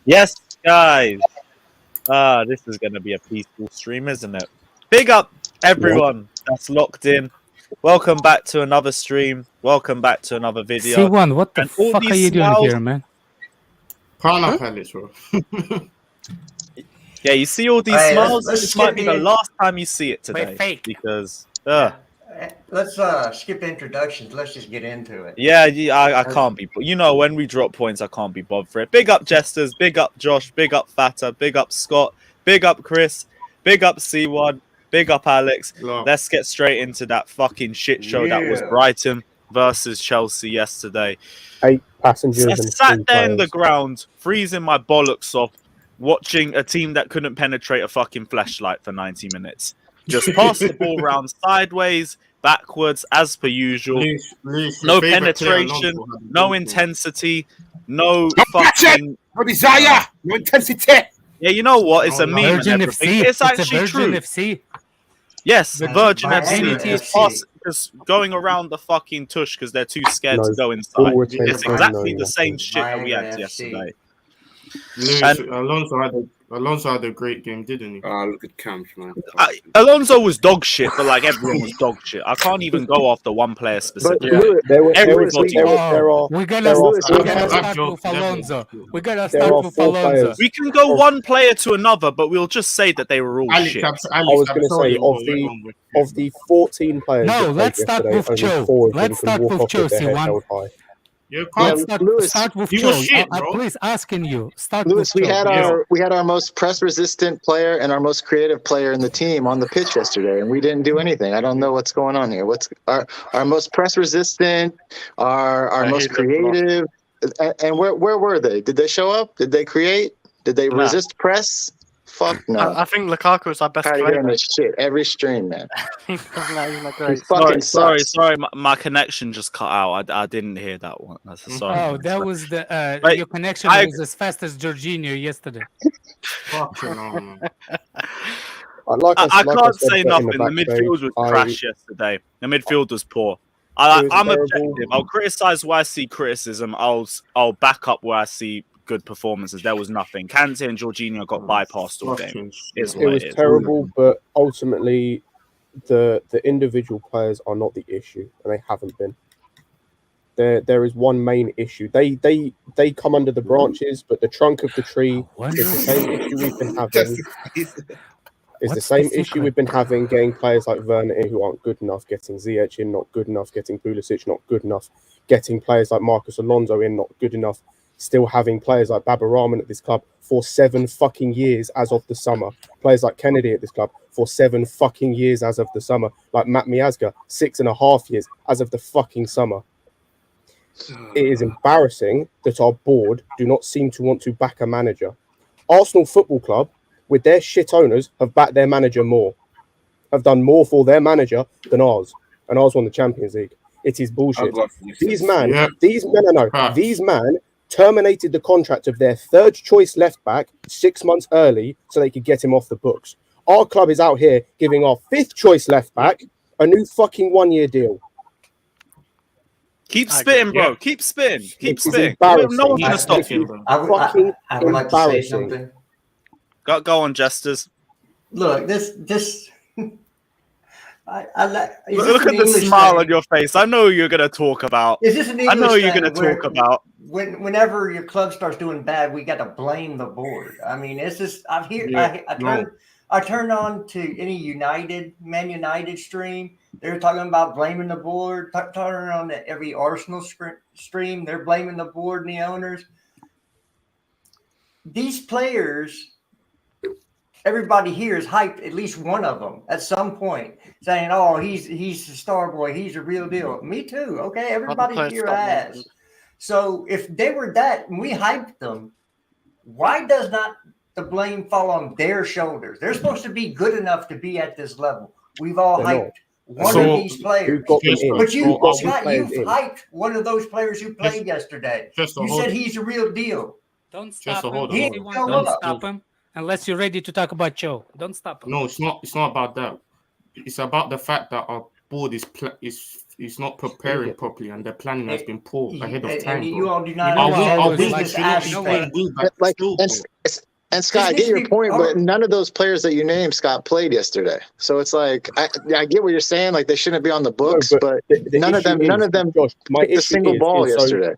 Yes, guys. This is going to be a peaceful stream, isn't it? Big up everyone that's locked in. Welcome back to another stream. Welcome back to another video. C1, what the And all fuck are these you doing smiles- here, man? Pineapple pellets, bro. Yeah, you see all these Hey, smiles? let's This might be skip the the- last time you see it We're today. fake. Because, Let's skip the introductions. Let's just get into it. yeah, I can't be. You know, when we drop points, I can't be bothered for it. Big up Jesters, big up Josh, big up Fatta, big up Scott, big up Chris, big up C1, big up Alex. Love. Let's get straight into that fucking shit show that was Yeah. Brighton versus Chelsea yesterday. 8 passengers I and 3 sat there in the players. ground, freezing my bollocks off, watching a team that couldn't penetrate a fucking flashlight for 90 minutes. Just pass the ball round sideways, backwards, as per usual. No penetration, no intensity, no fucking... No desire, no intensity. Yeah, you know what? It's a No, meme and Virgin everything. FC. It's a actually Virgin true. FC. Yes, That's Virgin Miami FC. FC. Just going around the fucking tush because they're too scared No, to go full inside. retention, It's exactly no the same nothing. shit that we had Miami FC. yesterday. Lewis, And- Alonso had a great game, didn't he? Oh, look at Camps, man. Alonso was dog shit, but like everyone was dog shit. I can't even go after one player But specifically. Lewis, Everybody- there Oh, are we're gonna there are- start Joke, with never. Alonso. We're gonna There start are with 4 Alonso. players. We can go one player to another, but we'll just say that they were all shit. I was going to say of the 14 players. No, that played let's start yesterday, with only Joe. 4 of them Let's can start walk with off Joe, their head C1. held high. You Let's can't. start with he Joe. was shit, bro. Please asking you. Start Lewis, with we Joe. had Yeah. our most press resistant player and our most creative player in the team on the pitch yesterday, and we didn't do anything. I don't know what's going on here. What's our most press resistant, our most creative, and where were they? Did they show up? Did they create? Did they Nah. resist press? Fuck no. I think Lukaku is our best Tired of player. hearing this shit every stream, man. He's not great. He fucking Sorry. sucks. My connection just cut out. I didn't hear that one. Sorry. Oh, that was the Wait, your connection I- was as fast as Jorginho yesterday. Fucking hell, man. I can't say in nothing. the The back midfield page, was trash yesterday. The midfield was poor. I'm terrible. objective. I'll criticize where I see criticism. I'll back up where I see good performances. There was nothing. Kante and Jorginho got bypassed all game. Fucking shit. Is It what was it is. terrible, but ultimately, the individual players are not the issue, and they haven't been. There is one main issue. They come under the branches, but the trunk of the tree is the same issue we've been having. Is the What's same the issue secret? we've been having, getting players like Werner in who aren't good enough, getting Ziyech in not good enough, getting Pulisic not good enough, getting players like Marcus Alonso in not good enough, still having players like Baba Rahman at this club for 7 fucking years as of the summer, players like Kennedy at this club for 7 fucking years as of the summer, like Matt Miazga, 6.5 years as of the fucking summer. It is embarrassing that our board do not seem to want to back a manager. Arsenal Football Club, with their shit owners, have backed their manager more, have done more for their manager than ours, and ours won the Champions League. It is bullshit. These men terminated the contract of their 3rd choice left back 6 months early so they could get him off the books. Our club is out here giving our 5th choice left back a new fucking 1-year deal. Keep I spitting, agree. bro. Yeah. Keep spitting. Keep It is spitting. embarrassing. No one's gonna I- stop you. I would like to say Embarrassing. something. Go on, Jesters. Look, this. I like. is this Look an at the English smile thing? on your face. I know you're gonna talk about. Is this an I English know you're thing gonna where talk about. whenever your club starts doing bad, we got to blame the board. I mean, it's just I've here. Yeah, I turned on to any Man United stream. They're talking about blaming the board. Turning on to every Arsenal stream, they're blaming the board and the owners. These players, everybody here is hyped. At least one of them at some point saying, "Oh, he's the star boy. He's a real deal." Me too. Okay, everybody players here got has. mentioned. So if they were that and we hyped them, why does not the blame fall on their shoulders? They're supposed to be good enough to be at this level. We've all They're hyped one So, of these players. Who got them in? But Who got Scott, them you've players in? hyped one of those players who played yesterday. Just a You hold. said he's a real deal. Don't Just stop a him. hold on. Anyone, Hold don't on. stop him unless you're ready to talk about Joe. Don't stop him. No, it's not. It's not about that. It's about the fact that our board is he's not preparing properly, and their planning has been poor ahead of time. And you bro. all do not know what? understand I the was business like, you know what? aspect. Like, Still, and Scott, I This get your needs to be- point, but none of those players that you named, Scott, played yesterday. So it's like I get what you're saying. Like they shouldn't be on the books, No, but the none of them Josh, my picked a issue single is ball so yesterday.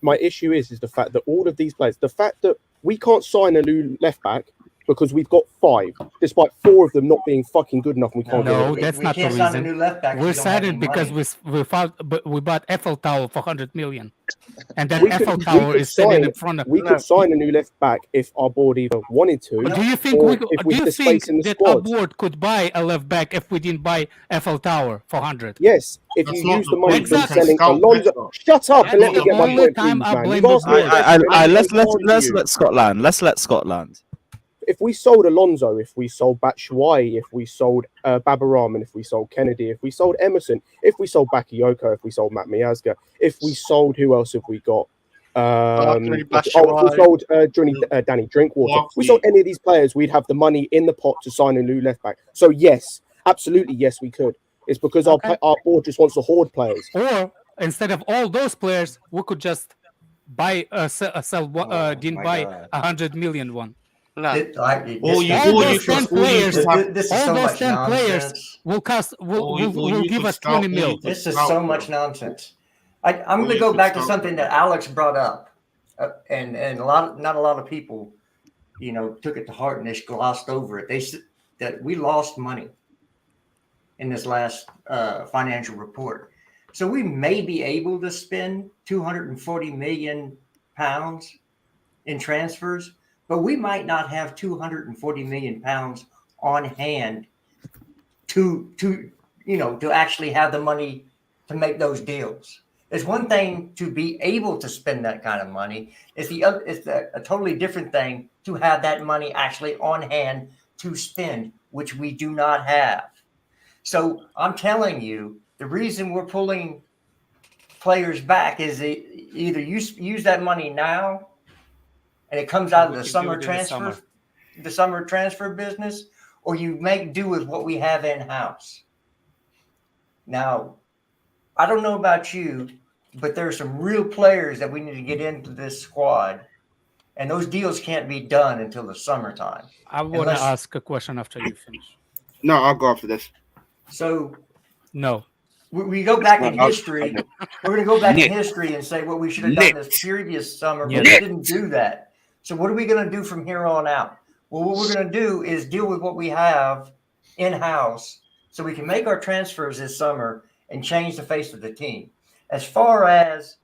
my issue is the fact that all of these players, the fact that we can't sign a new left back because we've got 5, despite 4 of them not being fucking good enough. And we can't get No, rid of them. that's we not the can't sign a reason. new left back. We signed because we bought Eiffel Tower for 100 million, and that Eiffel Tower is sitting in front of. We could sign a new left back if our board either wanted to. Do you think or we? if Do we you had the think space in the that our squad? board could buy a left back if we didn't buy Eiffel Tower for 100? Yes, if That's you not use the the money point. from Exactly. selling Scout Alonso. better. Shut up and That's let me the get my only point, time please, I man. blame You've the asked me a board. question. Let's I'm answering you. let Scott land. Let's let Scott land. If we sold Alonso, if we sold Batshuayi, if we sold Babarama, if we sold Kennedy, if we sold Emerson, if we sold Bakayoko, if we sold Matt Miazga, if we sold, who else have we got? If we sold Danny Drinkwater. If we sold any of these players, we'd have the money in the pot to sign a new left back. So yes, absolutely, yes, we could. It's because our board just wants to hoard players. Or instead of all those players, we could just buy sell didn't buy 100 million one. No. All those 10 players will cost will give us 20 mil. This is so much nonsense. I'm going to go back to something that Alex brought up, and not a lot of people, took it to heart and they glossed over it. They said that we lost money in this last financial report, so we may be able to spend 240 million pounds in transfers. But we might not have 240 million pounds on hand to actually have the money to make those deals. It's one thing to be able to spend that kind of money. It's a totally different thing to have that money actually on hand to spend, which we do not have. So I'm telling you, the reason we're pulling players back is either use that money now, and it comes out of the summer transfer business, or you make do with what we have in house. Now, I don't know about you, but there are some real players that we need to get into this squad, and those deals can't be done until the summertime. I want to ask a question after you finish. No, I'll go after this. So, no. We go back in history. We're going to go back in history and say what we should have done this previous summer, but we didn't do that. So what are we going to do from here on out? Well, what we're going to do is deal with what we have in-house so we can make our transfers this summer and change the face of the team. As far as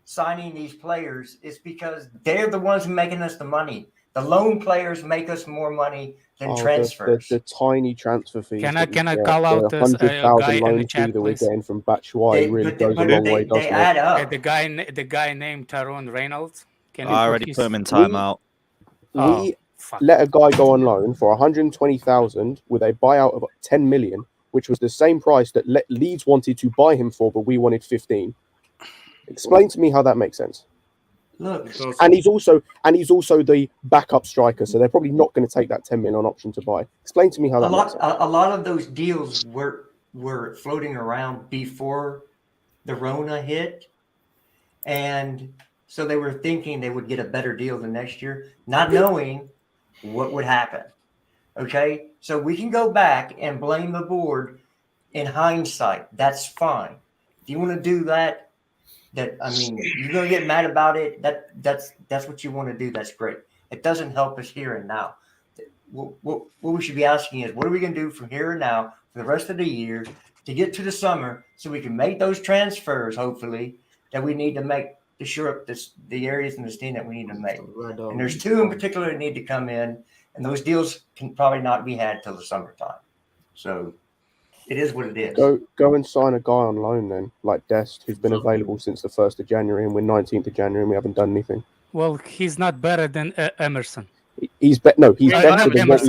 signing these players, it's because they're the ones making us the money. The loan players make us more money than transfers. The tiny transfer fees. Can I call out this guy in the chat, that we're please? getting from Batshuayi really goes a long way, doesn't it? Add up. The guy named Tyrone Reynolds. I already put him in timeout. We let a guy go on loan for 120,000 with a buyout of 10 million, which was the same price that Leeds wanted to buy him for, but we wanted 15. Explain to me how that makes sense. Look, and he's also the backup striker, so they're probably not going to take that 10 million option to buy. Explain to me how that makes sense. A lot of those deals were floating around before the Rona hit, and so they were thinking they would get a better deal the next year, not knowing what would happen. Okay, so we can go back and blame the board in hindsight. That's fine. If you want to do that, you're gonna get mad about it. That's what you want to do. That's great. It doesn't help us here and now. What we should be asking is, what are we gonna do from here and now for the rest of the year to get to the summer so we can make those transfers, hopefully, that we need to make to shore up the areas in this team that we need to make. And there's 2 in particular that need to come in, and those deals can probably not be had till the summertime. So it is what it is. Go and sign a guy on loan then, like Dest, who's been available since the 1st of January, and we're 19th of January, and we haven't done anything. Well, he's not better than Emerson. He's better than what we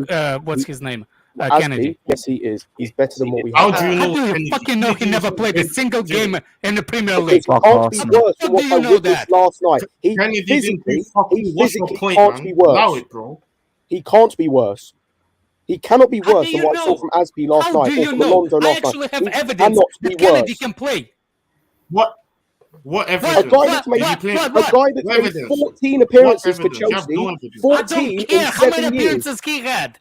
have. What's his name? Kennedy. Yes, he is. He's better than what we have. How do you fucking know he never played a single game in the Premier League? He can't be worse than what I witnessed last night. He physically can't be worse. He can't be worse. He cannot be How worse do than you what I saw know? from Aspi last How night do or you from know? Alonso I last actually night. have He evidence cannot be that Kennedy worse. can play. What What? evidence? A guy that's made, Did he play? a guy that's What made evidence? 14 What appearances for evidence? You have Chelsea, no evidence. I 14 don't in care how many 7 years. appearances he had.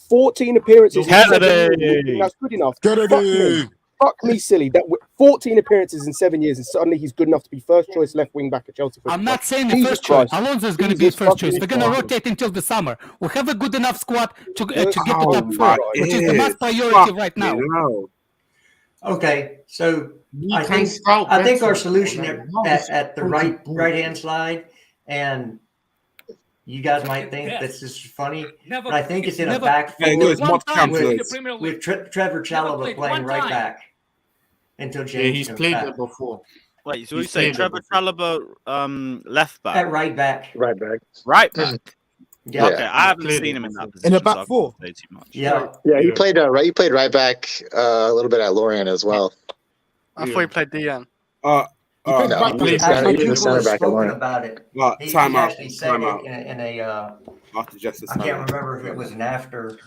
14 appearances in 7 years. Kennedy. That's good enough. Fuck me, silly. 14 appearances in 7 years, and suddenly he's good enough to be first choice left wing back at Chelsea. I'm not saying the Jesus first choice. Christ. Alonso is going to be Jesus first choice. fucking We're going to Christ. rotate until the summer. We have a good enough squad to get Yes. to top my 4, which is the most priority right now. No. Okay, so We I can think scout I think better. our solution Like, how is at the it right hand slide, and you guys might think this is funny, but I think it's in a back Hey, four Lewis, one mod time in the templates. Premier League. with Trevor Chalobah played playing one right time. back until Yeah, James he's comes played back. there before. Wait, so He's you say played there Trevor before. Chalobah, left back, At right back. Right back. right back? Yeah. Okay, I haven't Played seen it him in that before. position. In a back so I can't four? say too much. Yeah. Yeah, he Yeah. played he played right back a little bit at Lorient as well. I thought he played DN. He played No, back he back. was Actually, he was people have center back at spoken Lorient. about it. He's Time out. actually said Time it out. in a After Justice. I can't remember if it was an after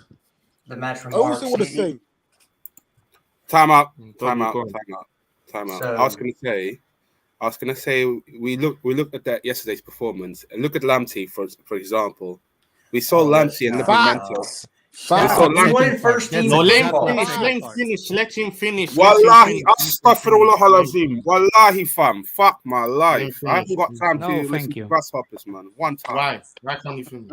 the match I remarks. also want to say, Time out. Don't Time be out. gone. Time out. Time out. So- I was gonna say we looked at that yesterday's performance and look at Lamptey for example. We saw Lamptey and Livramento. facts. saw Facts. Lamptey. He wanted first team. No, let him football. finish. Let him finish. Let him finish. Wallahi, astaghfirullah alazim. Wallahi, fam. Fuck my life. Let him I haven't got time No, to thank listen you. to grasshoppers, man. One time. Why can't you finish?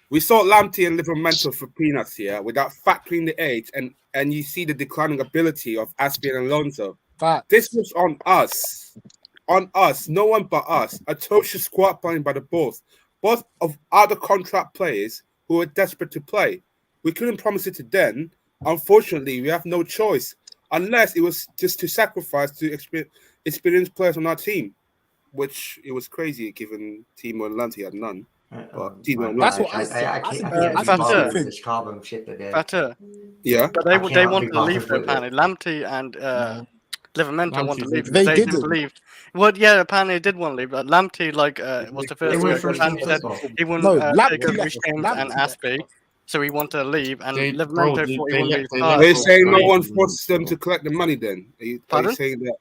We saw Lamptey and Livramento for peanuts here without factoring the age, and you see the declining ability of Aspie and Alonso. Facts. This was on us. On us. No one but us. Atrocious squad playing by the both of other contract players who were desperate to play. We couldn't promise it to them. Unfortunately, we have no choice unless it was just to sacrifice to experienced players on our team, which it was crazy given Timo and Lanty had none. That's what I said. I can't I bother think- with this Cobham shit today. Better. Yeah. But I they cannot wanted be to leave bothered though, with it. apparently. Lamptey and Livramento wanted to leave. They They didn't didn't. leave. Well, yeah, apparently they did want to leave. But Lamptey, was the They first went to first go. team Lamptey said football. he wouldn't No, take Lamptey over left. James and Lamptey left. Aspie, so he wanted to leave. And They- Livramento bro, thought they he wouldn't let- be they tired. let- They're saying no Right. one forced them to collect the money then. Are you Pardon? saying that?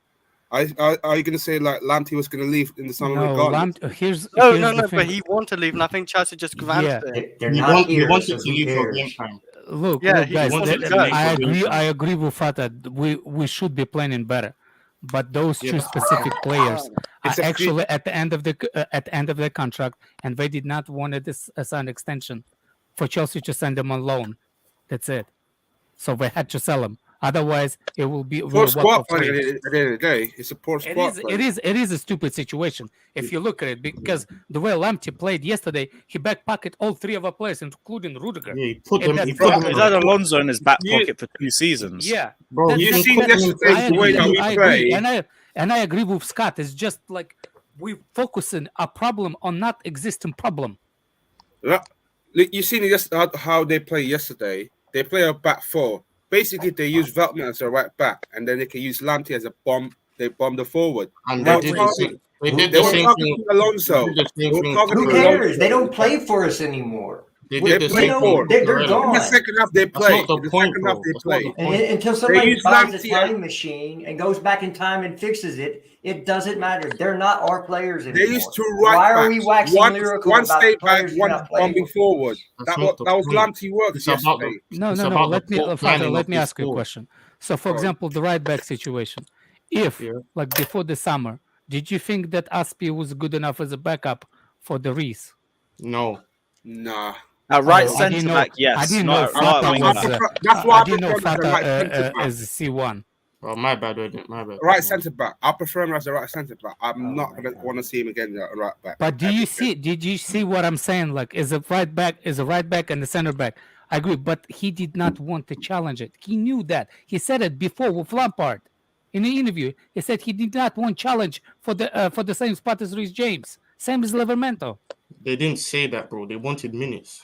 Are you going to say like Lamptey was going to leave in the summer No, regardless? here's No, the but thing. he wanted to leave, and I think Chelsea just advanced it. They're He not here, wanted so to who leave for game cares? time. Look, Yeah, look, he guys. wanted that- to leave I for agree. game I agree with Fata. We should be planning better, but those two Yeah. specific players It's are a actually at the end of the contract, and they did not want a sign extension for Chelsea to send them on loan. That's it. So they had to sell them. Otherwise, it will be Poor will walk squad for playing free. at the end of the day. It's a poor It squad. is, playing. it is a stupid situation if you look at it, because the way Lamptey played yesterday, he backpocketed all three of our players, including Rudiger. Yeah, he put It them. does- He put them He's in had the- Alonso in his back You- pocket for 2 seasons. Yeah, Bro, That's- you You've that's- seen that's- yesterday I the way agree, that we I play. agree, and I agree with Scott. It's just like we focusing a problem on not existing problem. You seen how they play yesterday. They play a back four. Basically, they use Veltman as a right back, and then they can use Lamptey as a bomb. They bomb the forward. And They they were did the targeting- same. They did They the were same targeting thing. Alonso. They did the They same were thing. targeting Who Alonso. cares? They don't play for us anymore. They We- did the They same don't- thing. they're Torreira. gone. In the second half, they That's play. not the In the point, second half, bro. they That's not play. the point. Until somebody use buys a Lamptey time machine and goes back in time and fixes it, it doesn't matter. They're not our players anymore. They used two right Why backs. are we waxing lyrical one about stay back, players you're one not playing bombing with? forward. That's That not the was point. Lamptey work It's about yesterday. No, It's no, no. about Let the me, poor Fata, planning let of me the ask you a squad. question. So, for Go on. example, the right back situation. If, Yeah. like before the summer, did you think that Aspie was good enough as a backup for the Reese? No. Nah. At right I didn't centre know- back, I yes. didn't Not know at Fata wing was, back. That's why I I didn't know prefer him as a Fata right centre back. as a C1. Oh, my bad. My bad. Right centre back. I prefer him as a right centre back. I'm Oh not my gonna God. want to see him again at right back. But did you see what I'm saying? Like, is a right back and the center back. I agree, but he did not want to challenge it. He knew that. He said it before with Lampard in the interview. He said he did not want challenge for the same spot as Reece James, same as Livramento. They didn't say that, bro. They wanted minutes.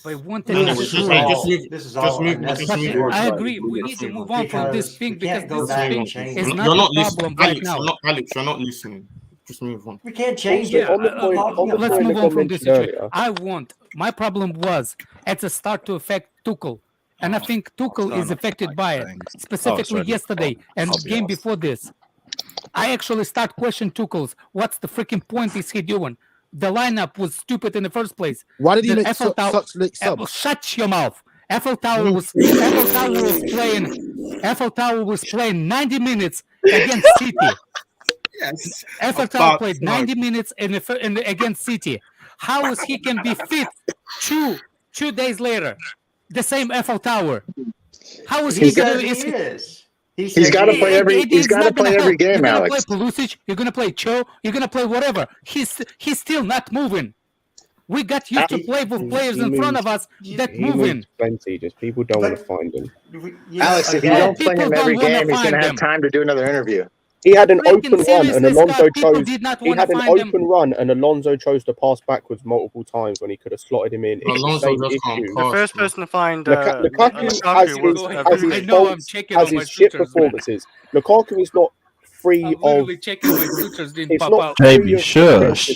They wanted No, to it's shoot. just like, just move. This is Just all move. unnecessary. Just But move. I on. agree. We need to move on from this Because thing we because can't go this back thing and change is it. not You're a not problem listening. right now. Alex, you're not listening. Just move on. We can't change Also, it. on the point- Let's on the move on from point this mentioned situation. earlier- I want My problem was at the start to affect Tuchel. And I think Tuchel is affected by it, specifically yesterday and game before this. I actually start questioning Tuchel's. What's the freaking point is he doing? The lineup was stupid in the first place. Why did he make Eiffel Tower, such late subs? Shut your mouth. Eiffel Tower was playing 90 minutes against City. Yes. Eiffel Tower played 90 minutes against City. How is he can be fit 2 days later? The same Eiffel Tower. How is he going to? He's got to play every. He's got to play every game, Alex. You're going to play Pulisic. You're going to play Cho. You're going to play whatever. He's still not moving. We got used to play with players in front of us that moving. Plenty, just people don't want to find him. Alex, if you don't play him every game, he's going to have time to do another interview. He had an open run, and Alonso chose. He had an open run, and Alonso chose to pass backwards multiple times when he could have slotted him in. Alonso the first person to find Lukaku has his shit performances. Lukaku is not free of. It's not Maybe shush.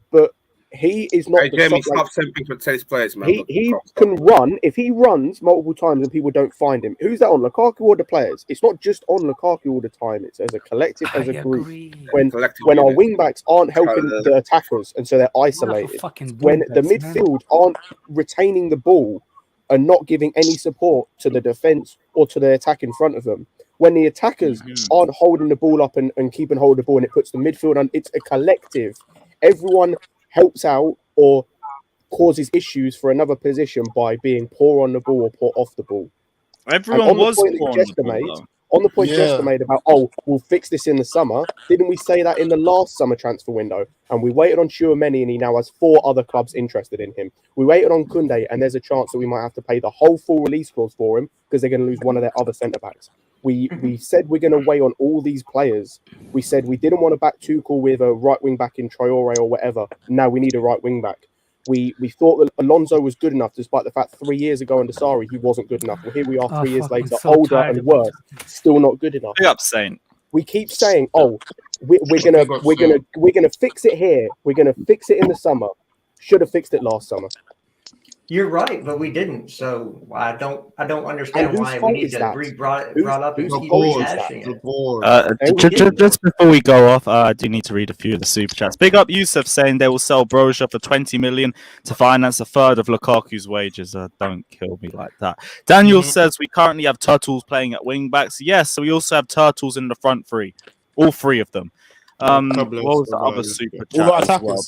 But he is not. Hey, Jamie, stop sending for tennis players, man. He can run if he runs multiple times and people don't find him. Who's that on, Lukaku or the players? It's not just on Lukaku all the time. It's as a collective, as a group. When our wing backs aren't helping the attackers and so they're isolated. When the midfield aren't retaining the ball and not giving any support to the defense or to the attack in front of them. When the attackers aren't holding the ball up and keeping hold of the ball, and it puts the midfield on. It's a collective. Everyone helps out or causes issues for another position by being poor on the ball or poor off the ball. Everyone was poor on the ball, on the point Jester made about, we'll fix this in the summer. Didn't we say that in the last summer transfer window? And we waited on Tchouameni and he now has 4 other clubs interested in him. We waited on Koundé and there's a chance that we might have to pay the whole full release clause for him because they're going to lose one of their other centre-backs. We said we're going to wait on all these players. We said we didn't want to back Tuchel with a right wing back in Traore or whatever. Now we need a right wing back. We thought that Alonso was good enough, despite the fact 3 years ago under Sarri he wasn't good enough. Well, here we are 3 years later, older and worse, still not good enough. Big up, Saint. We keep saying, we're gonna fix it here. We're gonna fix it in the summer. Should have fixed it last summer. You're right, but we didn't. So I don't understand why we need to brought up and keep rehashing it. Just before we go off, I do need to read a few of the super chats. Big up Yusuf saying they will sell Broja for 20 million to finance a third of Lukaku's wages. Don't kill me like that. Daniel says we currently have Turtles playing at wing backs. Yes, so we also have Turtles in the front three, all 3 of them. What was the other super chat as well?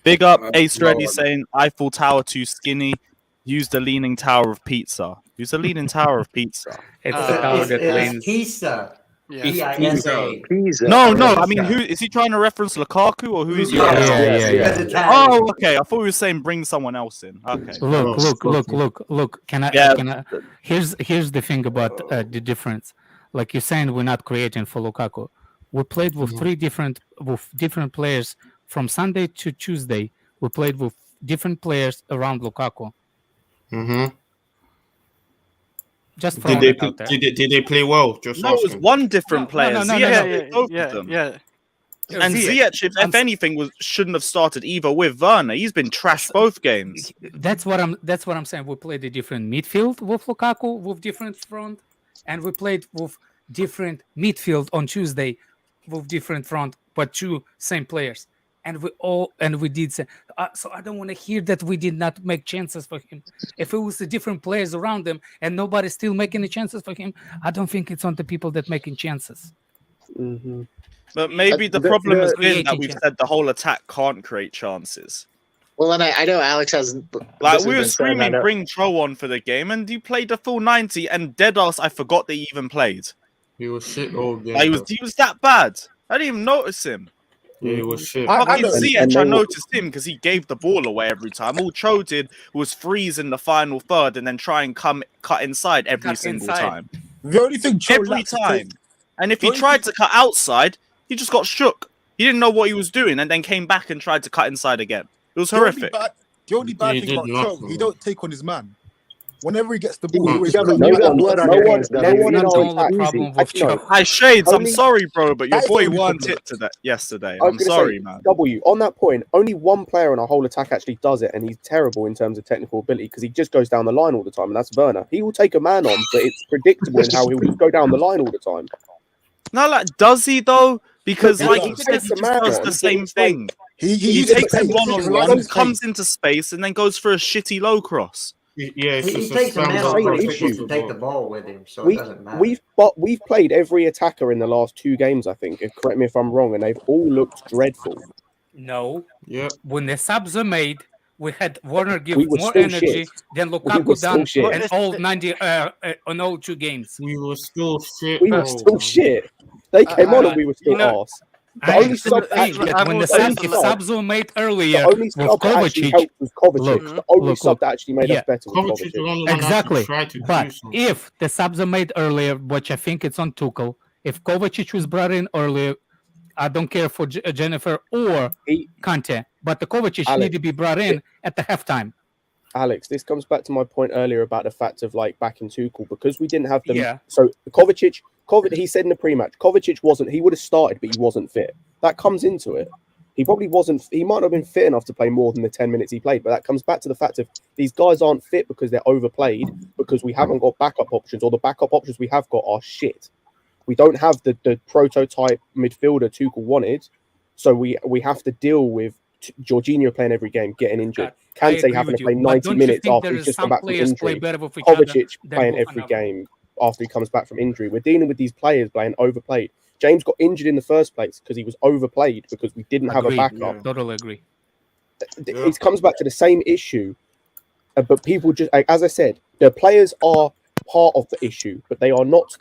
Big up Ace Ready saying Eiffel Tower too skinny. Use the leaning tower of pizza. Use the leaning tower of pizza. It's the tower that leans. Pizza. Pizza. No. I mean, who is he trying to reference? Lukaku or who is he? Yeah. Oh, okay. I thought we were saying bring someone else in. Okay. Look. Can I? Here's the thing about the difference. Like you're saying, we're not creating for Lukaku. We played with 3 different players. From Sunday to Tuesday, we played with different players around Lukaku. Just did they play well? Just no, it was one different player. No. Yeah. And Ziyech, if anything, shouldn't have started either with Werner. He's been trashed both games. That's what I'm saying. We played a different midfield with Lukaku, with different front, and we played with different midfield on Tuesday, with different front, but 2 same players. And we did say, so I don't want to hear that we did not make chances for him. If it was the different players around him and nobody's still making the chances for him, I don't think it's on the people that making chances. But maybe the problem has been that we've said the whole attack can't create chances. Well, and I know Alex has. Like we were screaming, bring Tro on for the game, and he played the full 90. And deadass, I forgot that he even played. He was shit all game. Like, he was that bad. I didn't even notice him. Yeah, it was shit. I noticed him because he gave the ball away every time. All Cho did was freeze in the final third and then try and cut inside every single time. The only thing every time. And if he tried to cut outside, he just got shook. He didn't know what he was doing and then came back and tried to cut inside again. It was horrific. The only bad thing about Cho, he don't take on his man. Whenever he gets the ball, he always You got plays. blood on no your one, hands, no Dudley. one in That's our the only attack. problem with Actually, no, Joe. Hi, Shades. I'm Only- sorry, bro, but your That is boy the only weren't problem. it today, yesterday. I was I'm going to sorry, say, man. W, on that point, only one player in our whole attack actually does it, and he's terrible in terms of technical ability because he just goes down the line all the time, and that's Werner. He will take a man on, but it's predictable in how he'll just go down the line all the time. No, like, does he though? Because, No, like he you does. said, Takes he a just man does on, the but same it's like- thing. He He uses takes the him pace. He relies on one-on-one, his comes pace. into space, and then goes for a shitty low cross. Yeah, it's He just takes a spam man ball, off same ball, perfectly issue. to take the ball with him, so it We, doesn't matter. we've played every attacker in the last 2 games, I think. Correct me if I'm wrong, and they've all looked dreadful. No. Yeah. When the subs are made, we had Warner give We were more still energy shit. than We were Lukaku still done shit. in all 90 on all 2 games. We were still shit. We were still shit. They came on and we were still arse. The I only sub that think actually, that when the the only sub, if sub, subs were made the earlier only with sub that actually Kovacic, helped was Kovacic. Look, The only look, sub that actually made yeah. us better was Kovacic is the Kovacic. only one that exactly. actually tried to do But something. if the subs are made earlier, which I think it's on Tuchel, if Kovacic was brought in earlier, I don't care for Jennifer or Conte, but the Kovacic Alex, need to be brought in at the halftime. Alex, this comes back to my point earlier about the fact of like back in Tuchel because we didn't have them. Yeah. So Kovacic, he said in the pre-match, Kovacic wasn't. He would have started, but he wasn't fit. That comes into it. He probably wasn't. He might not have been fit enough to play more than the 10 minutes he played. But that comes back to the fact of these guys aren't fit because they're overplayed because we haven't got backup options, or the backup options we have got are shit. We don't have the prototype midfielder Tuchel wanted, so we have to deal with Jorginho playing every game, getting injured. I Kante agree having with to play you, but 90 don't you minutes think after there he's is just come some back from players play injury. better with each other Kovacic than playing with every another? game after he comes back from injury. We're dealing with these players playing overplayed. James got injured in the first place because he was overplayed because we didn't have a Agreed. backup. Yeah. Totally agree. It comes back to the same issue, but people just, as I said, the players are part of the issue, but they are not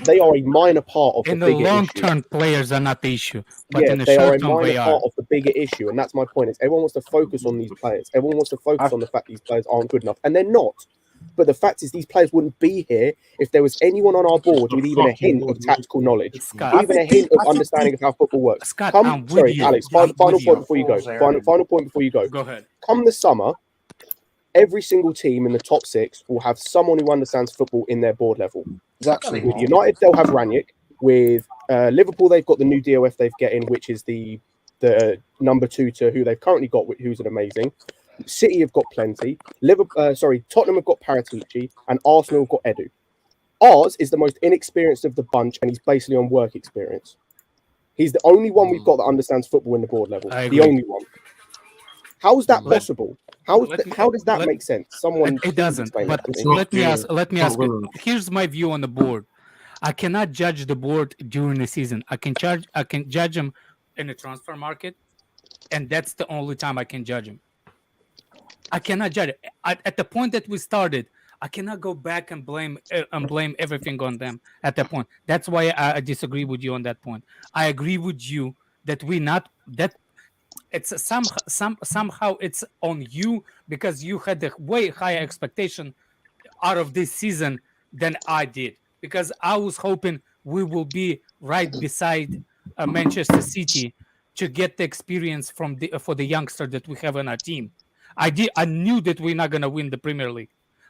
they are a minor part of In the the bigger long issue. term, players are not the issue, but Yeah, in the they are short a term, minor they are. part of the bigger issue, and that's my point. Is everyone wants to focus on these players. Everyone wants to focus on the fact these players aren't good enough, and they're not. But the fact is, these players wouldn't be here if there was anyone on our board with even a hint of tactical knowledge, Scott, even a hint of understanding of how football works. Scott, Come, I'm with sorry, you. Alex. I'm Final with point you. before you go. Final point before you go. Go ahead. Come the summer, every single team in the top 6 will have someone who understands football in their board level. Exactly. With United, they'll have Ranić. With Liverpool, they've got the new DOF they've getting, which is the number 2 to who they've currently got, who's an amazing. City have got plenty. Tottenham have got Paratici, and Arsenal have got Edu. Ours is the most inexperienced of the bunch, and he's basically on work experience. He's the only one we've got that understands football in the board level. I The agree. only one. How is that possible? How does that make sense? Someone It doesn't. explain But that to me. let me ask you. Here's my view on the board. I cannot judge the board during the season. I can judge them in the transfer market, and that's the only time I can judge them. I cannot judge it. At the point that we started, I cannot go back and blame everything on them at that point. That's why I disagree with you on that point. I agree with you that it's somehow it's on you because you had a way higher expectation out of this season than I did, because I was hoping we will be right beside Manchester City to get the experience for the youngster that we have on our team. I knew that we're not going to win the Premier League.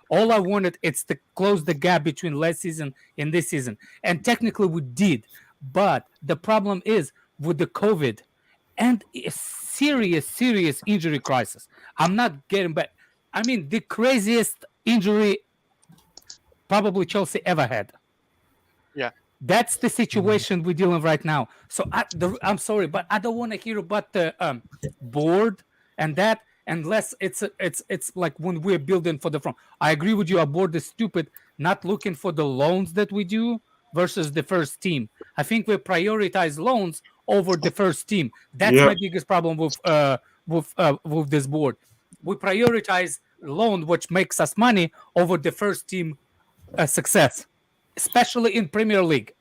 All I wanted is to close the gap between last season and this season. And technically we did. But the problem is with the COVID and a serious injury crisis. I'm not getting back. I mean, the craziest injury probably Chelsea ever had. Yeah. That's the situation we're dealing with right now. So I'm sorry, but I don't want to hear about the board and that unless it's like when we're building for the front. I agree with you. Our board is stupid, not looking for the loans that we do versus the first team. I think we prioritize loans over the first team. That's my biggest problem with this board. We prioritize loan, which makes us money, over the first team success, especially in Premier League.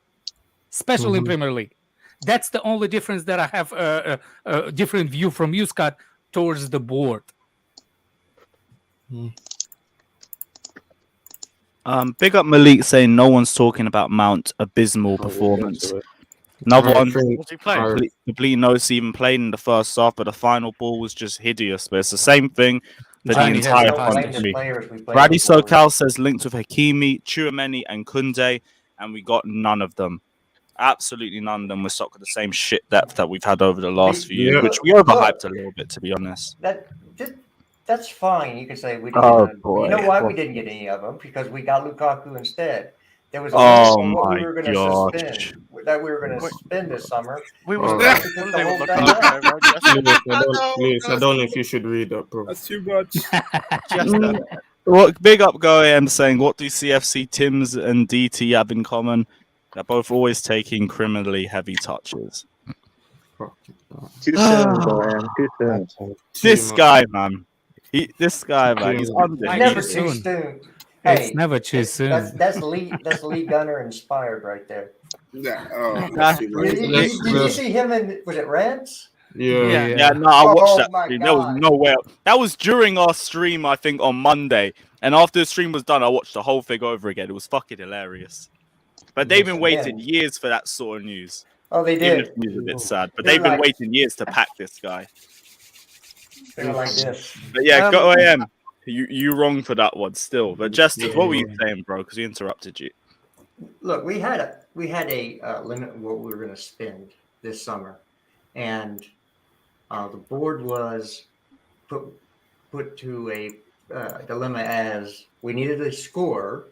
In Premier League. That's the only difference that I have a different view from you, Scott, towards the board. Big up Malik saying no one's talking about Mount abysmal performance. Another one, completely no even played in the first half, but the final ball was just hideous. But it's the same thing. for the Johnny has entire the Don't hot blame front the three. players we played Brady before. Sokal says linked with Hakimi, Chouameni, and Kunde, and we got none of them. Absolutely none of them. We're stuck with the same shit depth that we've had over the last few years, Yeah. which we overhyped a little bit, to be honest. That's fine. You can say we didn't Oh, get them. You know boy. why we didn't get any of them? Because we got Lukaku instead. There was a Oh, limit on what we my were going to gosh. suspend, that we were going to Wait. spend this summer. We was Oh. playing We took the Sunday whole with thing Lukaku, out. though, right? Just- Please, I don't know if you should read that, bro. That's too much. Well, big up Go AM saying, what do CFC Tims and DT have in common? They're both always taking criminally heavy touches. Too soon, Brian. Too soon. This guy, man. This guy, man. He's under. Might Never too too soon. soon. It's Hey, never too soon. that's Lee Gunner inspired right there. Yeah. Oh, that's too much. Did you see him in, was it Rants? Yeah. Yeah, no, I watched Oh that my stream. There was God. no way. That was during our stream, I think, on Monday. And after the stream was done, I watched the whole thing over again. It was fucking hilarious. But they've been waiting years for that sort of news. Oh, they Even did. if it's a bit sad. But They're they've been like- waiting years to pack this guy. They were like this. But yeah, Go AM. You wrong for that one still. But Justice, what were you saying, bro? Because we interrupted you. Look, we had a limit of what we were going to spend this summer, and the board was put to a dilemma as we needed a scorer.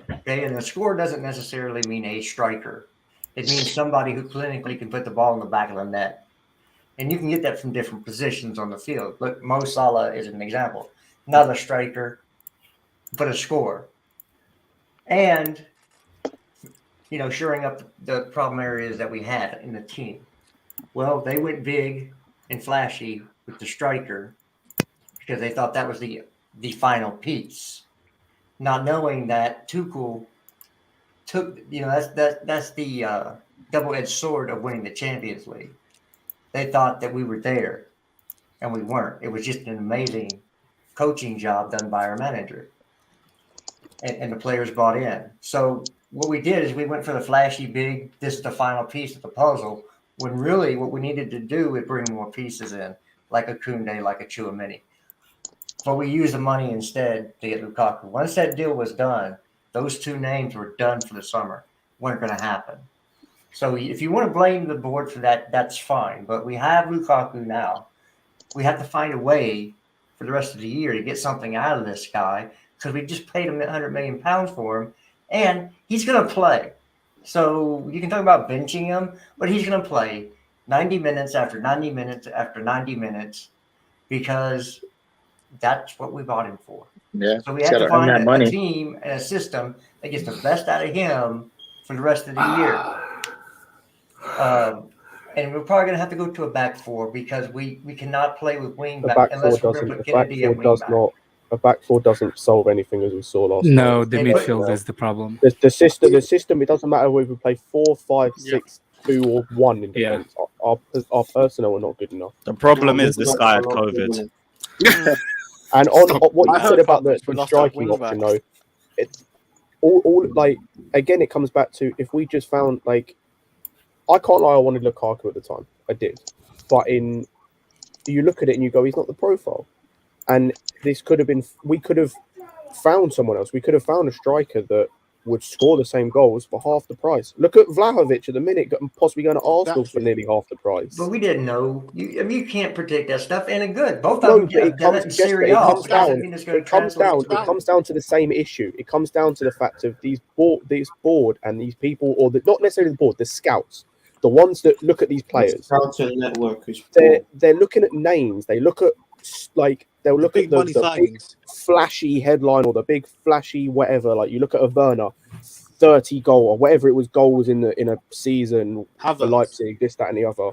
Okay, and the scorer doesn't necessarily mean a striker. It means somebody who clinically can put the ball in the back of the net. And you can get that from different positions on the field. Look, Mo Salah is an example. Not a striker, but a scorer. And, you know, shoring up the problem areas that we had in the team. Well, they went big and flashy with the striker because they thought that was the final piece. Not knowing that Tuchel took, you know, that's the double-edged sword of winning the Champions League. They thought that we were there, and we weren't. It was just an amazing coaching job done by our manager, and the players bought in. So what we did is we went for the flashy, big, this is the final piece of the puzzle, when really what we needed to do is bring more pieces in, like a Koundé, like a Chouameni. But we used the money instead to get Lukaku. Once that deal was done, those two names were done for the summer. Weren't going to happen. So if you want to blame the board for that, that's fine. But we have Lukaku now. We have to find a way for the rest of the year to get something out of this guy because we just paid him £100 million for him, and he's going to play. So you can talk about benching him, but he's going to play 90 minutes after 90 minutes after 90 minutes because that's what we bought him for. Yeah. So we have to find a team and a system that gets the best out of him for the rest of the year. And we're probably going to have to go to a back four because we cannot play with wing back unless we're going to put Kennedy at wing back. A back four doesn't solve anything, as we saw last night. No, the midfield is the problem. The system. It doesn't matter whether we play 4, 5, 6, 2, or 1 in defense. Our personnel are not good enough. The problem is this guy had COVID. And on what you said about the striking option, though, it's all like again, it comes back to if we just found like. I can't lie, I wanted Lukaku at the time. I did. But you look at it and you go, he's not the profile. And this could have been, we could have found someone else. We could have found a striker that would score the same goals for half the price. Look at Vlahovic at the minute, possibly going to Arsenal for nearly half the price. But we didn't know. You can't predict that stuff. And good. Both of them have done it in Serie A. It comes down to the same issue. It comes down to the fact of these board and these people, or not necessarily the board, the scouts. The ones that look at these players, they're looking at names. They look at they'll look at the big flashy headline or the big flashy whatever. Like you look at a Werner, 30 goal or whatever it was goals in a season for Leipzig, this, that, and the other.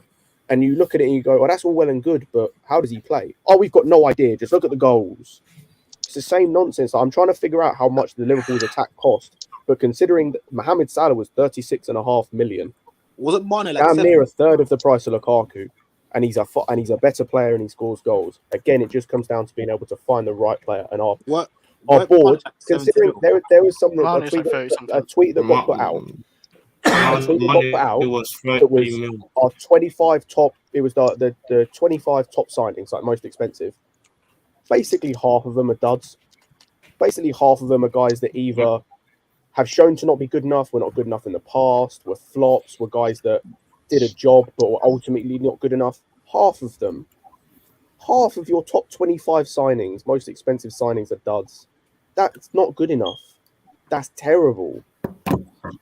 And you look at it and you go, "Oh, that's all well and good, but how does he play? Oh, we've got no idea. Just look at the goals." It's the same nonsense. I'm trying to figure out how much the Liverpool's attack cost, but considering that Mohamed Salah was 36.5 million. Wasn't Mane like damn near a third of the price of Lukaku, and he's a better player and he scores goals. Again, it just comes down to being able to find the right player. And our board, considering there was a tweet that got put out. It was our 25 top. It was the 25 top signings, like most expensive. basically half of them are duds. Basically half of them are guys that either have shown to not be good enough, were not good enough in the past, were flops, were guys that did a job but were ultimately not good enough. Half of them. Half of your top 25 signings, most expensive signings, are duds. That's not good enough. That's terrible.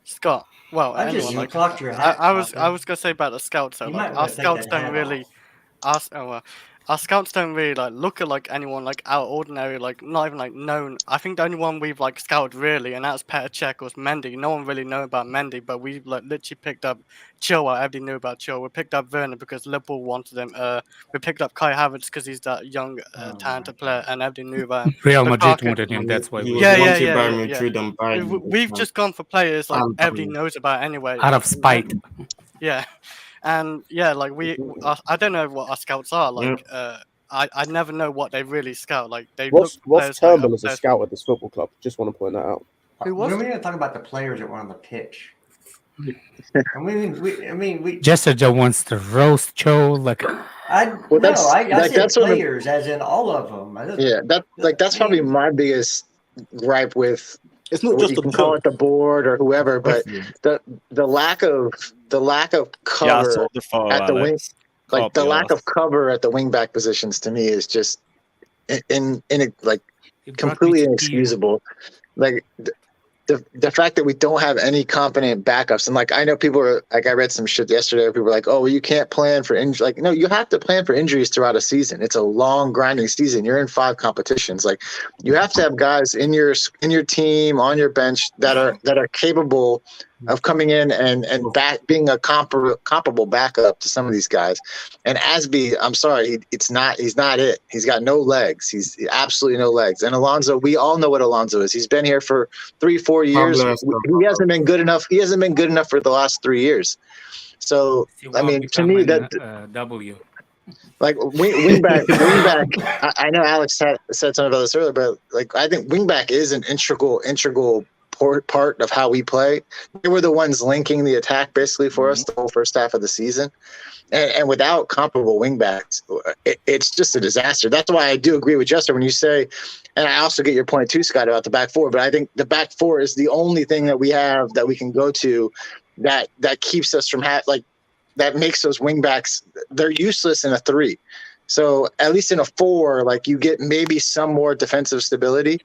Scott. Well, I just anyone like clocked your hat. I was gonna say about the scouts though. You Like might our wanna take scouts that don't hat really off. our scouts don't really like look at like anyone like out of ordinary, like not even like known. I think the only one we've like scouted really, and that's Petr Cech, was Mendy. No one really know about Mendy, but we like literally picked up Chilwell. Everybody knew about Chilwell. We picked up Werner because Liverpool wanted him. We picked up Kai Havertz because he's that young talented player, and everybody knew about him. Real Madrid Lukaku- wanted him. That's why He we was wanted by Madrid and Bayern. We've just gone for players like And everybody Bayern. knows about anyway. out of spite. Yeah, and yeah, like I don't know what our scouts are like. I never know what they really scout. Like they Ross look players Turnbull like, is a scout at this football club. Just want to point that out. Who was? When we talk about the players that were on the pitch. I mean, we. Jessica wants to roast Cho like. I said players, as in all of them. That's probably my biggest gripe with. It's not what just you the can call it, the board or whoever, but the lack of cover Yeah, I saw the photo, at the wing, Alex. like Can't the be lack arsed. of cover at the wing back positions to me is just in like It brought me completely to inexcusable. Like the fact that we don't have any competent backups, and like I know people are like, I read some shit yesterday where people were like, oh, well, you can't plan for injury. Like, no, you have to plan for injuries throughout a season. It's a long grinding season. You're in 5 competitions. Like, you have to have guys in your team, on your bench that are capable of coming in and being a comparable backup to some of these guys. And Asby, I'm sorry, he's not it. He's got no legs. He's absolutely no legs. And Alonso, we all know what Alonso is. He's been here for 3-4 years. He hasn't been good enough. He hasn't been good enough for the last 3 years. So I mean, to me, that W. like wingback. I know Alex said something about this earlier, but like I think wingback is an integral part of how we play. They were the ones linking the attack basically for us the whole first half of the season. And without comparable wingbacks, it's just a disaster. That's why I do agree with Jester when you say, and I also get your point too, Scott, about the back four, but I think the back four is the only thing that we have that we can go to that keeps us from that makes those wingbacks, they're useless in a 3. So at least in a 4, like you get maybe some more defensive stability.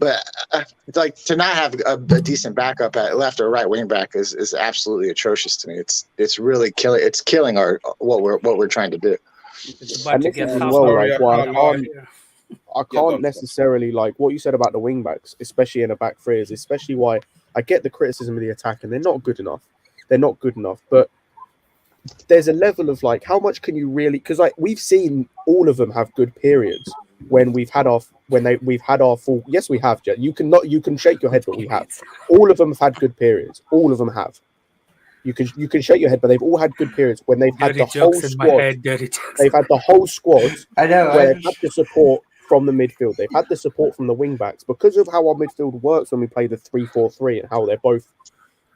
But like to not have a decent backup at left or right wing back is absolutely atrocious to me. It's really killing. It's killing our what we're trying to do. And this is why I can't necessarily like what you said about the wing backs, especially in a back 3, is especially why I get the criticism of the attack, and they're not good enough. They're not good enough, but there's a level of like how much can you really? Because like we've seen all of them have good periods when we've had our full. Yes, we have. Jet. You can shake your head, but we have. All of them have had good periods. All of them have. You can shake your head, but they've all had good periods when they've had the whole squad. They've had the whole squad. I know. Where they've had the support from the midfield. They've had the support from the wing backs because of how our midfield works when we play the 3-4-3 and how they're both,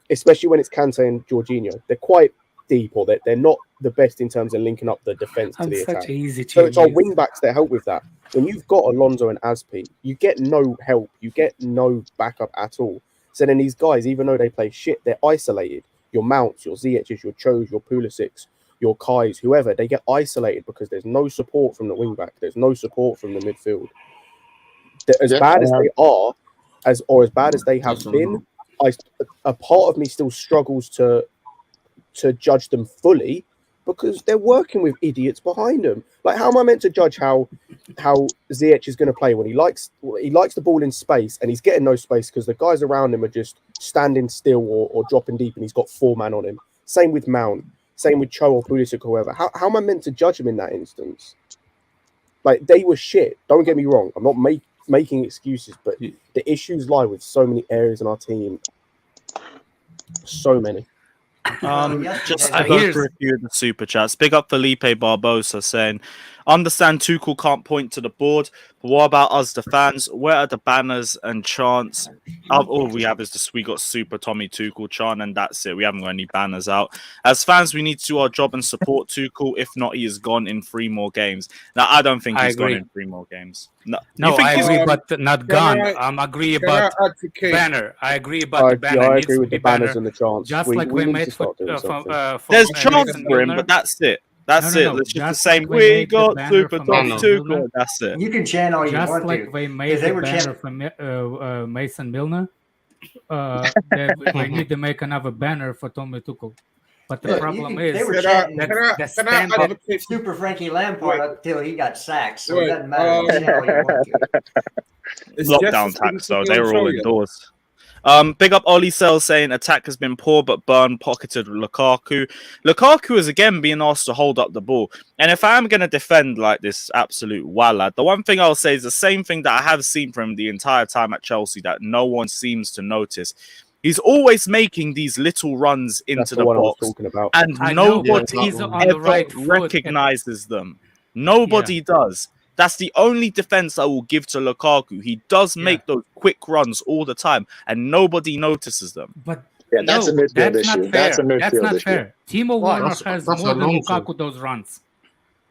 especially when it's Kante and Jorginho, they're quite deep, or they're not the best in terms of linking up the defense to the attack. So it's our wing backs that help with that. When you've got Alonso and Aspi, you get no help, you get no backup at all. So then these guys, even though they play shit, they're isolated. Your Mounts, your Ziyech's, your Cho's, your Pulisic's, your Kai's, whoever, they get isolated because there's no support from the wing back. There's no support from the midfield. As bad as they are, as bad as they have been, a part of me still struggles to judge them fully because they're working with idiots behind them. Like, how am I meant to judge how Ziyech is going to play when he likes the ball in space and he's getting no space because the guys around him are just standing still or dropping deep and he's got 4 man on him? Same with Mount, same with Cho or Pulisic or whoever. How am I meant to judge him in that instance? Like, they were shit. Don't get me wrong. I'm not making excuses, but the issues lie with so many areas in our team. So many. Just to go through a few of the super chats. Big up Felipe Barbosa saying, Understand Tuchel can't point to the board, but what about us, the fans? Where are the banners and chants? All we have is we got Super Tommy Tuchel chant, and that's it. We haven't got any banners out. As fans, we need to do our job and support Tuchel. If not, he is gone in 3 more games. Now, I don't think he's gone in 3 more games. No, I agree, but not gone. I agree about banner. I agree about the banner. I agree with the banners and the chants. Just like we made for there's chants for him, but that's it. That's it. It's just the same. We got Super Tommy Tuchel. That's it. You can chant all you want to. Just like they made the banner for Mason Milner. They need to make another banner for Tommy Tuchel. But the problem is they were chanting Super Frankie Lampard until he got sacked. So it doesn't matter. You chant all you want to. Lockdown tax, though. They were all indoors. Big up Ollie Sell saying attack has been poor, but Burn pocketed Lukaku. Lukaku is again being asked to hold up the ball. And if I'm going to defend like this absolute wallad, the one thing I'll say is the same thing that I have seen from him the entire time at Chelsea that no one seems to notice. He's always making these little runs into the box, and nobody ever recognizes them. Nobody does. That's the only defense I will give to Lukaku. He does make those quick runs all the time, and nobody notices them. But that's a midfield issue. That's a midfield issue. Fair. Timo Werner has more than Lukaku those runs.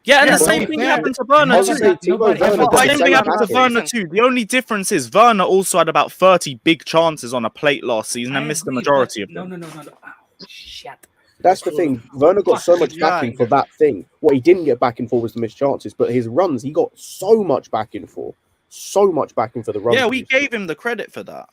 Yeah, and the same thing happened to Werner too. Same thing happened to Werner too. The only difference is Werner also had about 30 big chances on a plate last season and missed the majority of them. No. Oh, shit. That's the thing. Werner got so much backing for that thing. What he didn't get backing for was the missed chances, but his runs, he got so much backing for. So much backing for the runs. Yeah, we gave him the credit for that.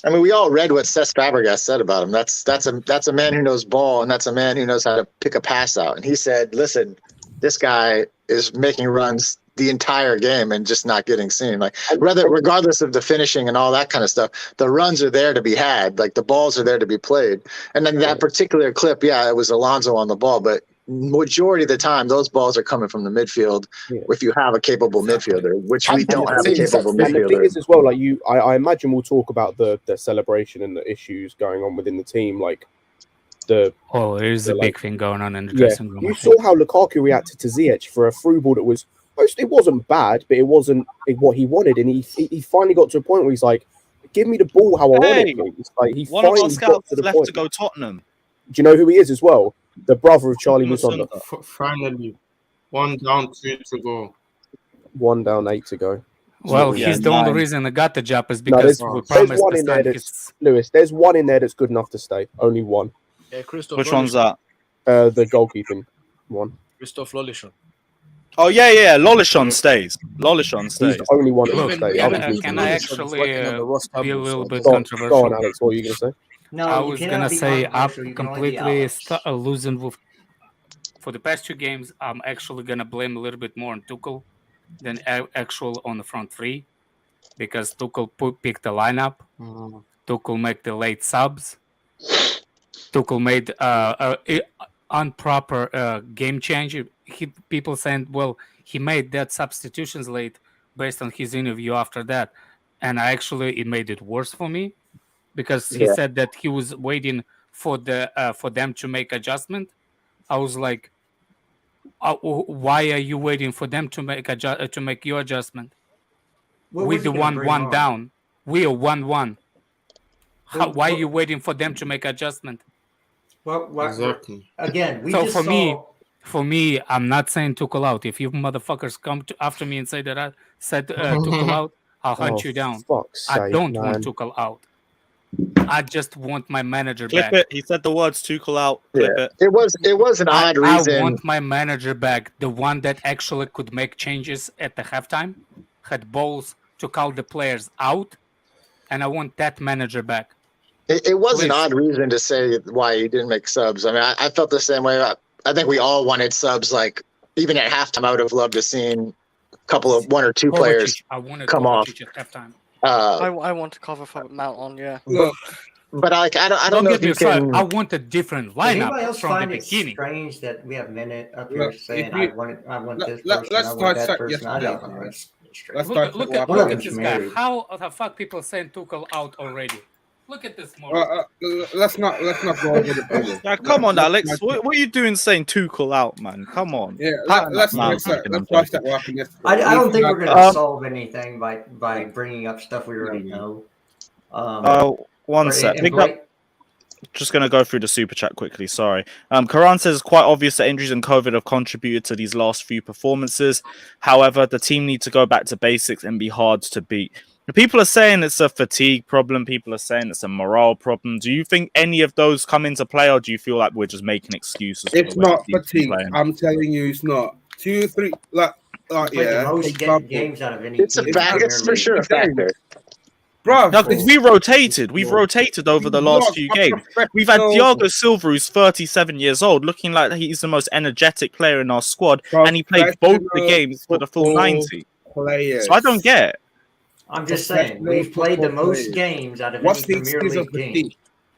I mean, we all read what Cesc Fabregas said about him. That's a man who knows ball, and that's a man who knows how to pick a pass out. And he said, listen, this guy is making runs the entire game and just not getting seen. Like, regardless of the finishing and all that kind of stuff, the runs are there to be had. Like, the balls are there to be played. And then that particular clip, it was Alonso on the ball, but majority of the time, those balls are coming from the midfield. If you have a capable midfielder, which we don't have a capable midfielder. And the thing is as well, like I imagine we'll talk about the celebration and the issues going on within the team, like. There's a big thing going on in the dressing room. You saw how Lukaku reacted to Ziyech for a through ball that was. It wasn't bad, but it wasn't what he wanted, and he finally got to a point where he's like, "Give me the ball how I want it." Please. Like he one of our finally scouts got to the left point. to go Tottenham. Do you know who he is as well? The brother of Charlie Musonda. Finally, 1 down, 2 to go. 1 down, 8 to go. Well, he's the only reason I got the job is because we promised one in there that's Lewis. There's one in there that's good enough to stay. Only one. Yeah, Which one's that? The goalkeeping one. Christoph Lolishon. Oh yeah. Lolishon stays. He's the only one that will stay. Can I actually be a little bit Go controversial? on, Alex. What were you going to say? No, I was going to say I'm completely losing with. For the past 2 games, I'm actually going to blame a little bit more on Tuchel than actual on the front 3, because Tuchel picked the lineup. Tuchel made the late subs. Tuchel made improper game change. People saying, well, he made that substitutions late based on his interview after that. And it made it worse for me, because he said that he was waiting for them to make adjustment. I was like, why are you waiting for them to make your adjustment? We're the 1-1 down. We are 1-1. Why are you waiting for them to make adjustment? Well, exactly. Again, for me, I'm not saying Tuchel out. If you motherfuckers come after me and say that I said Tuchel out, I'll hunt you down. I don't want Tuchel out. I just want my manager back. Clip it. He said the words Tuchel out. Clip it. It was an odd reason. I want my manager back, the one that actually could make changes at the halftime, had balls to call the players out, and I want that manager back. It was an odd reason to say why he didn't make subs. I mean, I felt the same way. I think we all wanted subs. Like, even at halftime, I would have loved to seen a couple of 1 or 2 players come off. At halftime. I want to cover for Mount on, But I don't know if you can. I want a different lineup anybody else from find the it beginning. strange that we have Minute up here saying I want this person, I want that person. I don't know. It's strange. Look at this guy. How the fuck people saying Tuchel out already? Look at this, Morris. Let's not go over the bubble. Yeah, come on, Alex. What are you doing saying Tuchel out, man? Come on. Yeah, let's watch that working yesterday. I don't think we're going to solve anything by bringing up stuff we already know. One sec. Just going to go through the super chat quickly. Sorry. Karan says it's quite obvious that injuries and COVID have contributed to these last few performances. However, the team needs to go back to basics and be hard to beat. People are saying it's a fatigue problem. People are saying it's a morale problem. Do you think any of those come into play, or do you feel like we're just making excuses? It's not fatigue. I'm telling you, it's not. 2, 3, yeah. The most games out of any. It's a factor. It's for sure a factor. Bro, no, we rotated. We've rotated over the last few games. We've had Thiago Silva, who's 37 years old, looking like he's the most energetic player in our squad, and he played both the games for the full 90. So I don't get it. I'm just saying, we've played the most games out of any Premier League team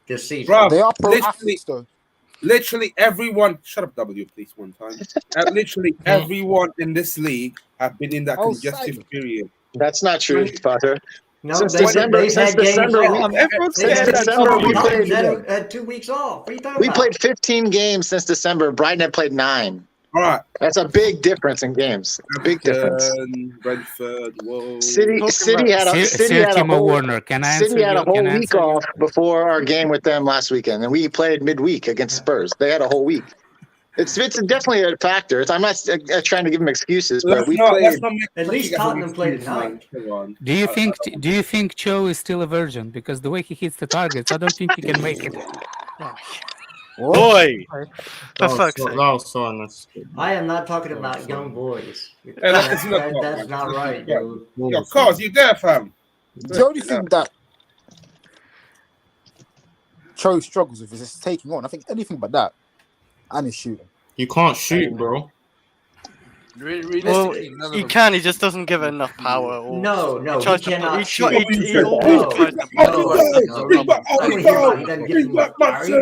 this season. Bro, They are pro athletes, though. Literally everyone, shut up, W, please, one time. Literally everyone in this league have been in that congestive period. That's not true, Potter. No, since December, we played 2 weeks off. What are you talking we about? played 15 games since December. Brighton had played 9. All right. That's a big difference in games. Big difference. Brentford, whoa. City had a whole Warner. Can I City had a whole Can I week off before our game with them last weekend, and we played midweek against Spurs. They had a whole week. It's definitely a factor. I'm not trying to give them excuses, but we played. At least Tottenham played at night. Do you think Cho is still a virgin? Because the way he hits the targets, I don't think he can make it. Boy, I am not talking about young boys. Hey, that's not right, dude. Yo, cuz, you there, fam? The only thing that Cho struggles with is just taking on. I think anything but that, and his shooting. You can't shoot, bro. Well, he can. He just doesn't give it enough power. Or no, he tries he cannot. He always tries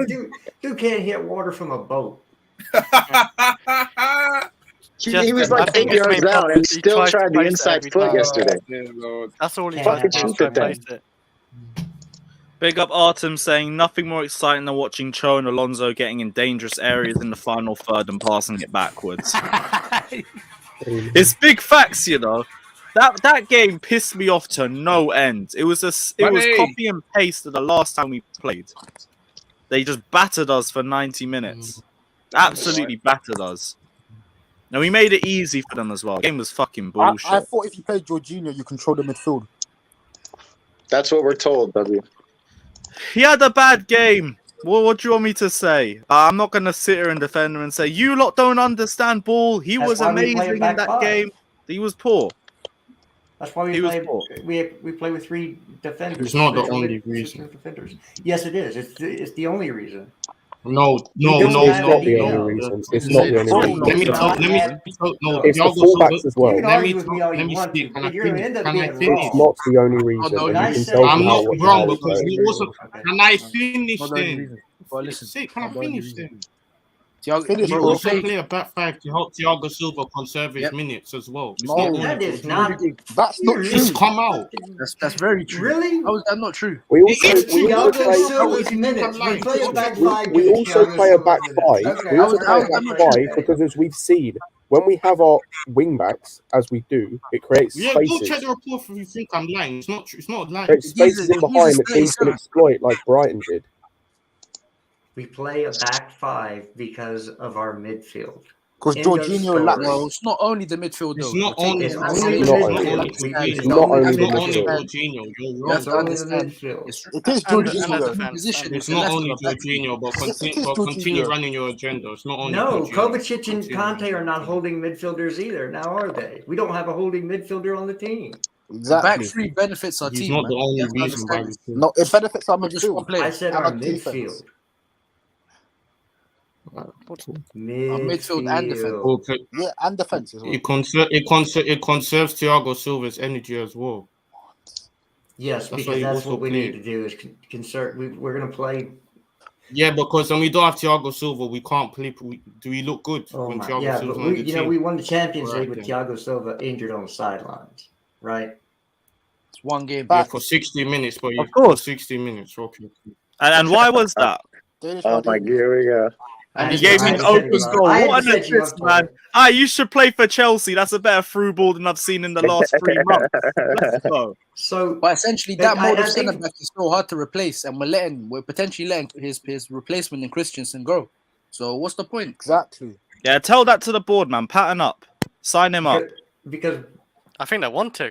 to. Dude can't hit water from a boat. He was like 8 yards out and still tried the inside foot yesterday. That's all he tries to replace it. Big up Artem saying nothing more exciting than watching Cho and Alonso getting in dangerous areas in the final third and passing it backwards. It's big facts, you know. That game pissed me off to no end. It was copy and paste of the last time we played. They just battered us for 90 minutes. Absolutely battered us. Now we made it easy for them as well. The game was fucking bullshit. I thought if you played Jorginho, you control the midfield. That's what we're told, W. He had a bad game. Well, what do you want me to say? I'm not going to sit here and defend him and say, you lot don't understand ball. He was amazing in that game. He was poor. That's why we play with 3 defenders. It's not the only reason. Defenders. Yes, it is. It's the only reason. No. It's not the only reason. It's not the only reason. Let me It's the fullbacks as well. Let me speak. Can I finish? It's not the only reason. I'm not wrong because we also. Can I finish then? Can I finish then? We also play a back 5 to help Thiago Silva conserve his minutes as well. That's not true. Just come out. That's very true. Really? How is that not true? We also play a back 5. We also play a back 5 because, as we've seen, when we have our wing backs, as we do, it creates spaces. Go check the report if you think I'm lying. It's not true. It's not lying. Creates spaces in behind that teams can exploit, like Brighton did. We play a back 5 because of our midfield. Because Jorginho lacks. No, it's not only the midfield, though. It's not only the Jorginho. It is Jorginho. It's not only Jorginho, but continue running your agenda. It's not only Kovacic and Conte are not holding midfielders either. Now are they? We don't have a holding midfielder on the team. Back 3 benefits our team. It's not the only reason why. No, it benefits our midfield. I said our midfield. Midfield and defense. Okay. Yeah, and defense as well. It conserves Thiago Silva's energy as well. Yes, because that's what we need to do is conserve. We're going to play. Yeah, because when we don't have Thiago Silva, we can't play. Do we look good when Thiago Silva's on the team? We won the Champions League with Thiago Silva injured on the sidelines, right? 1 game. Yeah, for 60 minutes, but Of course. 60 minutes. Okay. And why was that? Oh my, here we go. And He it's gave me behind an the open heading, goal. I had What to an set you assist, up for man. it. You should play for Chelsea. That's a better through ball than I've seen in the last 3 months. Let's go. So, But essentially, that I mode of think- centre back is so hard to replace, and we're potentially letting his replacement in Christensen go. So what's the point? Exactly. Yeah, tell that to the board, man. Pattern up. Sign him up. because I think they want to.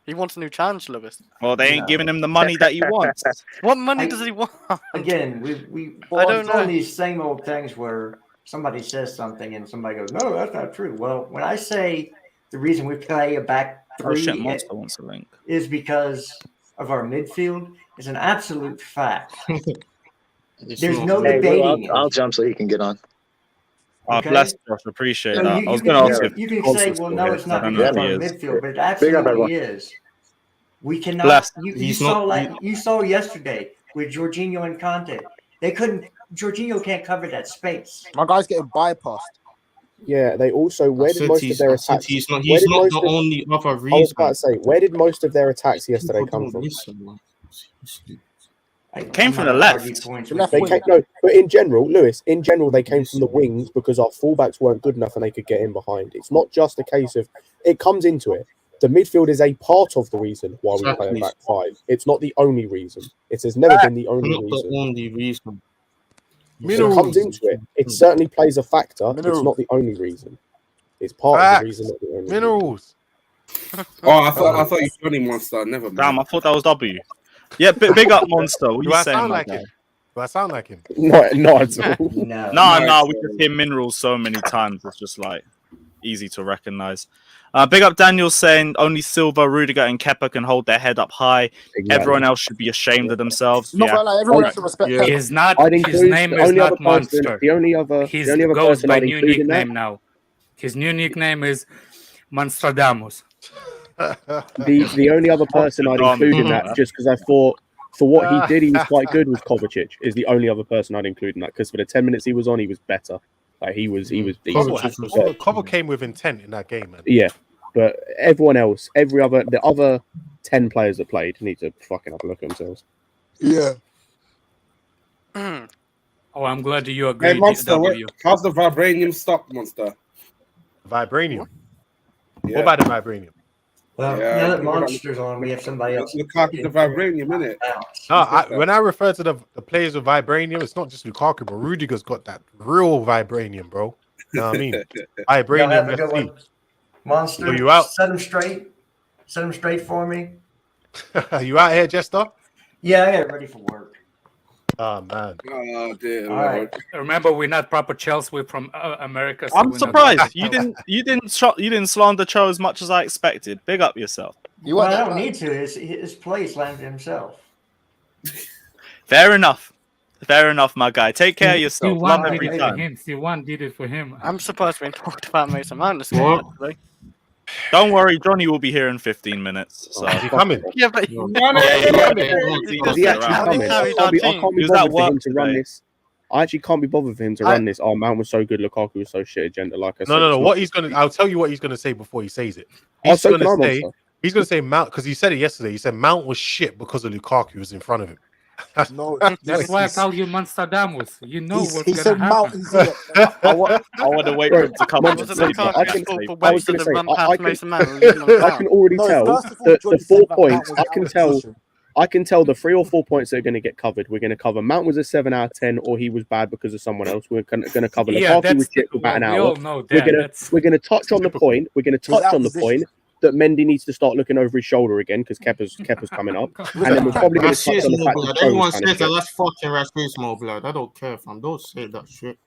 He wants a new challenge, Lewis. Well, they ain't giving him the money that he wants. What money I- does he want? again, I don't it's on know. these same old things where somebody says something and somebody goes, "No, that's not true." Well, when I say the reason we play a back Oh shit, three Monster wants a link. is because of our midfield, is an absolute fact. There's no Hey, debating. I'll jump so he can get on. Oh, Okay. bless Josh. Appreciate So that. you, I was you going to can, ask if you can Coles say, was well, still no, here, it's but I not don't because know of if our he is. midfield, but it Big up, absolutely everyone. is. We cannot. Bless. You He's saw not- you saw yesterday with Jorginho and Conte. They couldn't. Jorginho can't cover that space. My guy's getting bypassed. Yeah, they also where did most of their attacks? He's not where did the most of- only other I was about reason. to say, where did most of their attacks yesterday come from? Came from the left. The left They wing. came, no, but in general, Lewis, in general, they came from the wings because our fullbacks weren't good enough and they could get in behind. It's not just a case of it comes into it. The midfield is a part of the reason why we play a Exactly. back five. It's not the only reason. It has never been the only Not the reason. only reason. It comes into it. It certainly plays a factor. It's not the only reason. It's part of the reason, not the only Minerals. Oh, I thought you Johnny Monster. Never mind. Damn, I thought that was W. Yeah, big up Monster. What Do you I saying, sound my like guy? him? Do I sound like him? reason. Not at all. No. No, we just hear minerals so many times. It's just like easy to recognize. Big up Daniel saying only Silva, Rudiger, and Kepa can hold their head up high. Exactly. Everyone else should be ashamed of themselves. Not gonna lie, everyone correct. should respect Yeah. Pep. He's not. I'd His include name the is only other not person. Monster. The only other He person goes by I'd new include in that. nickname now. His new nickname is Monstradamus. The only other person I'd include in that, just because I thought for what he did, he was quite good, was Kovacic. Is the only other person I'd include in that because for the 10 minutes he was on, he was better. Like he was Cover came with intent in that game, man. yeah. But everyone else, the other 10 players that played need to fucking have a look at themselves. Yeah. Oh, I'm glad you agree. Hey, Monster, W. how's the vibranium stop, Monster? Vibranium. Yeah. What about the vibranium? Well, Yeah. now that Monster's on, we have somebody else. Lukaku's the vibranium, innit? No, when I refer to the players with vibranium, it's not just Lukaku, but Rudiger's got that real vibranium, bro. You know what I mean? Y'all have Vibranium. a good FC. one. Monster, So you out? set him straight. Set him straight for me. You out here, Jester? Yeah, I got ready for work. Oh man. Oh dear. All right. Remember, we're not proper Chelsea. We're from America. So I'm we're not- surprised you didn't slander Cho as much as I expected. Big up yourself. Well, I don't need to. His place landed himself. Fair enough, my guy. Take care of yourself. Love C1 every did it for time. him. C1 did it for him. I'm surprised we ain't talked about Mason Mount this What? game, actually. Don't worry, Johnny will be here in 15 minutes. So Is he coming? Yeah, but Is he actually coming? I can't be He was at bothered for him work to run today. this. I actually can't be bothered for him to run this. Oh, Mount was so good. Lukaku was so shit. Agenda, like I said. No. it's What not- he's gonna? I'll tell you what he's gonna say before he says it. Oh, He's so can I, gonna say. Monster. He's gonna say Mount because he said it yesterday. He said Mount was shit because of Lukaku was in front of him. No, That's why I call you Monstradamus. You know what's he gonna said happen. Mount. He said, I want to wait for him to come. Was on it the Lukaku I can fault say- for I was Webster gonna to say, run I past can- Mason Mount and leave him on I the can already no, tell first of all, the Johnny 4 said that points. was I out can of tell. position. I can tell the 3 or 4 points that are going to get covered. We're going to cover Mount was a 7 out of 10, or he was bad because of someone else. We're going to cover Yeah, Lukaku was that's shit for about an we hour. all know We're that. going to touch on the point. We're going to He's touch out on the of position. point that Mendy needs to start looking over his shoulder again because Kepa's coming up, and then we're probably going to touch on the Racism, fact blood. that Everyone Cho's kind of says that. shit. That's fucking racism, blood. I don't care, fam. Don't say that shit.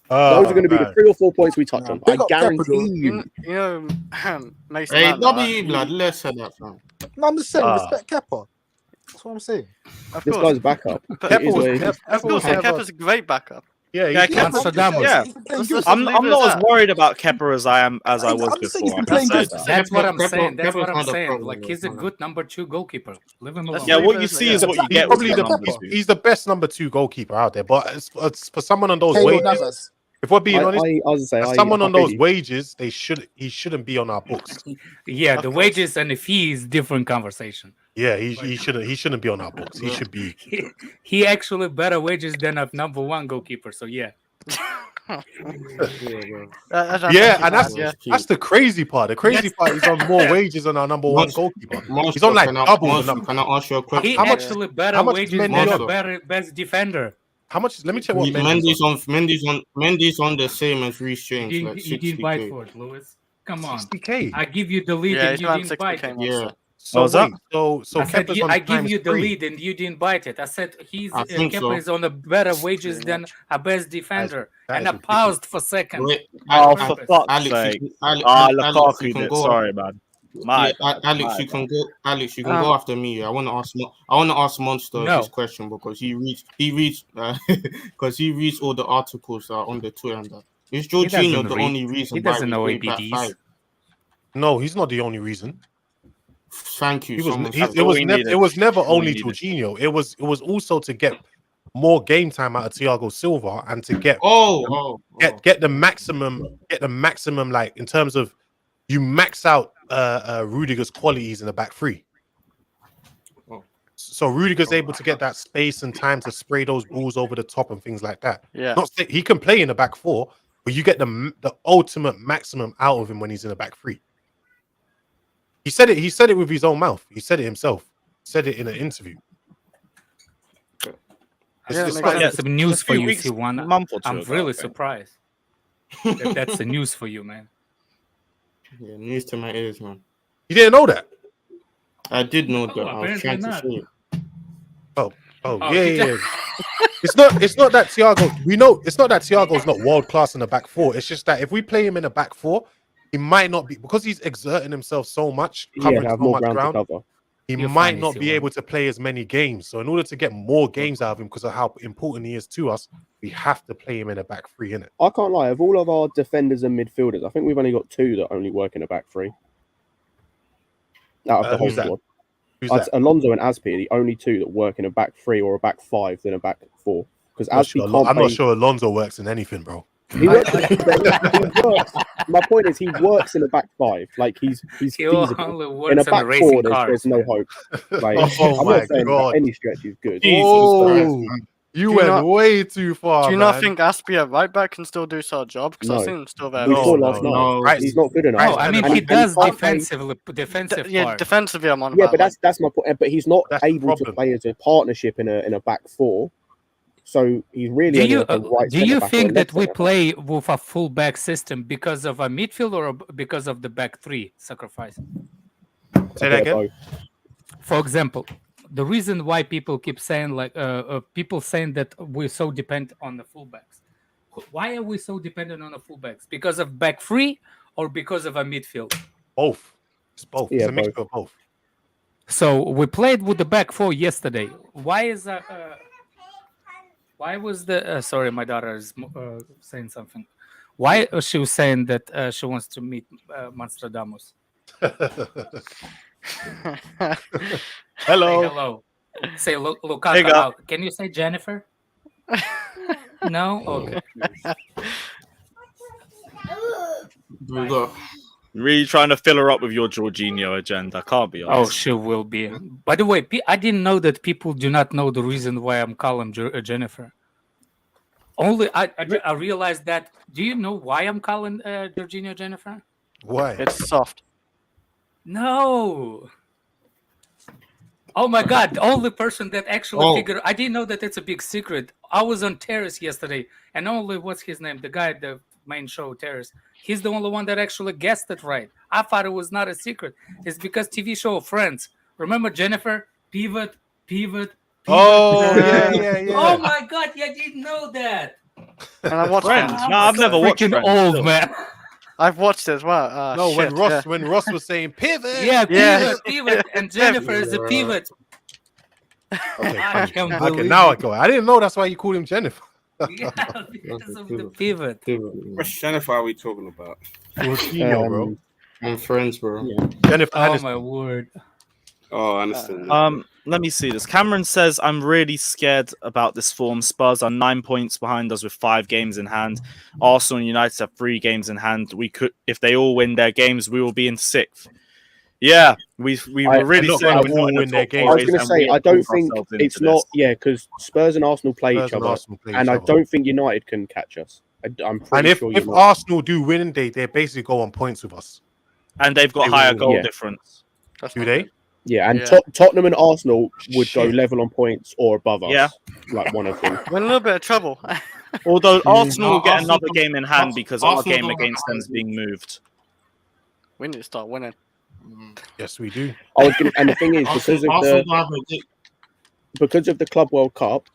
Those are going to be the 3 or 4 points we touch on. I Big up Kepa, guarantee though. you. You know, Mason Hey, Mount. W, blood. Let's say that, fam. No, I'm just saying, Ah. respect Kepa. That's what I'm saying. Of This course. guy's backup. But It is what it is. of course, Kepa's a great backup. Yeah, Yeah, he's Kepa- Monstradamus. yeah. He's been playing Let's good. just I'm leave it not at as that. worried about Kepa as I was I'm just saying he's before. been playing Let's good. say that. That's what I'm Kepa- saying. That's Kepa's what I'm not a saying. problem, Like he's a man. good number 2 goalkeeper. Leave him alone. Yeah, what you Yeah. see is what you He's get. probably with the the numbers. he's the best number 2 goalkeeper out there. But it's for someone on those Keylor wages, Navas. If we're being honest, I was gonna say, someone on those really- wages, he shouldn't be on our books. Yeah, Of the course. wages and the fees, different conversation. Yeah, he shouldn't be on our books. He should be. He actually better wages than a number one goalkeeper. So yeah. Yeah, and that's the crazy part. The crazy part is on more wages than our number one goalkeeper. He's on like double the number. Can I ask you a question? He actually better how much is wages than Mendy a better best defender. How much? Let me check what Mendy's on the same as Reece James. You like didn't bite 60K. for it, Lewis. Come on. 60K. I give you the lead Yeah, and he's you around didn't bite 60K it. monster. So was that? wait, so I said Kepa's on I give times you the 3. lead and you didn't bite it. I said I think Kepa so. is on a better wages than a best defender. that And is I paused for a second. Wait, Oh, Alex, for fuck's Alex, sake. you- Alex, Lukaku Alex, you can did. go. Sorry, man. My bad, Alex, my you bad. can go. Alex, you can go after me. I want to ask Monster No. this question because he reads because he reads all the articles on the Twitter and that. Is Jorginho doesn't the read. only reason He why doesn't we know play back ABDs. five? No, he's not the only reason. Thank you. He was. someone He, said it that. was we never. needed. It was never All we only needed. Jorginho. It was also to get more game time out of Thiago Silva and to get get the maximum like in terms of you max out Rudiger's qualities in the back three. Oh. So Rudiger's able to get that space and time to spray those balls over the top and things like that. Yeah. Not say, he can play in the back four, but you get the ultimate maximum out of him when he's in the back three. He said it. He said it with his own mouth. He said it himself. Said it in an interview. I got some news for you, Siwan. month or two I'm ago, really I think. surprised. That's the news for you, man. Yeah, news to my ears, man. You didn't know that? I did know that. I was apparently trying to not. say it. Oh, Oh, yeah, he yeah. It's not that Thiago. We know it's not that Thiago's not world class in the back four. It's just that if we play him in the back four, he might not be because he's exerting himself so much, covering to have so more much ground ground. to cover. He You're might funny, not be Siwan. able to play as many games. So in order to get more games out of him, because of how important he is to us, we have to play him in a back three, innit? I can't lie. Of all of our defenders and midfielders, I think we've only got 2 that only work in a back three. Out of the whole Who's that? squad. Who's I'd- that? Alonso and Aspi are the only 2 that work in a back 3 or a back 5 than a back 4. Because I'm not Aspi sure- can't I'm play. not sure Alonso works in anything, bro. He works, he works. My point is, he works in a back 5. Like he's He feasible. only In works a on the back racing 4, cars. there's no hope. Like, Oh I'm my not saying God. that any stretch is good. Oh, you Do you went not- way too far. Do you man. not think Aspie at right back can still do our job? Because No. I've seen him still there. We No, saw no, last night. no. Right. He's not good enough. No, I mean And he does can't play- defensive Yeah, part. defensively, I'm on Yeah, about. but that's my point. But he's not That's the able to problem. play as a partnership in a back 4. So he's really Do only you like a right do centre you back or a think left that we centre back. play with a full back system because of a midfield or because of the back three sacrifice? Say A that bit of again. both. For example, the reason why people keep saying people saying that we're so dependent on the fullbacks. Why are we so dependent on the fullbacks? Because of back three or because of a midfield? Both. It's both. It's Yeah, a mixture of both. So we played with the back four yesterday. Why is why was the sorry, my daughter is saying something. Why she was saying that she wants to meet Monstradamus? Hello. Say hello. Say Lukaku Hey, guy. out. Can you say Jennifer? No. Okay. We got Really trying to fill her up with your Jorginho agenda. Can't be Oh, honest. she will be. By the way, I didn't know that people do not know the reason why I'm calling Jennifer. Only I realized that. Do you know why I'm calling Jorginho Jennifer? Why? It's soft. No. Oh my God! The only person that actually figured. I didn't know that it's a big secret. I was on Terrace yesterday, and only what's his name? The guy at the main show, Terrace. He's the only one that actually guessed it right. I thought it was not a secret. It's because TV show Friends. Remember Jennifer? Pivot. Oh, yeah. Oh my God! You didn't know that. And I watched Friends. it. No, I've never watched Freaking Friends. old Still. man. I've watched it as well. No, shit, when Ross was saying pivot. Yeah, Yeah. pivot, and Jennifer is a pivot. Okay, I can't okay, believe now I it. go. I didn't know that's why you called him Jennifer. Yeah, because of the pivot. What Jennifer are we talking about? Jorginho, bro. I'm friends, bro. Jennifer Oh Aniston. my word. Oh, I understand. let me see this. Cameron says, I'm really scared about this form. Spurs are 9 points behind us with 5 games in hand. Arsenal and United have 3 games in hand. We could, if they all win their games, we will be in 6th. Yeah, we were really saying we're not in their games. I was going to say, I don't think it's not, because Spurs and Arsenal play each other, and I don't think United can catch us. I'm pretty sure. If Arsenal do win, they basically go on points with us, and they've got higher goal difference. Do they? Yeah, and Tottenham and Arsenal would go level on points or above us. Yeah, like one of them. We're in a little bit of trouble. Although Arsenal will get another game in hand because our game against them is being moved. We need to start winning. Yes, we do. I was gonna, and the thing is, because of the Club World Cup,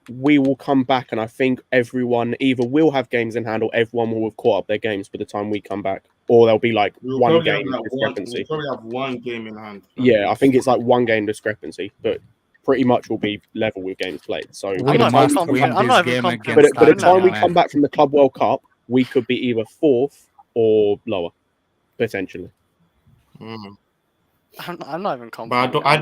we will come back, and I think everyone either will have games in hand or everyone will have caught up their games by the time we come back, or there'll be like one game discrepancy. We'll probably have one game in hand. Yeah, I think it's like one game discrepancy, but pretty much will be level with games played. So by the time we come back from the Club World Cup, we could be either 4th or lower, potentially. I'm not even confident. But I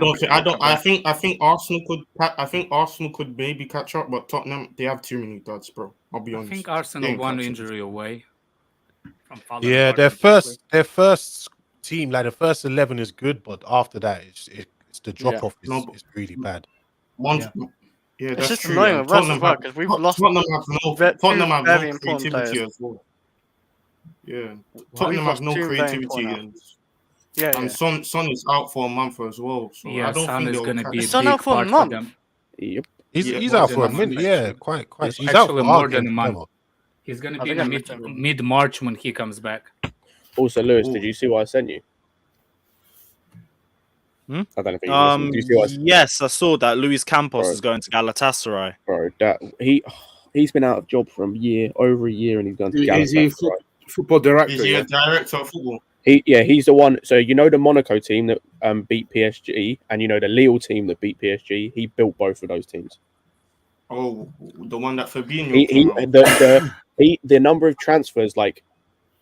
think Arsenal could. I think Arsenal could maybe catch up, but Tottenham, they have too many duds, bro. I'll be honest. I think Arsenal one injury away. Yeah, their first team, like the first 11 is good, but after that, it's the drop off is really bad. Yeah, it's that's just true. annoying with us as well because we've lost. Tottenham have very no important creativity players. as well. Yeah, Tottenham have no creativity, and Son is out for a month as well. So I don't think is going to be a Son big out for a part month. them. Yep. He's out for a minute. Yeah, quite. He's out for more than a month. He's going to be in mid-March when he comes back. Also, Lewis, did you see what I sent you? I don't know if you listened. Did you see what I sent? Yes, I saw that. Luis Campos is going to Galatasaray. Bro, he's been out of job for over a year, and he's going to Galatasaray. Is he football director? Is he a director of football? He's the one. So you know the Monaco team that beat PSG, and you know the Lille team that beat PSG. He built both of those teams. Oh, the one that Fabinho. The number of transfers, like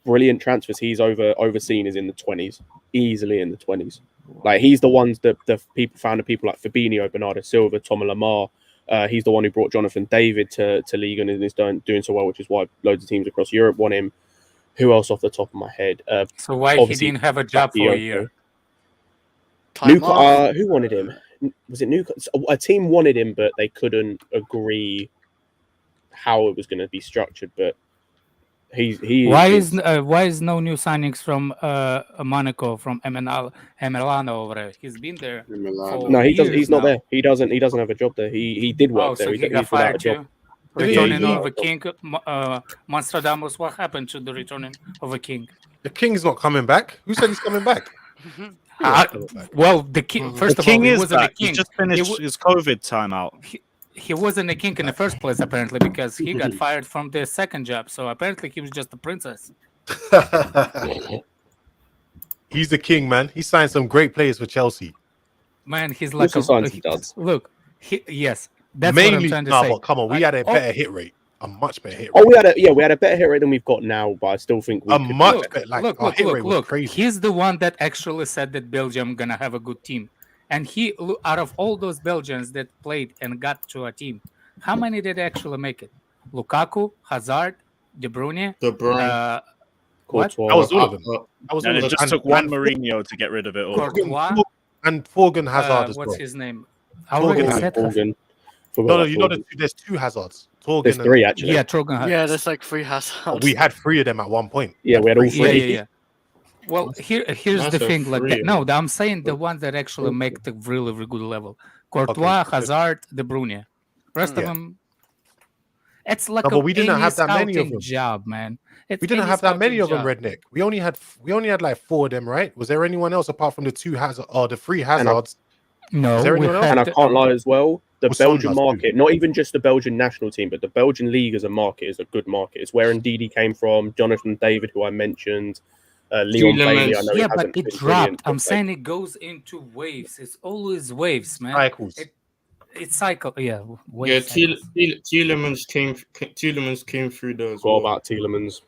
brilliant transfers, he's overseen is in the 20s, easily in the 20s. Like he's the ones that the people found people like Fabinho, Bernardo Silva, Thomas Lemar. He's the one who brought Jonathan David to Liga and is doing so well, which is why loads of teams across Europe want him. Who else off the top of my head? So why he didn't have a job for a year? Who wanted him? Was it Newcastle? A team wanted him, but they couldn't agree how it was going to be structured. But why is no new signings from Monaco, from Emelano over there? He's been there. No, he doesn't. He's not there. He doesn't have a job there. He did work there. So he got fired too. Returning of a king, Monstradamus. What happened to the returning of a king? The king's not coming back. Who said he's coming back? Well, the king. First of all, he wasn't a king. He just finished his COVID timeout. He wasn't a king in the first place, apparently, because he got fired from the second job. So apparently, he was just a princess. He's the king, man. He signed some great players for Chelsea. Man, he's like look. Yes. That's mainly, what I'm trying to say. But come on, we had a better hit rate, a much better hit rate. Oh, we had a better hit rate than we've got now, but I still think we could much better. Like our hit rate was crazy. He's the one that actually said that Belgium gonna have a good team, and he, out of all those Belgians that played and got to a team, how many did actually make it? Lukaku, Hazard, De Bruyne. What? That was all of them. And it just took one Mourinho to get rid of it all. Courtois, and Thorgan Hazard as well. What's his name? Thorgan. No, you know there's 2 Hazards. There's 3 actually. Yeah, Thorgan. Yeah, there's like 3 Hazards. We had 3 of them at one point. Yeah, we had all 3. Yeah. Well, here's the thing. I'm saying the ones that actually make the really, really good level. Courtois, Hazard, De Bruyne. Rest of them, it's like but we didn't have that many of them. Job, man. We didn't have that many of them, Redneck. We only had like 4 of them, right? Was there anyone else apart from the 2 Hazards or the 3 Hazards? No. And I can't lie as well. The Belgian market, not even just the Belgian national team, but the Belgian league as a market is a good market. It's where Ndidi came from, Jonathan David, who I mentioned, Leon Bailey. I know but it dropped. I'm saying it goes into waves. It's always waves, man. Cycles. It's cycle. Yeah. Waves. Yeah. Tielemans came through those. What about Tielemans?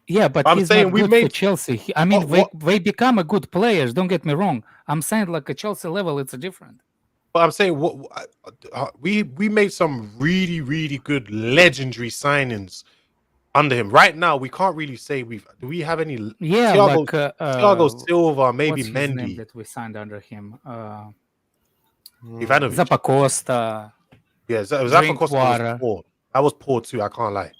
Yeah, but he's not good for Chelsea. They become a good players. Don't get me wrong. I'm saying like a Chelsea level, it's a different. But I'm saying we made some really good legendary signings under him. Right now, we can't really say do we have any? Yeah, Thiago Silva, maybe what's his name Mendy that we signed under him. Ivanovic. Zappacosta. Yeah, Zappacosta was poor. That was poor too. I can't lie.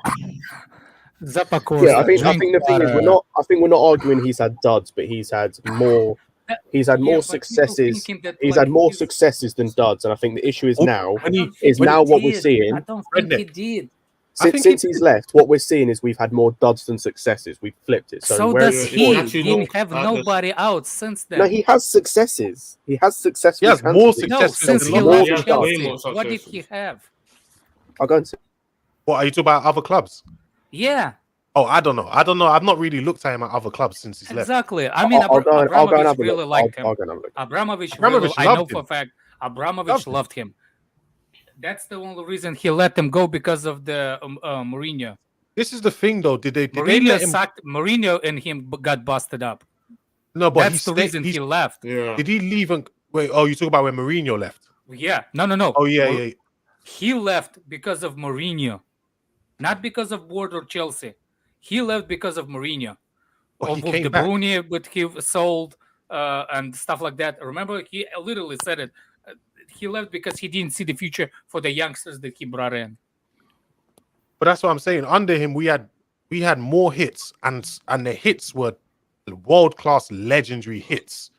Zappacosta. Yeah, I think the thing is we're not arguing he's had duds, but he's had more. He's had more successes. He's had more successes than duds, and I think the issue is now what we're seeing. I don't think he did. Since he's left, what we're seeing is we've had more duds than successes. We've flipped it. So does he? He didn't have nobody out since then. No, he has successes. He has success. He has more successes. No, since he left Chelsea, what did he have? I'll go and see. What are you talking about? Other clubs? Yeah. Oh, I don't know. I've not really looked at him at other clubs since he's left. Exactly. I mean, Abramovich really liked him. Abramovich, I know for a fact, Abramovich loved him. That's the only reason he let them go, because of the Mourinho. This is the thing, though. Did they sacked Mourinho and him got busted up? No, but that's the reason he left. Yeah. Did he leave and wait? Oh, you talk about when Mourinho left? Yeah. No. Oh yeah. He left because of Mourinho, not because of Ward or Chelsea. He left because of Mourinho. With De Bruyne, but he sold and stuff like that. Remember, he literally said it. He left because he didn't see the future for the youngsters that he brought in. But that's what I'm saying. Under him, we had more hits, and the hits were world-class, legendary hits.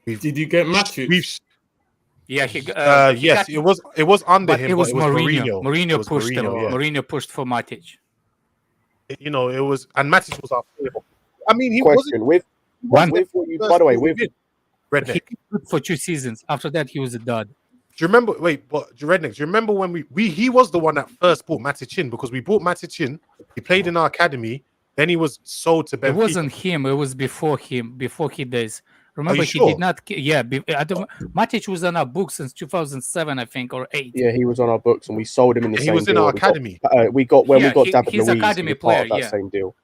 Did you get matches? Yeah, yes, it was under him. It was Mourinho. Mourinho pushed him. Yeah. Mourinho pushed for Matic. It was, and Matic was our favorite. I mean, he question with what you, by the way, with Redneck. He good for 2 seasons. After that, he was a dud. Do you remember? Wait, what? Redneck? Do you remember when he was the one that first brought Matic in, because we brought Matic in. He played in our academy. Then he was sold to Benfica. It wasn't him. It was before him. Before he days. Remember, sure? Did not. Yeah, Matic was on our books since 2007, I think, or 8. Yeah, he was on our books, and we sold him in the same deal. He was in our academy. We got David Luiz. Academy player, that same deal.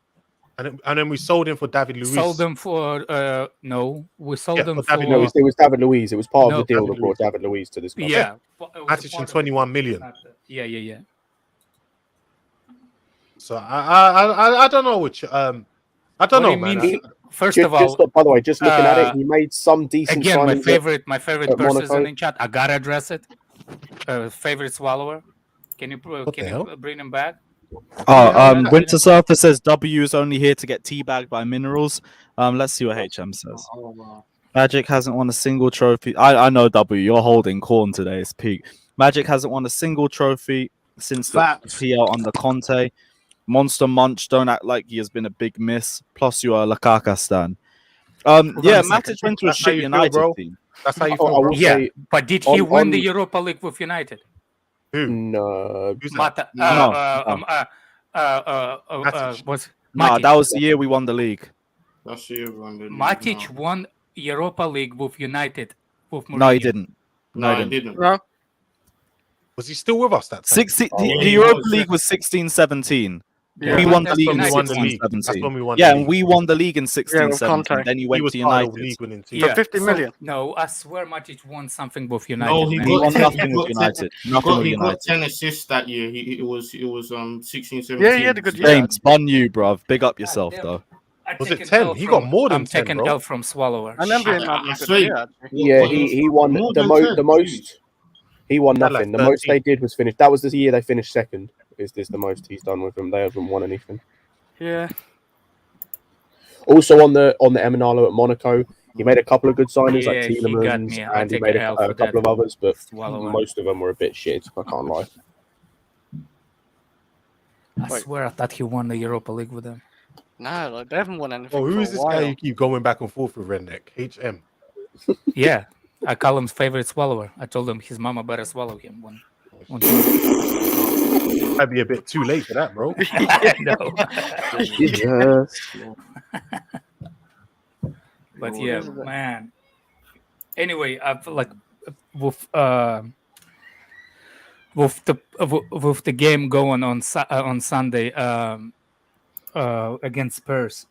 And then we sold him for David Luiz. Sold them for we sold them for David Luiz. It was David Luiz. It was part of the deal that brought David Luiz to this club. Yeah, Matic in 21 million. Yeah. So I don't know which I don't know, man. First of all, by the way, just looking at it, he made some decent. Again, my favorite person in chat. I gotta address it. Favorite swallower. Can you bring him back? Winter Surfer says W is only here to get teabagged by Minerals. Let's see what HM says. Magic hasn't won a single trophy. I know W, you're holding corn today. It's peak. Magic hasn't won a single trophy since the PL under Conte. Monster Munch, don't act like he has been a big miss. Plus, you are a Lukaku stan. Yeah, Matic went to a shit United team. That's how you feel, yeah, but did he win the Europa League with United? No. No, that was the year we won the league. That's the year we won the league. Matic won Europa League with United. No, he didn't. No, he didn't. No. Was he still with us that time? The Europa League was 16-17. Yeah. We won the league in 16-17. Yeah, and we won the league in 16-17. Then he went to United. For 50 million. No, I swear Matic won something with United. No, he won nothing with United. He got 10 assists that year. It was 16-17. Yeah, he had a good year. James, spun you, bruv. Big up yourself, though. Was it 10? He got more than 10, taking L from Swallower. I remember him. Yeah, he won the most. He won nothing. The most they did was finish. That was the year they finished second. Is this the most he's done with them? They haven't won anything. Yeah. Also on the Emanalo at Monaco, he made a couple of good signings like Tielemans, and he made a couple of others, but most of them were a bit shit. I can't lie. I swear I thought he won the Europa League with them. No, like, they haven't won anything. Oh, who is this guy you keep going back and forth with, Redneck? HM. Yeah, I call him favorite swallower. I told him his mama better swallow him one. Might be a bit too late for that, bro. But yeah, man. Anyway, I feel like with the game going on Sunday against Spurs,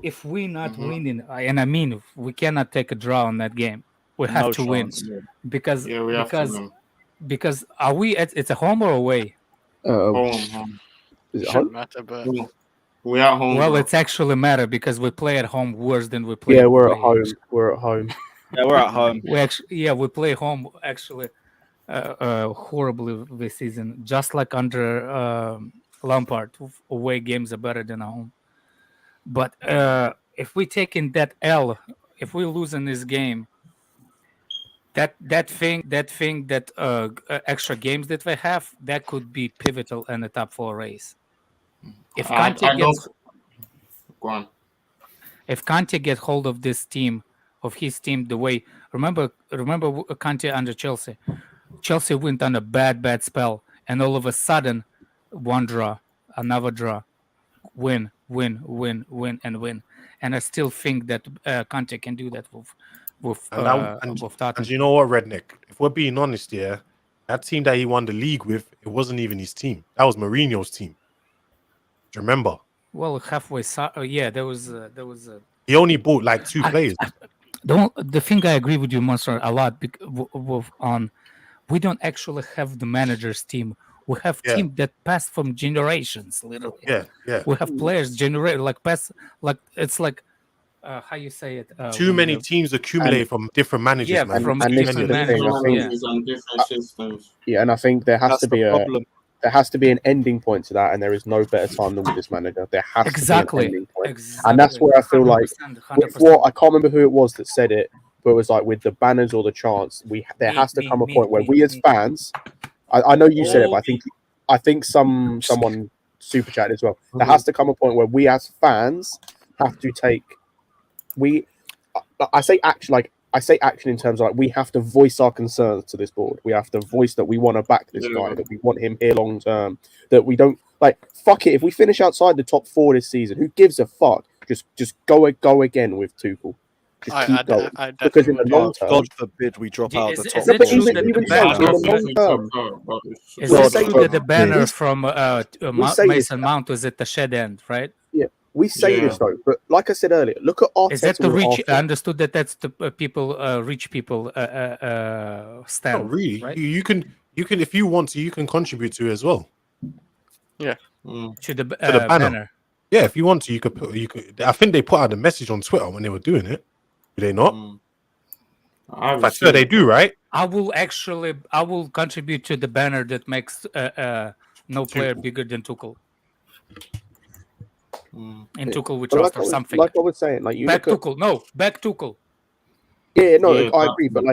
if we're not winning, and I mean we cannot take a draw on that game. We have No to win chance. because we have to win. because are we? It's a home or away? Home. Is it Shouldn't home? matter, but We at home. Well, bro. it's actually matter because we play at home worse than we play. Yeah, we're at away. home. We're at home. Yeah, we're at home. We play home actually horribly this season. Just like under Lampard, away games are better than at home. But if we take in that L, if we lose in this game, that extra games that we have, that could be pivotal in the top 4 race. If Kante gets, go on. If Kante get hold of this team, of his team, the way remember Kante under Chelsea. Chelsea went on a bad spell, and all of a sudden, one draw, another draw, win, and I still think that Kante can do that with Tottenham. And you know what, Redneck? If we're being honest, yeah, that team that he won the league with, it wasn't even his team. That was Mourinho's team. Do you remember? Well, halfway, there was. He only bought like 2 players. The thing I agree with you, Monster, a lot. We don't actually have the manager's team. We have team that passed from generations, literally. Yeah. We have players generate it's like how you say it. Too many teams accumulate from different managers. Yeah, man. from and this is different the thing. managers. And different systems. Yeah, and I think there has That's to be the problem. there has to be an ending point to that, and there is no better time than with this manager. There has to be an ending point. And that's where I feel like, 100%. what I can't remember who it was that said it, but it was like with the banners or the chants, there has to come a point where we as fans, I know you said it, but I think someone super chatted as well. There has to come a point where we as fans have to take I say action in terms of like we have to voice our concerns to this board. We have to voice that we want to back this guy, that we want him here long term, that we don't like fuck it. If we finish outside the top 4 this season, who gives a fuck? Just go again with Tuchel. Just keep going. Because in the long term, God forbid we drop out of the top Is it 4. true that the banner from Mason Mount was at the shed end, right? Yeah, we say this though, but like I said earlier, look at Arteta. Is that the with rich? Arsenal. I understood that that's the rich people stand. Not really. Right? You can if you want to, you can contribute to it as well. Yeah. To the banner. Yeah, if you want to, you could. I think they put out a message on Twitter when they were doing it. Do they not? I'm sure they do, right? I will contribute to the banner that makes no player bigger than Tuchel. And Tuchel would trust or something. Like I was saying, like you back Tuchel. Yeah, no, I agree, but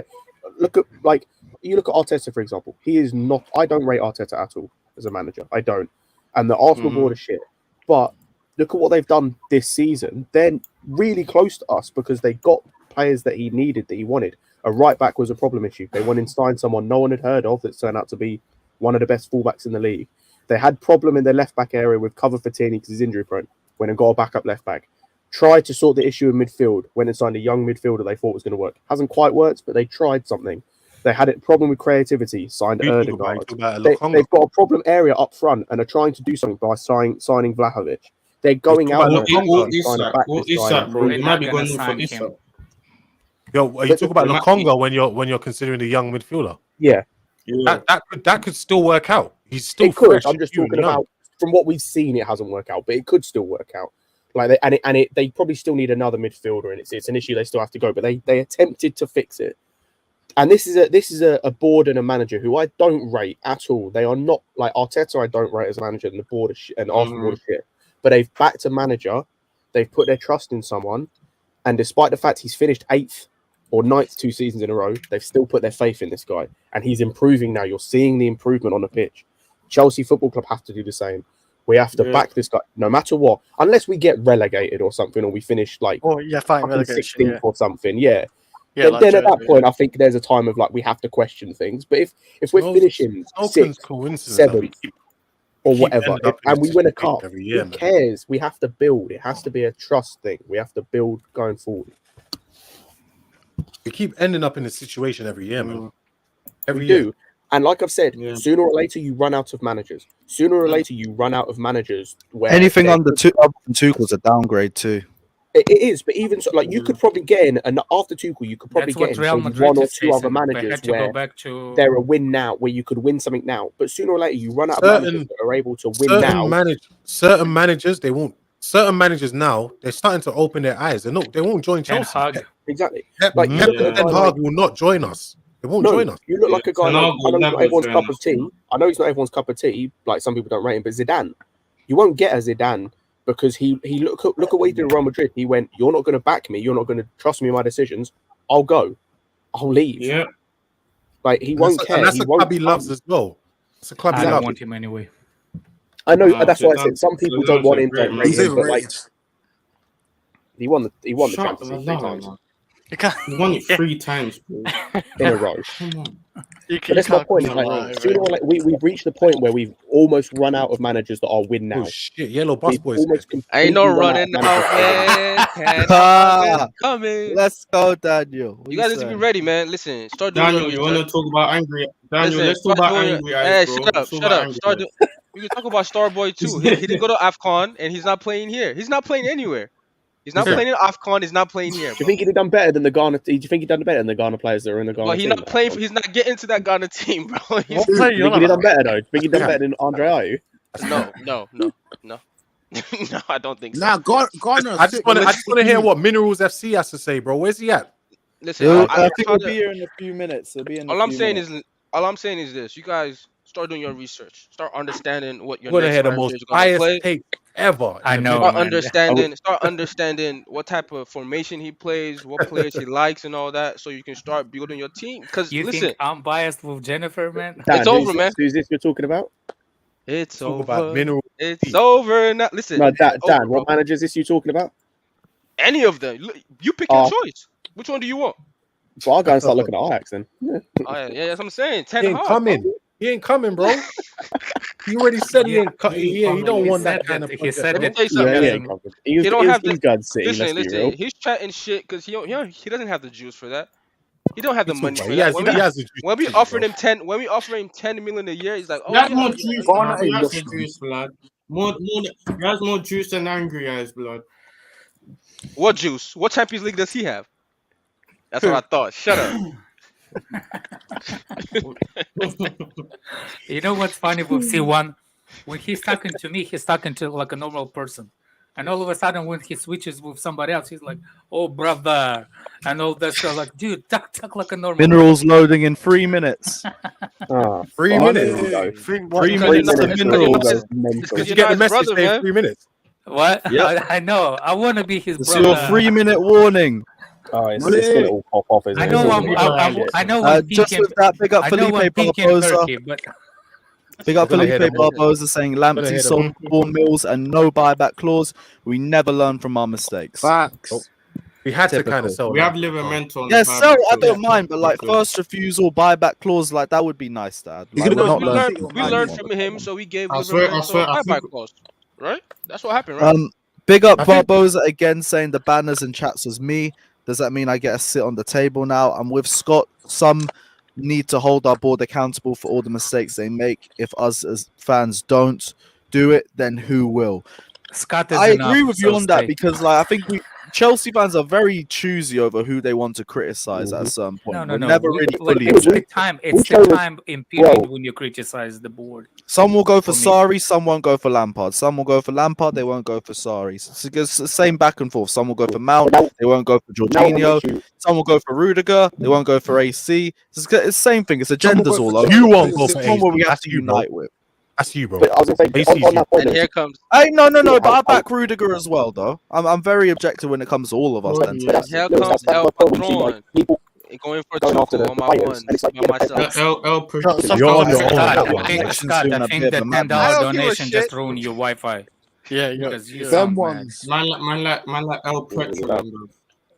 you look at Arteta, for example. He is not. I don't rate Arteta at all as a manager. I don't, and the Arsenal board is shit. But look at what they've done this season. They're really close to us because they got players that he needed, that he wanted. A right back was a problem issue. They went and signed someone no one had heard of that turned out to be one of the best fullbacks in the league. They had problem in their left back area with cover for Tierney because he's injury prone. Went and got a backup left back. Tried to sort the issue in midfield. Went and signed a young midfielder they thought was going to work. Hasn't quite worked, but they tried something. They had a problem with creativity. Signed Erdegaard. They've got a problem area up front and are trying to do something by signing Vlahovic. They're going out. What is that, bro? You might be going in for Isak. Yo, are you talking about Lukonga when you're considering the young midfielder? Yeah. That could still work out. He's still it could. fresh. I'm just talking about from what we've seen, it hasn't worked out, but it could still work out. Like they probably still need another midfielder, and it's an issue they still have to go. But they attempted to fix it, and this is a board and a manager who I don't rate at all. They are not like Arteta. I don't rate as a manager, and the board is shit, and Arsenal board is shit. But they've backed a manager. They've put their trust in someone, and despite the fact he's finished 8th or 9th 2 seasons in a row, they've still put their faith in this guy, and he's improving now. You're seeing the improvement on the pitch. Chelsea Football Club have to do the same. We have to back this guy no matter what, unless we get relegated or something, or we finish like fine relegation 16th or something. Yeah. Then at that point, I think there's a time of like we have to question things. But if we're finishing 6th, 7th, or whatever, and we win a cup, who cares? We have to build. It has to be a trust thing. We have to build going forward. We keep ending up in this situation every year, man. We do. And like I've said, sooner or later you run out of managers. Sooner or later you run out of managers. Where anything under Tuchel's a downgrade too. It is, but even so, like you could probably get in, and after Tuchel, you could probably get in one or two other managers where they're a win now, where you could win something now. But sooner or later, you run out of managers that are able to win now. Certain managers, they won't. Certain managers now, they're starting to open their eyes. They won't join Chelsea. Exactly. Like Ten Hag will not join us. They won't join us. You look like a guy. Like, I know he's not everyone's cup of tea. I know he's not everyone's cup of tea. Like some people don't rate him, but Zidane, you won't get a Zidane. Because he look at what he did in Real Madrid. He went, "You're not going to back me. You're not going to trust me in my decisions. I'll go. I'll leave." Yeah. Like he won't care. And that's a club he loves as well. It's a club he loves. I don't want him anyway. I know. That's why I said some people don't want him. Don't rate him, but like he won the Champions League 3 times. He won it 3 times, bro. In a row. But that's my point. Like, sooner or later, we've reached the point where we've almost run out of managers that are win now. Oh shit, yellow bus boys. Ain't no running out, man. Coming. Let's go, Daniel. You guys need to be ready, man. Listen, start doing Daniel, you want to talk about angry? Daniel, let's talk about angry eyes, bro. Shut up. We can talk about Starboy too. He didn't go to AFCON and he's not playing here. He's not playing anywhere. He's not playing in AFCON. He's not playing here. Do you think he'd have done better than the Ghana? Do you think he'd done better than the Ghana players that are in the Ghana? Well, he's not playing. He's not getting to that Ghana team, bro. Do you think he'd done better though? Do you think he'd done better than Andre Ayew? No. No, I don't think so. Nah, Ghana. I just want to hear what Minerals FC has to say, bro. Where's he at? Listen, I think he'll be here in a few minutes. All I'm saying is this: you guys start doing your research. Start understanding what your We're next gonna hear the manager most is going to play. biased take ever. I know. Start understanding what type of formation he plays, what players he likes, and all that, so you can start building your team. Because you think I'm biased with Jennifer, man? Dan, it's over, man. Who's this you're talking about? It's Talk over. about Mineral. It's over. Now, listen. No, Dan. Over, What manager is this you talking about? Any of them. You pick your choice. Which one do you want? Well, I'll go and start looking at Ajax then. Yeah, that's what I'm saying. He ain't coming. He ain't coming, bro. He already said he ain't coming. Yeah, he don't want that kind of. He said Let me that. tell you something. He don't have the God City. Listen. He's chatting shit because he doesn't have the juice for that. He don't have the money for He that. has the juice. When we offer him 10 million a year, he's like, oh, He has more juice. Ghana He ain't has got more juice, blood. He has more juice than angry eyes, blood. What juice? What Champions League does he have? That's what I thought. Shut up. You know what's funny with C1? When he's talking to me, he's talking to like a normal person. And all of a sudden, when he switches with somebody else, he's like, "Oh, brother," and all that stuff. Like, dude, talk like a normal. Minerals loading in 3 minutes. 3 minutes. 3 minutes of Minerals. Did you get the message? Brother, 3 minutes. What? Yep. I know. I want to be his It's brother. your 3-minute warning. Oh, it's gonna all pop off. I know. I know. Just with that, big up Felipe Barbosa. Big up Felipe Barbosa saying Lamptey sold 4 mils and no buyback clause. We never learn from our mistakes. Facts. We had to kind of sell. We have Livermental. Yeah, sell. I don't mind, but like first refusal buyback clause, like that would be nice, Dad. Like, we learned from him, so we gave Livermental a buyback clause. Right? That's what happened, right? Big up Barbosa again saying the banners and chats was me. Does that mean I get a sit on the table now? I'm with Scott. Some need to hold our board accountable for all the mistakes they make. If us as fans don't do it, then who will? Scott, I agree with you on that because, like, I think Chelsea fans are very choosy over who they want to criticize at a certain point. No. Never really fully. It's the time. It's the time in period when you criticize the board. Some will go for Sarri, some won't go for Lampard. Some will go for Lampard, they won't go for Sarri. It's the same back and forth. Some will go for Mount, they won't go for Jorginho. Some will go for Rudiger, they won't go for AC. It's the same thing. It's agendas all over. You won't go for AC. Someone we have to unite with. That's you, bro. But I was gonna say, and here comes. Hey, no, but I back Rudiger as well, though. I'm very objective when it comes to all of us. Then. Here comes El Patron. Going for Tuchel on my ones by myself. You're on your own. Scott, I think the $10 donation just ruined your Wi-Fi. Yeah, them ones. Man like El Petro.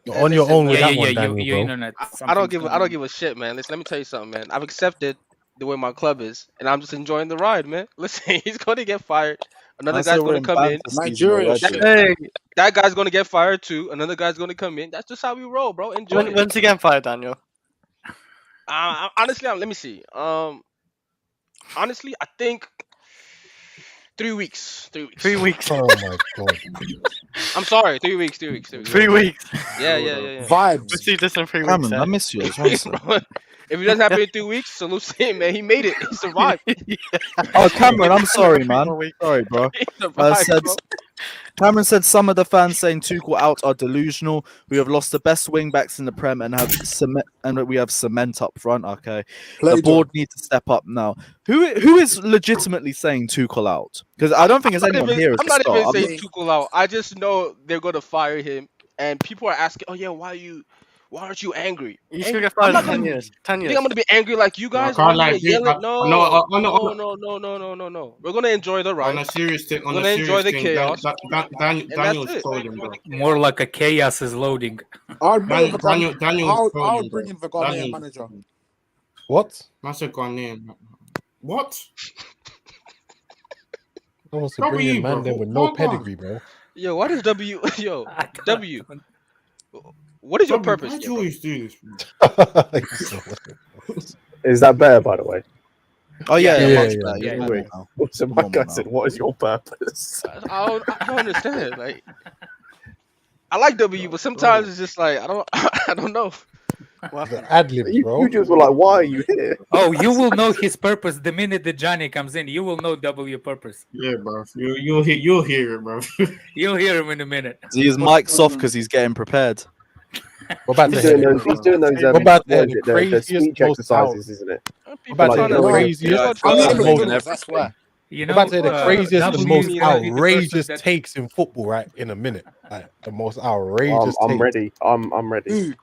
You're on your own with that one, Daniel, your bro. internet. I don't give a shit, man. Listen, let me tell you something, man. I've accepted the way my club is, and I'm just enjoying the ride, man. Listen, he's going to get fired. Another guy's going to come in. Managerial. That guy's going to get fired too. Another guy's going to come in. That's just how we roll, bro. Enjoy. When's he getting fired, Daniel? Honestly, let me see. Honestly, I think 3 weeks. 3 weeks. 3 weeks. Oh my god. I'm sorry. 3 weeks. 3 weeks. 3 weeks. 3 weeks. Yeah. Vibes. We'll see this in 3 weeks. Cameron, I miss you. If it doesn't happen in 2 weeks, salute to him, man. He made it. He survived. Oh, Cameron, I'm sorry, man. Sorry, bro. He survived, bro. Cameron said some of the fans saying Tuchel out are delusional. We have lost the best wing backs in the Prem and we have cement up front. Okay, the board needs to step up now. Who is legitimately saying Tuchel out? Because I don't think there's anyone here. I'm not even saying Tuchel out. I just know they're gonna fire him, and people are asking, "Oh yeah, why aren't you angry?" He's gonna get fired in 10 years. 10 years. You think I'm gonna be angry like you guys? No, No. We're gonna enjoy the ride. On a serious thing, we're gonna enjoy the chaos. Daniel's told him, bro. More like a chaos is loading. I'll Daniel bring in Daniel, the Ghanaian manager. What? That's a Ghanaian. What? I want to bring in man there with no pedigree, bro. Yo, what is W? Yo, W. What is your purpose? Why do you always do this? Is that better, by the way? Oh yeah. So my guy said, "What is your purpose?" I don't understand. Like, I like W, but sometimes it's just like I don't know. Ad libs, bro. You just were like, "Why are you here?" Oh, you will know his purpose the minute the Johnny comes in. You will know W purpose. Yeah, bro. You'll hear it, bro. You'll hear him in a minute. His mic's off because he's getting prepared. He's doing those the speech exercises, isn't it? That's why. You know, about to say the craziest and most outrageous takes in football, right? In a minute, like, the most outrageous. I'm ready. I'm ready.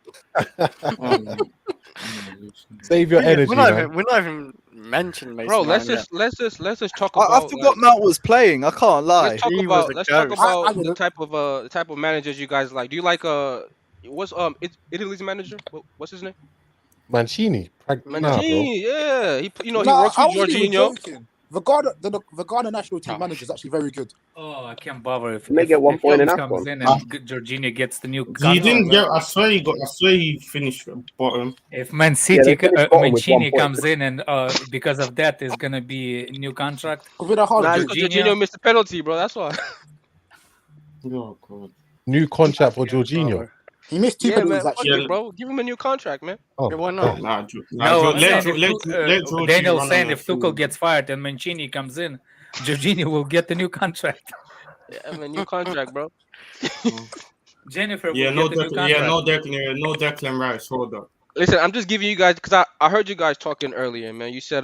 Save your energy. We're not even mentioning Mason. Bro, let's just talk about. I forgot Mount was playing. I can't lie. Let's talk about the type of managers you guys like. Do you like what's Italy's manager? What's his name? Mancini. Mancini, yeah. He works with Jorginho. The Ghana national team manager is actually very good. Oh, I can't bother if they get 1 point in comes in and Jorginho gets the new. He didn't get. I swear he finished bottom. If Man City Mancini comes in and because of that is gonna be a new contract. Jorginho missed the penalty, bro. That's why. Oh God. New contract for Jorginho. He missed 2 penalties, actually. Bro. Give him a new contract, man. Oh, why not? Let Daniel saying if Tuchel gets fired and Mancini comes in, Jorginho will get the new contract. Yeah, man, new contract, bro. Jennifer will get the new contract. No Declan Rice. Hold up. Listen, I'm just giving you guys because I heard you guys talking earlier, man. You said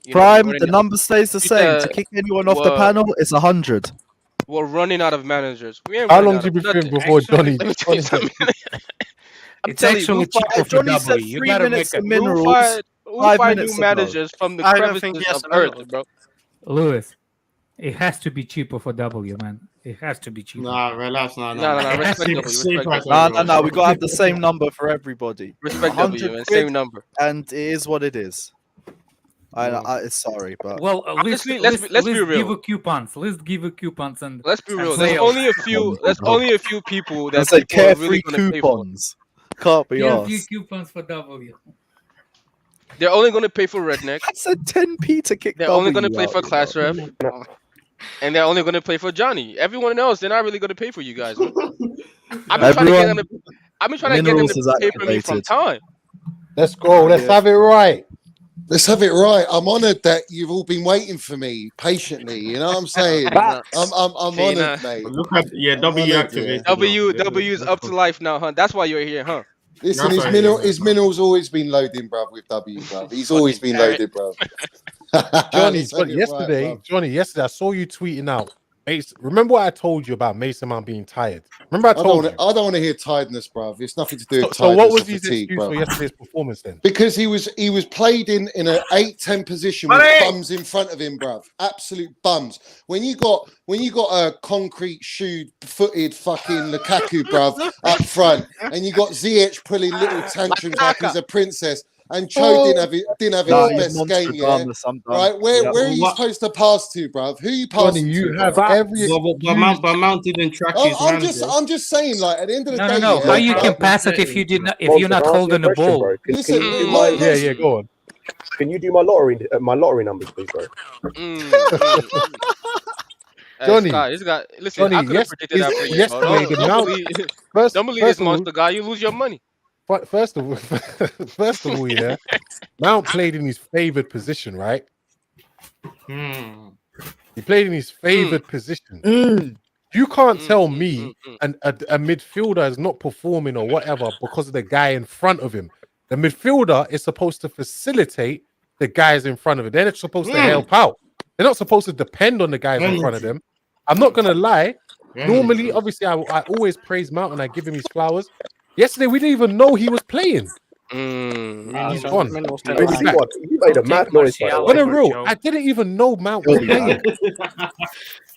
Prime, the number stays the same. To kick anyone off the panel, it's 100. We're running out of managers. How long did you been before Johnny? It's actually cheaper for W. You gotta make a minerals. We'll find new managers from the crevices of Earth, bro. Lewis, it has to be cheaper for W, man. It has to be cheaper. Nah, relax. No. Respect W. No. We gotta have the same number for everybody. Respect W, man. Same number. And it is what it is. I sorry, but well, let's be real. Give a coupons. Let's give a coupons and let's be real. There's only a few. There's only a few people that say carefree coupons. Can't be asked. Few coupons for W. They're only going to pay for Redneck. I said 10p to kick. They're only going to pay for Class Ref, and they're only going to pay for Johnny. Everyone else, they're not really going to pay for you guys. I've been trying to get them to pay for me from time. Let's go. Let's have it right. Let's have it right. I'm honoured that you've all been waiting for me patiently. You know what I'm saying? I'm honoured, mate. Look at W activated. W's up to life now, huh? That's why you're here, huh? Listen, his mineral's always been loading, bruv, with W, bruv. He's always been loaded, bruv. Yesterday I saw you tweeting out. Remember what I told you about Mason Mount being tired? Remember I told you? I don't want to hear tiredness, bruv. It's nothing to do with tiredness. So what was his excuse for yesterday's performance then? Because he was played in an 8-10 position with bums in front of him, bruv. Absolute bums. When you got a concrete shoe footed fucking Lukaku, bruv, up front, and you got Ziyech pulling little tantrums like he's a princess. And Cho didn't have his best game, yeah. Right? Where are you supposed to pass to, bruv? Who are you passing to? You have every. But Mount didn't track his manager. I'm just saying, like at the end of the day. No. How you can pass it if you're not holding the ball? Listen, yeah, go on. Can you do my lottery numbers, please, bro? Johnny, Scott, this guy. Listen, I could have predicted that for you. Yesterday, the Mount. Don't believe this monster guy. You lose your money. First of all, yeah, Mount played in his favored position, right? He played in his favored position. You can't tell me a midfielder is not performing or whatever because of the guy in front of him. The midfielder is supposed to facilitate the guys in front of him. They're not supposed to help out. They're not supposed to depend on the guys in front of them. I'm not gonna lie. Normally, obviously, I always praise Mount and I give him his flowers. Yesterday, we didn't even know he was playing. He's gone. You made a mad noise. On a real, I didn't even know Mount was playing.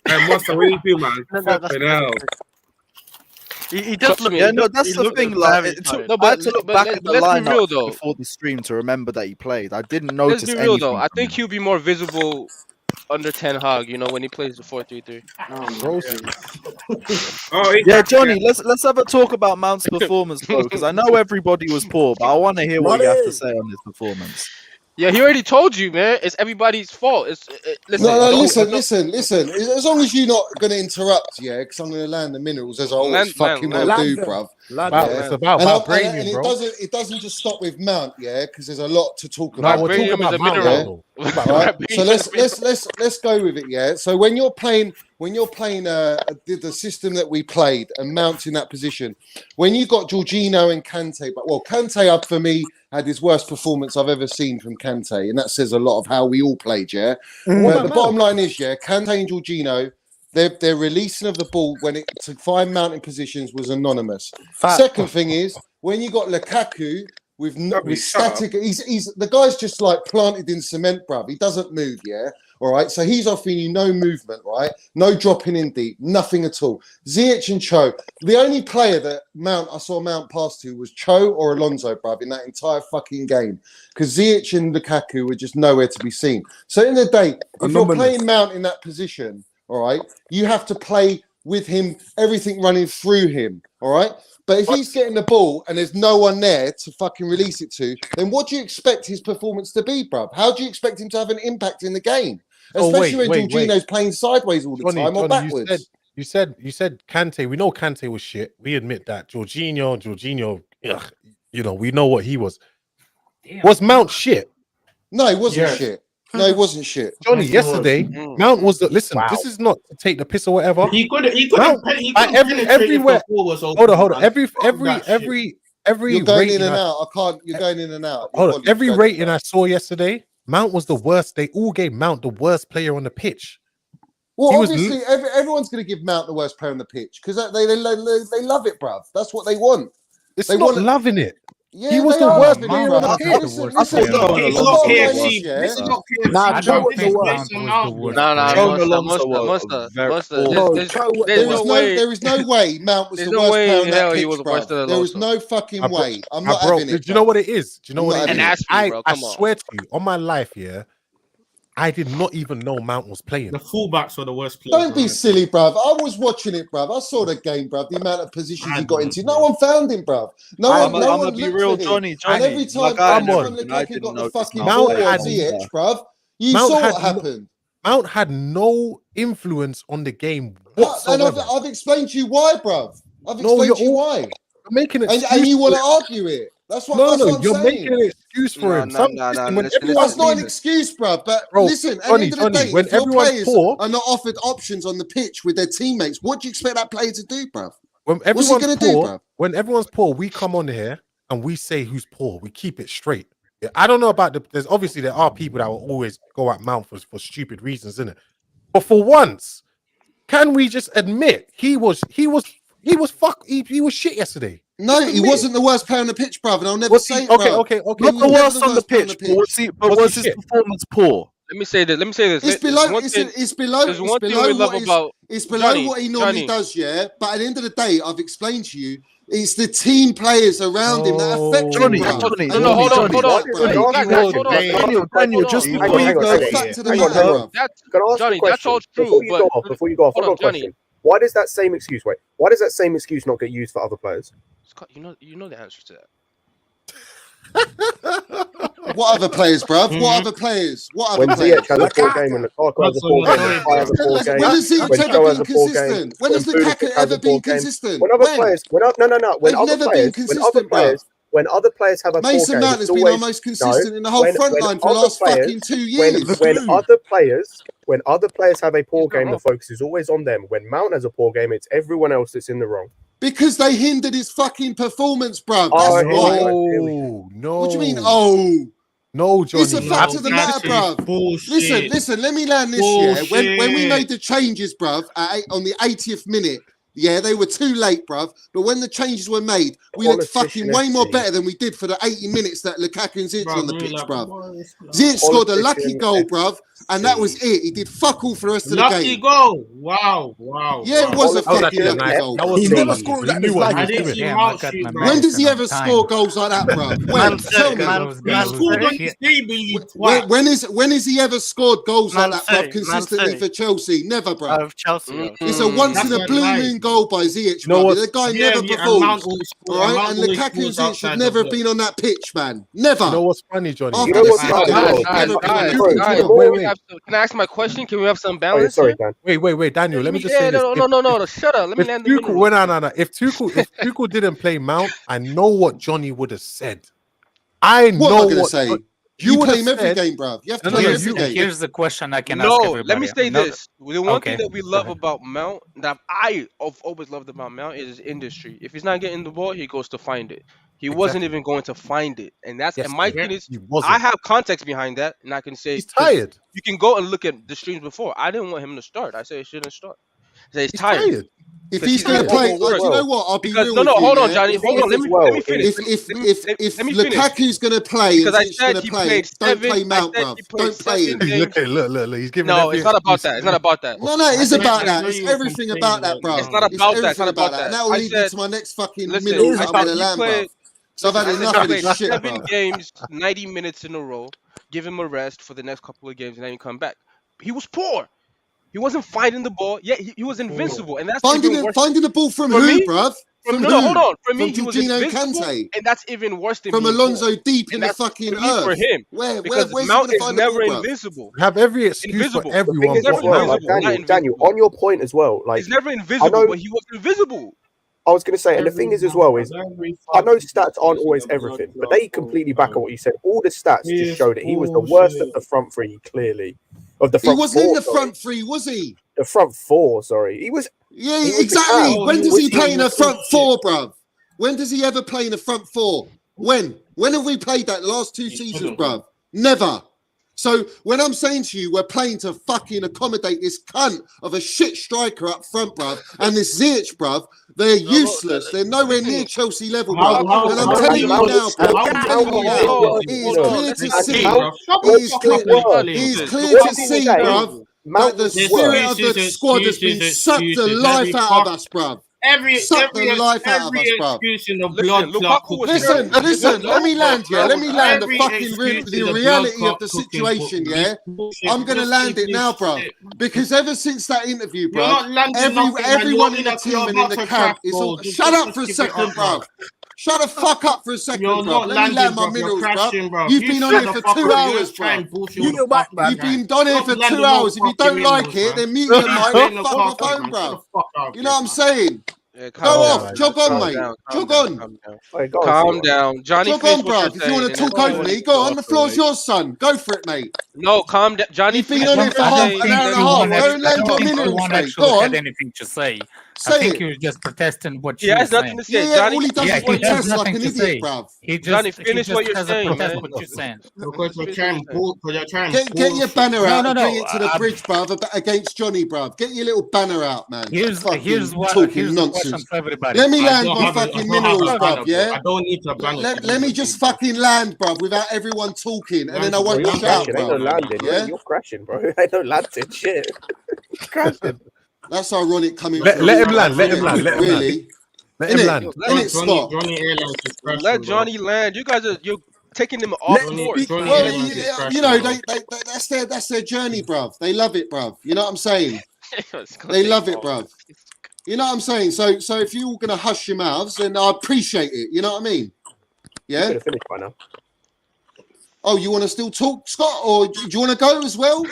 And what's the way you feel, man? Fucking hell. He does look. Yeah, no, that's the thing. Like, I had to look back at the lineup before the stream to remember that he played. I didn't notice. Let's be real though. I think he'll be more visible under Ten Hag, you know, when he plays the 4-3-3. Yeah, Johnny, let's have a talk about Mount's performance, bro, because I know everybody was poor, but I want to hear what you have to say on his performance. Yeah, he already told you, man. It's everybody's fault. Listen. As long as you're not going to interrupt, yeah, because I'm going to land the minerals as I always fucking want to do, bruv. It's about Brady, bro. It doesn't just stop with Mount, yeah, because there's a lot to talk about. No, we're talking about mineral. Right? So let's go with it, yeah. So when you're playing the system that we played and Mount's in that position, when you got Jorginho and Kante, Kante for me had his worst performance I've ever seen from Kante, and that says a lot of how we all played, yeah. But the bottom line is, yeah, Kante and Jorginho, their releasing of the ball to find Mount in positions was anonymous. Second thing is when you got Lukaku with static, he's the guy's just like planted in cement, bruv. He doesn't move, yeah. All right, so he's offering you no movement, right? No dropping in deep, nothing at all. Ziyech and Cho. The only player that I saw Mount pass to was Cho or Alonso, bruv, in that entire fucking game. Because Ziyech and Lukaku were just nowhere to be seen. So in the day, if you're playing Mount in that position, all right, you have to play with him, everything running through him, all right? But if he's getting the ball and there's no one there to fucking release it to, then what do you expect his performance to be, bruv? How do you expect him to have an impact in the game? Especially when Jorginho's playing sideways all the time or backwards. You said Kante. We know Kante was shit. We admit that. Jorginho, ugh, you know, we know what he was. Damn. Was Mount shit? No, he wasn't shit. No, he wasn't shit. Johnny, yesterday, Mount was listen, this is not to take the piss or whatever. He could everywhere. Hold on. Every you're going in and out. You're going in and out. Hold on. Every rating I saw yesterday, Mount was the worst. They all gave Mount the worst player on the pitch. Well, obviously, everyone's going to give Mount the worst player on the pitch because they love it, bruv. That's what they want. They want loving it. Yeah, he was the worst player on the pitch. There is no way Mount was the worst player on that pitch, bro. There was no fucking way. I'm not having it. Do you know what it is? Do you know what it is? I swear to you, on my life, yeah, I did not even know Mount was playing. The fullbacks were the worst players. Don't be silly, bruv. I was watching it, bruv. I saw the game, bruv. The amount of positions he got into. No one found him, bruv. I'm gonna be real, Johnny. And every time Lukaku got the fucking ball on Ziyech, bruv, you saw what happened. Mount had no influence on the game whatsoever. And I've explained to you why, bruv. I've explained to you why. Making it, and you want to argue it. That's what I'm you're saying. making an excuse for him. That's not an excuse, bro. But listen, at the end of the day, if your players are not offered options on the pitch with their teammates, what do you expect that player to do, bro? What's he going to do, bro? When everyone's poor, we come on here and we say who's poor. We keep it straight. Yeah, I don't know about there's obviously there are people that will always go at Mount for stupid reasons, isn't it? But for once, can we just admit he was shit yesterday? No, he wasn't the worst player on the pitch, brother. And I'll never say it. Okay. Not the worst on the pitch, but was his performance poor? Let me say this. It's below what he normally does, yeah. But at the end of the day, I've explained to you, it's the team players around him that affect him. No, hold on. Daniel, just before you go, Johnny, that's all true. Before you go off, I've got a question. Why does that same excuse not get used for other players? Scott, you know the answer to that. What other players, bruv? What other players? What other When players? Ziyech has a poor game, when Lukaku has a poor game, when Kai has a poor game, When has Ziyech when ever Joe has been a poor game, consistent? When has when Lukaku Pulisic has ever a poor been game, consistent? when other players, when other players have a poor Mason game, Mount it's has been always our most consistent in the whole front line for the other last players- fucking 2 years. when other players have a poor game, the focus is always on them. When Mount has a poor game, it's everyone else that's in the wrong. Because they hindered his fucking performance, bruv. Oh, That's why. No. What do you mean, oh? No, Johnny. It's a fact of the matter, bruv. Listen, let me land this year. When we made the changes, bruv, on the 80th minute, yeah, they were too late, bruv. But when the changes were made, we looked fucking way more better than we did for the 80 minutes that Lukaku and Ziyech were on the pitch, bruv. Ziyech scored a lucky goal, bruv, and that was it. He did fuck all for the rest of the game. Lucky goal. Wow. Yeah, it was a fucking lucky goal. He never scored that. When does he ever score goals like that, bruv? When? Tell me. When has he ever scored goals like that, bruv, consistently for Chelsea? Never, bruv. It's a once in a blue moon goal by Ziyech, bruv. The guy never performs. All right, and Lukaku and Ziyech should never have been on that pitch, man. Never. You know what's funny, Johnny? After the second goal, Wait. Can I ask my question? Can we have some balance? Sorry, Dan. Wait, Daniel. Let me just say this. No. Shut up. Let me land the middle. No. If Tuchel didn't play Mount, I know what Johnny would have said. I know what am I going to say? You would play have him every said. game, bruv. You have to play him every game. Here's the question I can ask No, everybody. let me say this. The one Okay. thing that we love about Mount, that I've always loved about Mount, is his industry. If he's not getting the ball, he goes to find it. He wasn't even going to find it, and that's and my thing is, I have context behind that, and I can say he's tired. You can go and look at the streams before. I didn't want him to start. I said he shouldn't start. I said he's tired. If he's going to play, you know what? I'll be real with you. Hold on, Johnny. Hold on. Let me finish. If Lukaku's going to play, because I said he don't play Mount, bruv. Don't play him. Look. He's giving. No, it's not about that. It's not about that. No, it is about that. It's everything about that, bruv. It's not about that. It's not about that. And that will lead me to my next fucking listen, middle I'm going to land, bruv. So I've had enough of this shit, 7 bruv. games, 90 minutes in a row. Give him a rest for the next couple of games, and then he come back. He was poor. He wasn't finding the ball. Yeah, he was invincible, and that's finding the ball from who, bruv? From no, hold on. For me, from he was Jorginho invincible, Kante. and that's even worse than From being Alonso poor. deep in And the that's fucking for me, earth. for him. Because Mount is never the ball, invisible. You have every excuse for everyone. He's never invisible. Daniel, on your point as well, like he's never invisible, but he was invisible. I was going to say, and the thing is as well is, I know stats aren't always everything, but they completely back on what you said. All the stats just show that he was the worst of the front three, clearly. Of the front he wasn't four, in the front three, was he? The front four, sorry. He was. Yeah, exactly. When does he play in the front four, bruv? When does he ever play in the front four? When? When have we played that the last 2 seasons, bruv? Never. So when I'm saying to you, we're playing to fucking accommodate this cunt of a shit striker up front, bruv, and this Ziyech, bruv, they're useless. They're nowhere near Chelsea level, bruv. And I'm telling you now, bruv, it is clear to see, bruv, that the spirit of the squad has been sucked the life out of us, bruv. Suck the life out of us, bruv. Listen, let me land here. Let me land the fucking the reality of the situation, yeah? I'm going to land it now, bruv. Because ever since that interview, bruv, everyone in the team and in the camp is all... Shut up for a second, bruv. Shut the fuck up for a second, bruv. Let me land my minerals, bruv. You've been on here for 2 hours, bruv. You've been on here for 2 hours. If you don't like it, then mute your mic and fuck off home, bruv. You know what I'm saying? Go off, jog on, mate. Jog on. Calm down, Johnny. Jog on, bruv. If you want to talk over me, go on. The floor's yours, son. Go for it, mate. No, calm down, Johnny. You've been on here for half an hour and a half. Go and land your minerals, mate. Go on. Anything to say? Say I think it. you're just protesting what He you're has saying. nothing to say. Yeah, Johnny, all he does is protest like an idiot, bruv. Johnny, finish what you're saying, man. What you're saying. Because you're trying Get your banner out and bring it to the I- bridge, bruv, against Johnny, bruv. Get your little banner out, man. Here's Fucking the talking question nonsense. for everybody. Let me land don't my have a- I fucking don't have a minerals, banner, bruv, yeah? I don't need to banner. Let me just fucking land, bruv, without everyone talking, and then I won't You're shout, crashing, ain't no bruv. landing. Yeah? You're crashing, bro. Ain't no landing. Shit. Crashing. That's ironic coming Let from him you, land, let him innit? land, let him land. Really? Let him land. Innit, Scott? Let Johnny land. You guys you're taking him off course. Well, you know, that's their journey, bruv. They love it, bruv. You know what I'm saying? They love it, bruv. You know what I'm saying? So if you're all gonna hush your mouths, then I appreciate it. You know what I mean? Yeah. Could have finished by now. Oh, you want to still talk, Scott, or do you want to go as well?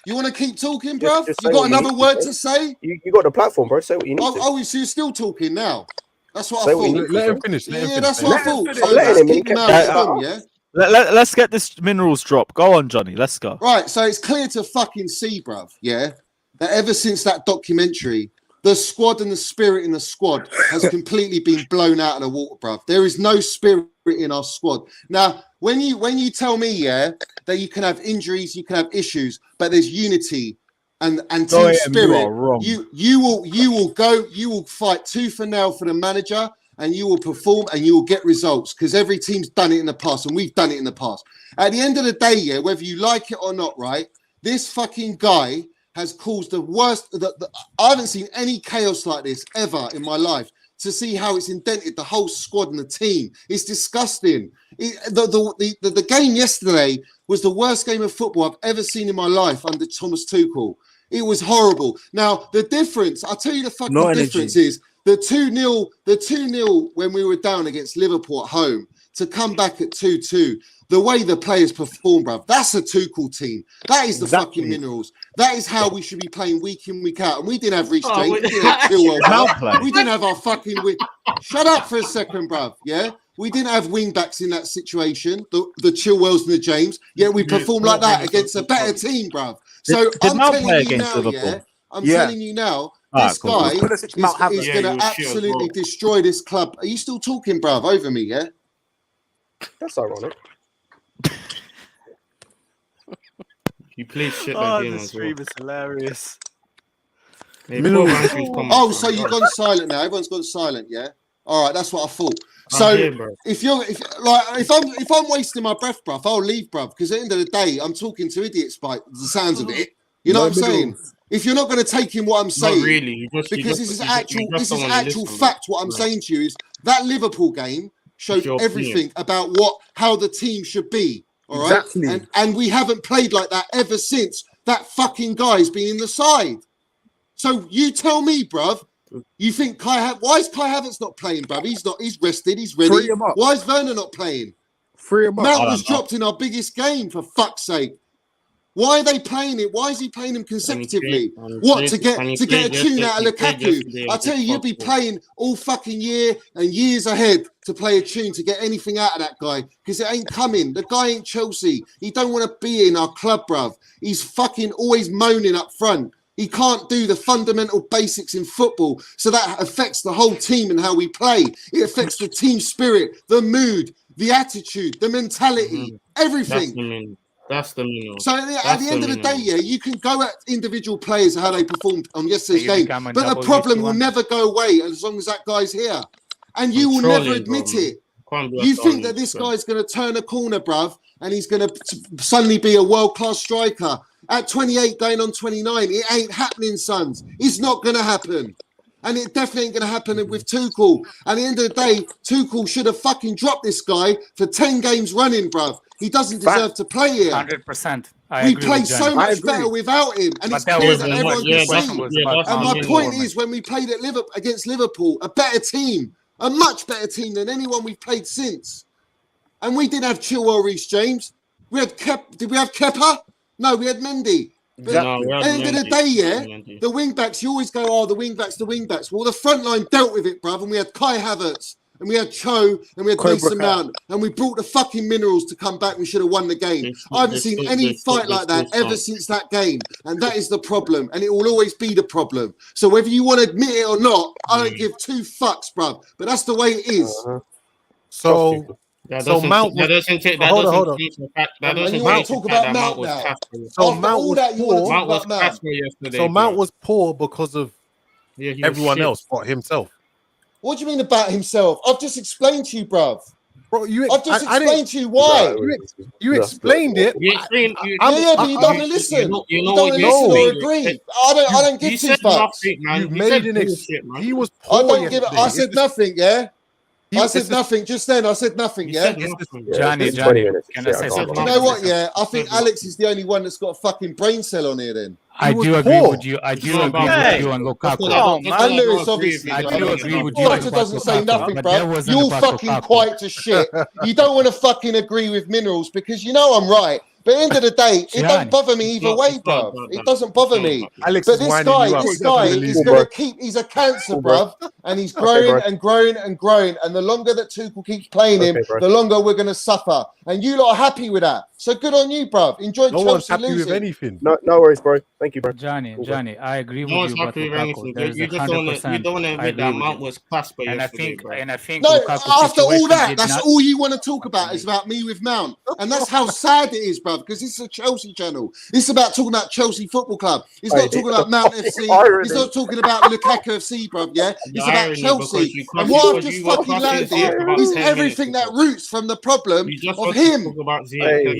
You want to keep talking, bruv? Just You say got what you another need word to to say? You got the platform, bro. Say what you need to. Oh, so you're still talking now? That's what Say I what you thought. need to, Let him bro. finish. Let him Yeah, finish. that's what I thought. I'm So letting let's him in. keep your Kept mouth that on, up. yeah? Let's get this minerals drop. Go on, Johnny. Let's go. Right, so it's clear to fucking see, bruv, yeah, that ever since that documentary, the squad and the spirit in the squad has completely been blown out of the water, bruv. There is no spirit in our squad. Now, when you tell me, yeah, that you can have injuries, you can have issues, but there's unity and team spirit, you will fight tooth and nail for the manager, and you will perform and you will get results, because every team's done it in the past and we've done it in the past. At the end of the day, yeah, whether you like it or not, right, this fucking guy has caused the worst. I haven't seen any chaos like this ever in my life. To see how it's indented the whole squad and the team, it's disgusting. The game yesterday was the worst game of football I've ever seen in my life under Thomas Tuchel. It was horrible. Now the difference, I'll tell you the fucking difference is the 2-0 when we were down against Liverpool at home to come back at 2-2. The way the players perform, bruv, that's a Tuchel team. That is the fucking minerals. That is how we should be playing week in, week out. And we didn't have Reece James. We didn't have Chilwell, bruv. We didn't have our fucking... Shut up for a second, bruv, yeah? We didn't have wing-backs in that situation, the Chilwells and the James, yet we performed like that against a better team, bruv. So I'm telling you now, yeah? I'm telling you now, this guy is going to absolutely destroy this club. Are you still talking, bruv, over me, yeah? That's ironic. You play shit Oh, that game the as stream well. is hilarious. Oh, so you've gone silent now. Everyone's gone silent, yeah? All right, that's what I thought. So if I'm wasting my breath, bruv, I'll leave, bruv, because at the end of the day, I'm talking to idiots by the sounds of it. You know what I'm saying? If you're not going to take in what I'm saying, Not really. because this is actual fact. What I'm saying to you is that Liverpool game showed everything about how the team should be. All right, exactly. And we haven't played like that ever since that fucking guy's been in the side. So you tell me, bruv, you think why is Kai Havertz not playing, bruv? He's not. He's rested. He's ready. Free him up. Why is Werner not playing? Free him up. Mount was dropped in our biggest game, for fuck's sake. Why are they playing it? Why is he playing them consecutively? To get a tune out of Lukaku? I tell you, you'd be playing all fucking year and years ahead to play a tune to get anything out of that guy, because it ain't coming. The guy ain't Chelsea. He don't want to be in our club, bruv. He's fucking always moaning up front. He can't do the fundamental basics in football, so that affects the whole team and how we play. It affects the team spirit, the mood, the attitude, the mentality, everything. That's the minimum. So at the end of the day, yeah, you can go at individual players how they performed on yesterday's game, but the problem will never go away as long as that guy's here, and you will never admit it. You think that this guy's going to turn a corner, bruv, and he's going to suddenly be a world-class striker at 28 going on 29. It ain't happening, sons. It's not going to happen. And it definitely ain't going to happen with Tuchel. At the end of the day, Tuchel should have fucking dropped this guy for 10 games running, bruv. He doesn't deserve to play here. 100%. We played so much better without him. And it's clear that everyone can see. And my point is, when we played at against Liverpool, a better team, a much better team than anyone we've played since. And we didn't have Chilwell, Reece James. We had Did we have Kepa? No, we had Mendy. But at the end of the day, yeah, the wing-backs, you always go, oh, the wing-backs. Well, the front line dealt with it, bruv, and we had Kai Havertz, and we had Cho, and we had Mason Mount, and we brought the fucking minerals to come back. We should have won the game. I haven't seen any fight like that ever since that game, and that is the problem, and it will always be the problem. So whether you want to admit it or not, I don't give two fucks, bruv, but that's the way it is. So Mount was... Hold on. You want to talk about Mount now? So Mount was poor because of everyone else but himself. What do you mean about himself? I've just explained to you, bruv. Bro, I've just explained to you why. You explained it. But you don't want to listen. You don't want to listen or agree. I don't give two fucks. You made an excuse. He was poor. I don't give it. I said nothing, yeah? I said nothing just then. I said nothing. Yeah, Johnny, Can I say something? Do you know what? Yeah, I think Alex is the only one that's got a fucking brain cell on here. Then I do agree with you. I do agree with you on Lukaku. And Lewis, obviously, I do agree with you. Doctor doesn't say nothing, bro. You're fucking quiet to shit. You don't want to fucking agree with Minerals because you know I'm right. But at the end of the day, it don't bother me either way, bro. It doesn't bother me. Alex But this guy is going to keep. He's a cancer, bro, and he's growing and growing and growing. And the longer that Tuchel keeps playing him, the longer we're going to suffer. And you lot are happy with that. So good on you, bro. Enjoy no Chelsea one's happy losing. with anything. No worries, bro. Thank you, bro. Johnny, I agree with No one's you about happy with Lukaku. anything. There's You just don't want to admit that Mount was class by yesterday, bro. And I think No, Lukaku's after all situation that, did that's not- all you want to talk about is about me with Mount. And that's how sad it is, bruv, because this is a Chelsea channel. It's about talking about Chelsea Football Club. It's not talking about Mount FC. It's not talking about Lukaku FC, bruv, yeah? It's about Chelsea. And what I've just fucking landed is everything that roots from the problem of him.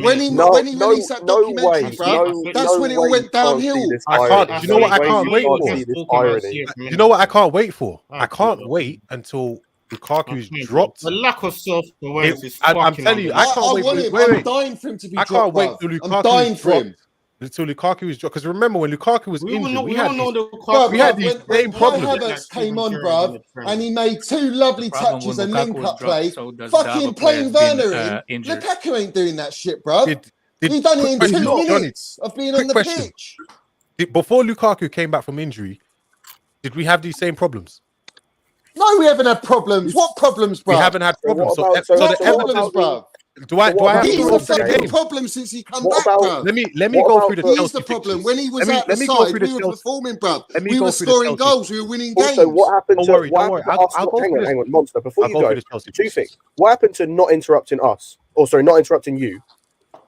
When he released that documentary, bruv, that's when it all went downhill. I can't. You know what? I can't wait for. You know what? I can't wait for. I can't wait until Lukaku's dropped. The lack of self-awareness is I'm telling you, I can't wait. I'm dying for him to be dropped. I can't wait till Lukaku. I'm dying for him. Until Lukaku is dropped. Because remember when Lukaku was injured, we had these same problems. Havertz came on, bruv, and he made two lovely touches and link-up play. Fucking playing Werner in. Lukaku ain't doing that shit, bruv. He done it in 2 minutes of being on the pitch. Before Lukaku came back from injury, did we have these same problems? No, we haven't had problems. What problems, bruv? We haven't had problems. What problems, bruv? Do I have he's to the go through the fucking game? problem since he come back, bro. Let me go through the Chelsea. He's the problem. When he was Let me outside, go through the we were Chelsea. performing, bro. Let me We go were through the scoring Chelsea. goals. We were winning games. Also, what happened to Don't worry. Arsenal? I'll go through Hang this. on, Monster. Before I'll you go go, through the Chelsea. two things. What happened to not interrupting us? Or sorry, not interrupting you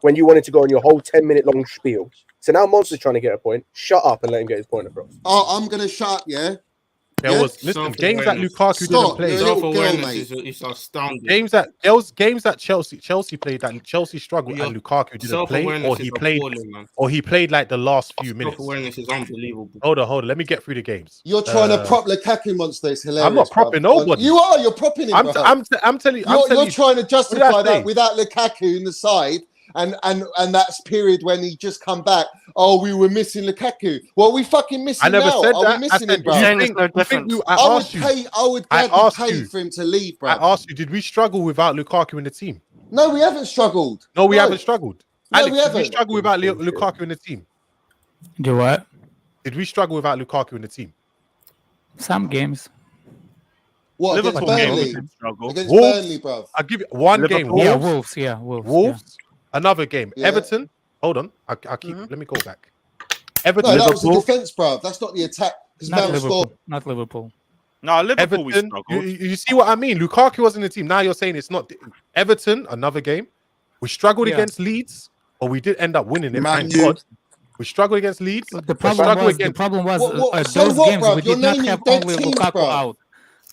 when you wanted to go on your whole 10-minute long spiel. So now Monster's trying to get a point. Shut up and let him get his point across. Oh, I'm gonna shut up, yeah. There was games that Lukaku didn't play. Self-awareness is astounding. Games that Chelsea played that Chelsea struggled and Lukaku didn't play, or he played like the last few minutes. Self-awareness is unbelievable. Hold on. Let me get through the games. You're trying to prop Lukaku, Monster. It's hilarious. I'm not propping nobody. You are. You're propping him. I'm telling you. You're trying to justify that without Lukaku in the side. And that's period when he just come back. Oh, we were missing Lukaku. Well, we fucking missing I never now. said Are that. we missing him, bro? I would gladly pay for him to leave, bro. I asked you, did we struggle without Lukaku in the team? No, we haven't struggled. No, we haven't struggled. No, Alex, we did haven't. we struggle without Lukaku in the team? Do what? Did we struggle without Lukaku in the team? Some games. What, against Liverpool Burnley? struggle. Against Wolves? Burnley, bro. I'll give you one game. Yeah, Wolves. Yeah, Wolves. Wolves. Another game. Yeah. Everton. Hold on. I'll keep. Let me go back. No, Everton. that was the defense, bro. That's not the attack. Because Not Mount Liverpool. scored. Not Liverpool. No, Liverpool we Everton. struggled. You see what I mean? Lukaku wasn't in the team. Now you're saying it's not. Everton. Another game. We struggled against Leeds, or we did end up winning it. Thank God. We struggled against Leeds. The problem was So those what, games bruv? we You're did not naming have dead only teams, Lukaku bruv. out.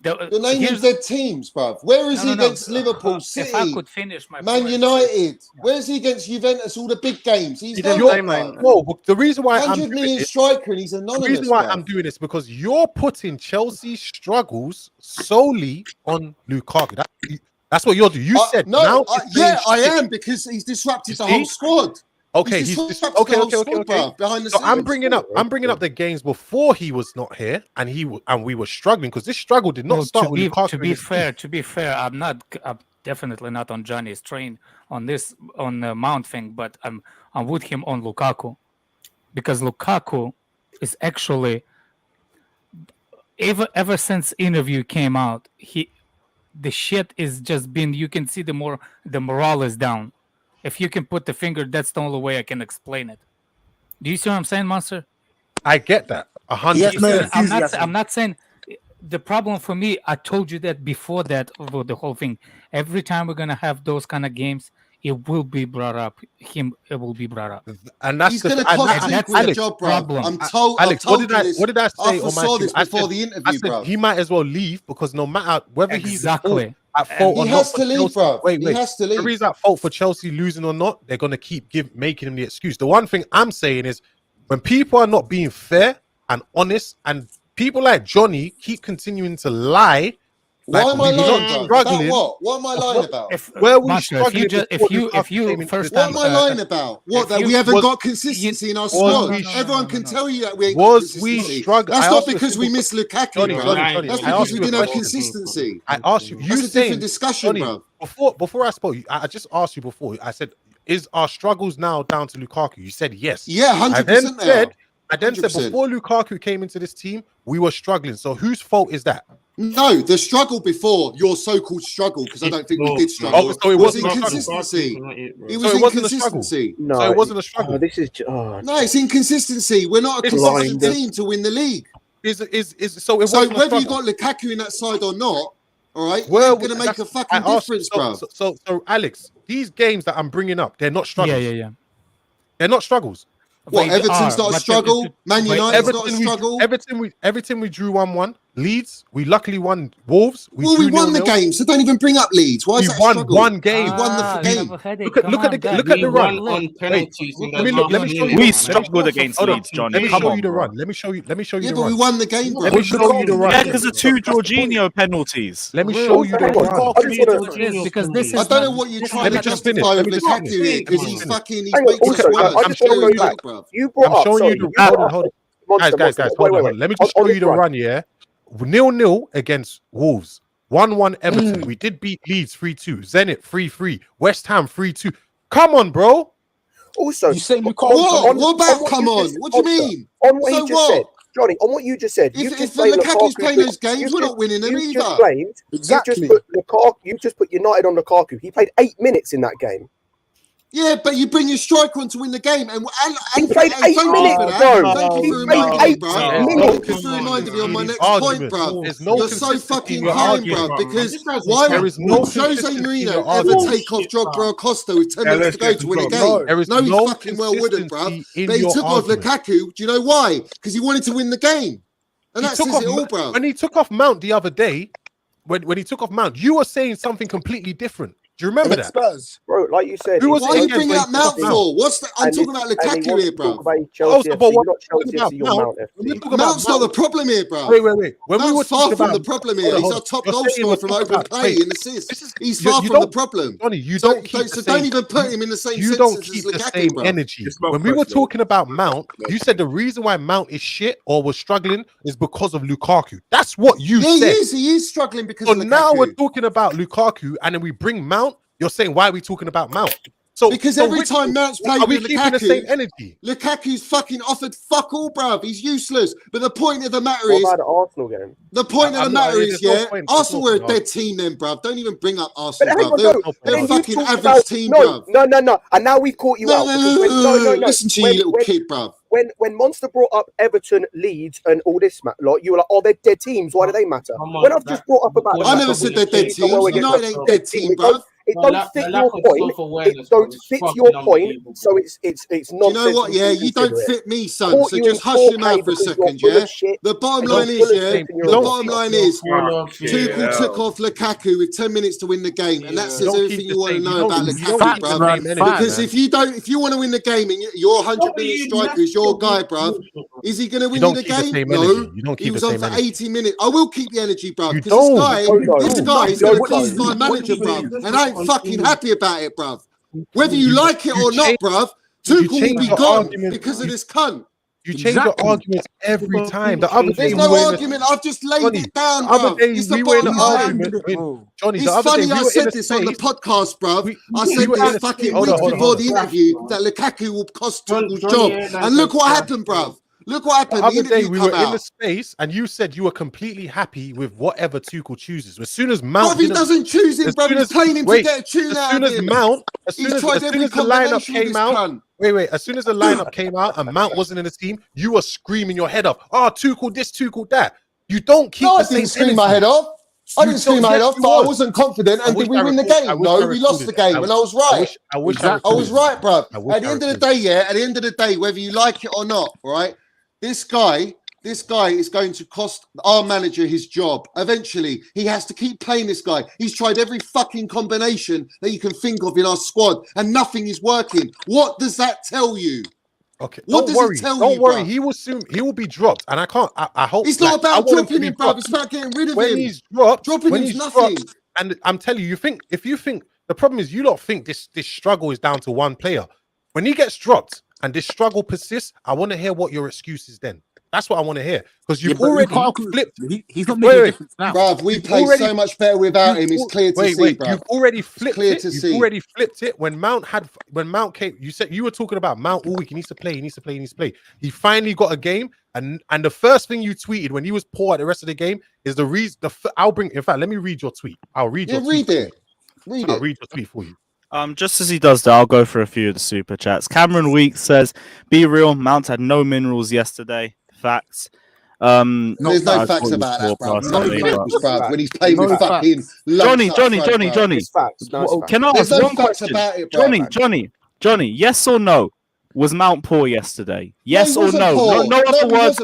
You're naming dead teams, bruv. Where is he against Liverpool, City, If I could finish my Man point. United? Where is he against Juventus? All the big games. He's there, bruv. No, the reason why I'm 100 doing million this, striker and he's the anonymous. reason why bruv. I'm doing this because you're putting Chelsea's struggles solely on Lukaku. That's what you're doing. You said no. now. Yeah, I am because he's disrupted the whole squad. Okay, He's he's disrupted okay. the whole squad, bruv, behind the So I'm scenes. bringing up the games before he was not here, and we were struggling because this struggle did not start with Lukaku. To be fair, I'm definitely not on Johnny's train on the Mount thing, but I'm with him on Lukaku because Lukaku is actually ever since interview came out, the shit is just been. You can see the morale is down. If you can put the finger, that's the only way I can explain it. Do you see what I'm saying, Monster? I get that 100%. I'm not saying the problem for me. I told you that before that about the whole thing. Every time we're gonna have those kind of games, it will be brought up. It will be brought up, and that's He's going to cost Tuchel the job, bro. I'm told. Alex, I've what told did you I what did I say? I on my foresaw team? this before the interview, I said bro. he might as well leave because no matter whether he's at fault He or has not, to leave, Chelsea, bro. Wait, He has to leave. Whether he's at fault for Chelsea losing or not, they're gonna keep making him the excuse. The one thing I'm saying is when people are not being fair and honest, and people like Johnny keep continuing to lie, Why am I lying, bro? struggling. About what? What am I lying about? Where we Master, struggling? if you first What time, am I lying about? What, that we haven't got consistency in our squad? Everyone can tell you that we ain't got consistency. struggling? That's not because we missed Lukaku, bro. That's because we didn't have question. consistency. I asked you. That's a different discussion, bro. Before I spoke, I just asked you before. I said, "Is our struggles now down to Lukaku?" You said yes. Yeah, 100%. I then said before Lukaku came into this team, we were struggling. So whose fault is that? No, the struggle before your so-called struggle, because I don't think we did struggle. So it wasn't inconsistency. It was inconsistency. No, so it wasn't a struggle. No, it's inconsistency. We're not a consistent team to win the league. So whether you got Lukaku in that side or not, all right, we're going to make a fucking difference, bro. So, Alex, these games that I'm bringing up, they're not struggles. Yeah. They're not struggles. What, Everton's not a struggle? Man United's not a struggle? Everton we drew 1-1. Leeds, we luckily won. Wolves, we won the game, so don't even bring up Leeds. Why is that a struggle? We won one game. We won the game. Look at the run. Let me show you. We struggled against Leeds, Johnny. Let me show you the run. Let me show you. Yeah, but we won the game, bro. Let me show you the run. Yeah, because of 2 Jorginho penalties. Let me show you the run. Because this is I don't know what you're trying to justify with Lukaku here, because he's making. I'm showing you back. You brought up. Hold on. Guys, hold on. Let me just show you the run, yeah? 0-0 against Wolves. 1-1 Everton. We did beat Leeds 3-2. Zenit 3-3. West Ham 3-2. Come on, bro. Also, you say you can't. What about come on? What do you mean? On what he just said, Johnny, on what you just said. If Lukaku's playing those games, we're not winning them either. Exactly. You just put United on Lukaku. He played 8 minutes in that game. Yeah, but you bring your striker on to win the game, and he played 8 minutes, bro. Thank you for reminding me, bro. Thank you for reminding me on my next point, bro. You're so fucking kind, bro. Because why would Jose Mourinho ever take off Drogba or Costa with 10 minutes to go to win a game? No, he fucking well wouldn't, bro. But he took off Lukaku. Do you know why? Because he wanted to win the game, and that says it all, bro. When he took off Mount the other day, when he took off Mount, you were saying something completely different. Do you remember that? Spurs. Bro, like you said. Why are you bringing up Mount for? I'm talking about Lukaku here, bro. Mount's not the problem here, bro. Wait. When Mount's we were far from the problem here. He's our top goal scorer from open play and assists. He's far from the problem. Johnny, don't even put him in the same sentence as Lukaku, bro. Energy. When we were talking about Mount, you said the reason why Mount is shit or was struggling is because of Lukaku. That's what you said. He is struggling because of Lukaku. So now we're talking about Lukaku, and then we bring Mount. You're saying, why are we talking about Mount? So because every time Mount's played with keeping the same energy? Lukaku's fucking offered fuck all, bruv. He's useless. But the point of the matter is, what about the Arsenal game? The point of the matter is, Arsenal were a dead team then, bruv. Don't even bring up Arsenal, bruv. They're a fucking average team, bruv. No. And now we've caught you out. No. Listen to you, little kid, bruv. When Monster brought up Everton, Leeds, and all this, you were like, "Oh, they're dead teams. Why do they matter?" When I've just brought up about, I never said they're dead teams. United ain't dead team, bruv. It don't fit your point. It don't fit your point. So it's nonsense. You know what? Yeah, you don't fit me, son. So just hush your mouth for a second, yeah. The bottom line is, Tuchel took off Lukaku with 10 minutes to win the game, and that says everything you want to know about Lukaku, bruv. Because if you want to win the game and your 100 million striker is your guy, bruv, is he going to win you the game? No. He was on for 80 minutes. I will keep the energy, bruv. Because this guy is going to cost my manager, bruv, and I ain't fucking happy about it, bruv. Whether you like it or not, bruv, Tuchel will be gone because of this cunt. You change your arguments every time. The other day, there's no argument. I've just laid it down, bruv. It's the bottom line. Johnny, it's funny I said this on the podcast, bruv. I said this fucking weeks before the interview that Lukaku will cost Tuchel's job. And look what happened, bruv. Look what happened. The other day we were in the space, and you said you were completely happy with whatever Tuchel chooses. As soon as Mount, he doesn't choose him, bro. He's playing him to get a tune out of him. As soon as the lineup came out, as soon as the lineup came out and Mount wasn't in the team, you were screaming your head off. Oh, Tuchel this, Tuchel that. You don't keep. No, I didn't scream my head off. I didn't scream my head off, but I wasn't confident. And did we win the game? No, we lost the game, and I was right. I was right, bro. At the end of the day, whether you like it or not, right? This guy is going to cost our manager his job. Eventually, he has to keep playing this guy. He's tried every fucking combination that you can think of in our squad, and nothing is working. What does that tell you? Okay, What don't does worry. it tell Don't you, worry. bruv? He will be dropped, and I can't. I hope It's not about I want dropping to him, be bruv. dropped. It's about getting rid of When him. he's dropped, Dropping when him's he's nothing. dropped, and I'm telling you, if you think the problem is you lot think this struggle is down to one player. When he gets dropped and this struggle persists, I want to hear what your excuse is then. That's what I want to hear because you've already flipped. He's not making a difference now. Bruv, we play so much better without him. It's clear to see, bruv. You've already flipped clear it. to You've see. already flipped it. When Mount came, you said you were talking about Mount all week. He needs to play. He needs to play. He needs to play. He finally got a game, and the first thing you tweeted when he was poor at the rest of the game is the reason. I'll bring. In fact, let me read your tweet. I'll read your tweet. I'll read your tweet for you. Just as he does that, I'll go for a few of the super chats. Cameron Weeks says, "Be real. Mount had no minerals yesterday. Facts." There's no facts about that, bruv. When he's playing with fucking Johnny. Can I ask one question? Johnny, yes or no? Was Mount poor yesterday? Yes or no? No other words.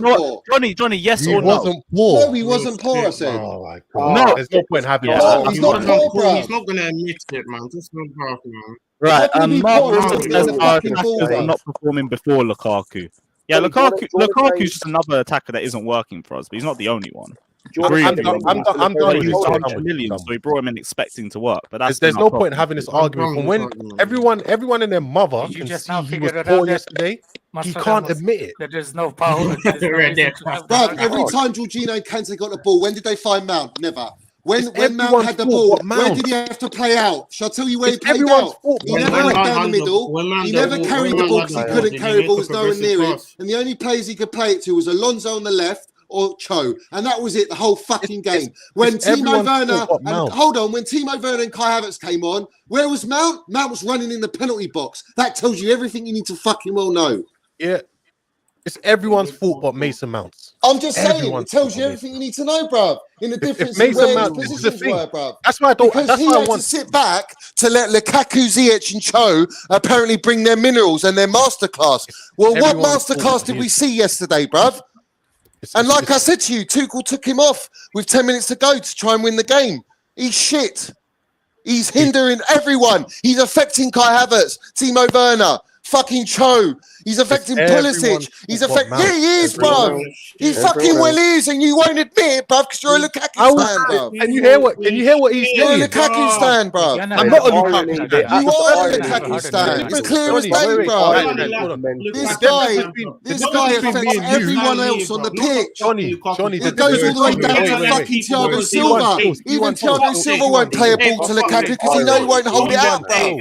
Johnny, yes or no? He wasn't poor. No, he wasn't poor, I said. Oh my God. No, there's no point having No, he's not poor, bruv. He's not gonna admit it, man. Just no bruv, man. Right, Mark poor? also He's says a fucking ball, attackers are bruv. not performing before Lukaku. Yeah, Lukaku's just another attacker that isn't working for us, but he's not the only one. I'm done with this. 100 million, so we brought him in expecting to work. But there's no point in having this argument. From when everyone and their mother can see he was poor yesterday, he can't admit it. That there's no power. Bruv, every time Jorginho and Kante got the ball, when did they find Mount? Never. When Mount had the ball, where did he have to play out? Shall I tell you where he played out? He never went down the middle. He never carried the ball because he couldn't carry the ball. There was no one near it. And the only players he could play it to was Alonso on the left or Cho. And that was it, the whole fucking game. When Timo Werner, when Timo Werner and Kai Havertz came on, where was Mount? Mount was running in the penalty box. That tells you everything you need to fucking well know. Yeah. It's everyone's fault but Mason Mount's. I'm just saying, it tells you everything you need to know, bruv. In the difference in where his positions were, bruv. That's why I don't. Because he had to sit back to let Lukaku, Ziyech, and Cho apparently bring their minerals and their masterclass. Well, what masterclass did we see yesterday, bruv? And like I said to you, Tuchel took him off with 10 minutes to go to try and win the game. He's shit. He's hindering everyone. He's affecting Kai Havertz, Timo Werner, fucking Cho. He's affecting Pulisic. He's affecting. Yeah, he is, bruv. He fucking well is, and you won't admit it, bruv, because you're a Lukaku stan, bruv. Can you hear what he's saying? You're a Lukaku stan, bruv. I'm not a Lukaku stan. You are a Lukaku stan. It's clear as day, bruv. This guy affects everyone else on the pitch. Johnny, it goes all the way down to fucking Thiago Silva. Even Thiago Silva won't play a ball to Lukaku because he knows he won't hold it out, bruv.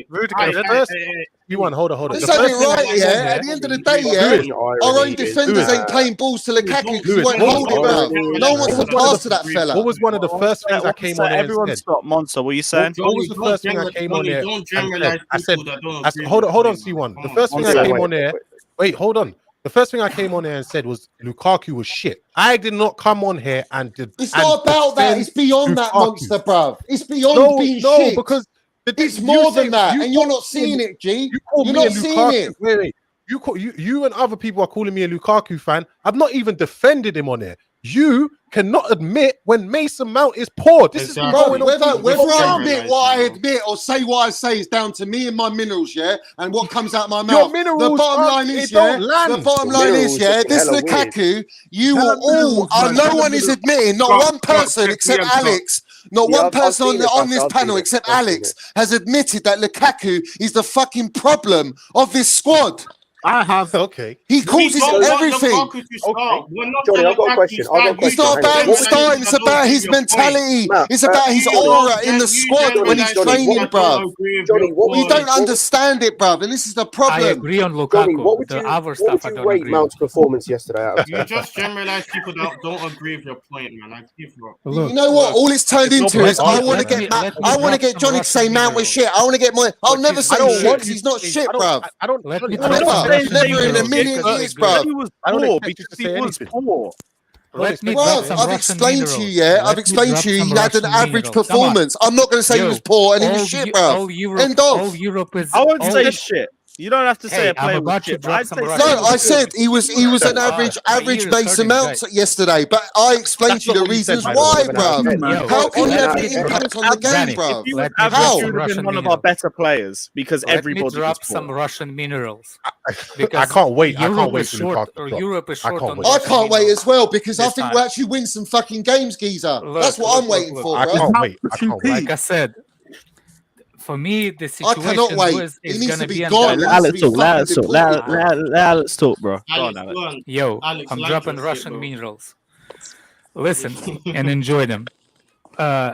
Rudiger, you want hold on. This ain't it right, yeah. At the end of the day, yeah, our own defenders ain't playing balls to Lukaku because he won't hold it, bro. No one wants to pass to that fella. What was one of the first things I came on here? Everyone stop, Monster. What are you saying? What was the first thing I came on here? I said, hold on, C1. The first thing I came on here. Wait, hold on. The first thing I came on here and said was Lukaku was shit. I did not come on here and did. It's not about that. It's beyond that, Monster, bruv. It's beyond being shit. Because it's more than that, and you're not seeing it, G. You're not seeing it. Wait. You and other people are calling me a Lukaku fan. I've not even defended him on here. You cannot admit when Mason Mount is poor. This is going on. Whether I admit what I admit or say what I say is down to me and my minerals, yeah, and what comes out my mouth. The bottom line is, this Lukaku, you all are. No one is admitting. Not one person except Alex. Not one person on this panel except Alex has admitted that Lukaku is the fucking problem of this squad. I have. Okay. He causes everything. Johnny, I've got a question. It's not about him starting. It's about his mentality. It's about his aura in the squad when he's training, bruv. You don't understand it, bruv, and this is the problem. I agree on Lukaku. What would you rate Mount's performance yesterday? You just generalize people that don't agree with your point, man. I give up. You know what? All it's turned into is I want to get Johnny to say Mount was shit. I want to get my. I'll never say shit because he's not shit, bruv. I don't. Never in a million years, bro. I don't expect you to say poor. I've explained to you, yeah. I've explained to you. He had an average performance. I'm not going to say he was poor and he was shit, bro. End of. I won't say shit. You don't have to say Hey, a player I'm was about to shit. drop I'd some say Russian. No, I said he was an average Mason Mount yesterday, but I explained to you the reasons why, bruv. How can you have an influence on the game, bruv? If he was Let me average, drop he some would have been Russian one of our minerals. better players because Let me everybody drop was some poor. Russian minerals. I can't wait. I can't wait is for short, Lukaku to or drop. Europe is I short can't on wait. I Russian can't wait minerals as well because I this think time. we'll actually win some fucking games, geezer. That's what I'm waiting for, I bruv. can't wait. I can't wait. Like I said, for me, the I cannot situation wait. was He is needs gonna to be be gone. He undone. needs to be fucking deported. Let Alex talk, bro. Go on, Alex, Alex. Yo, Alex, I'm land dropping your shit, Russian bro. minerals. Listen and enjoy them.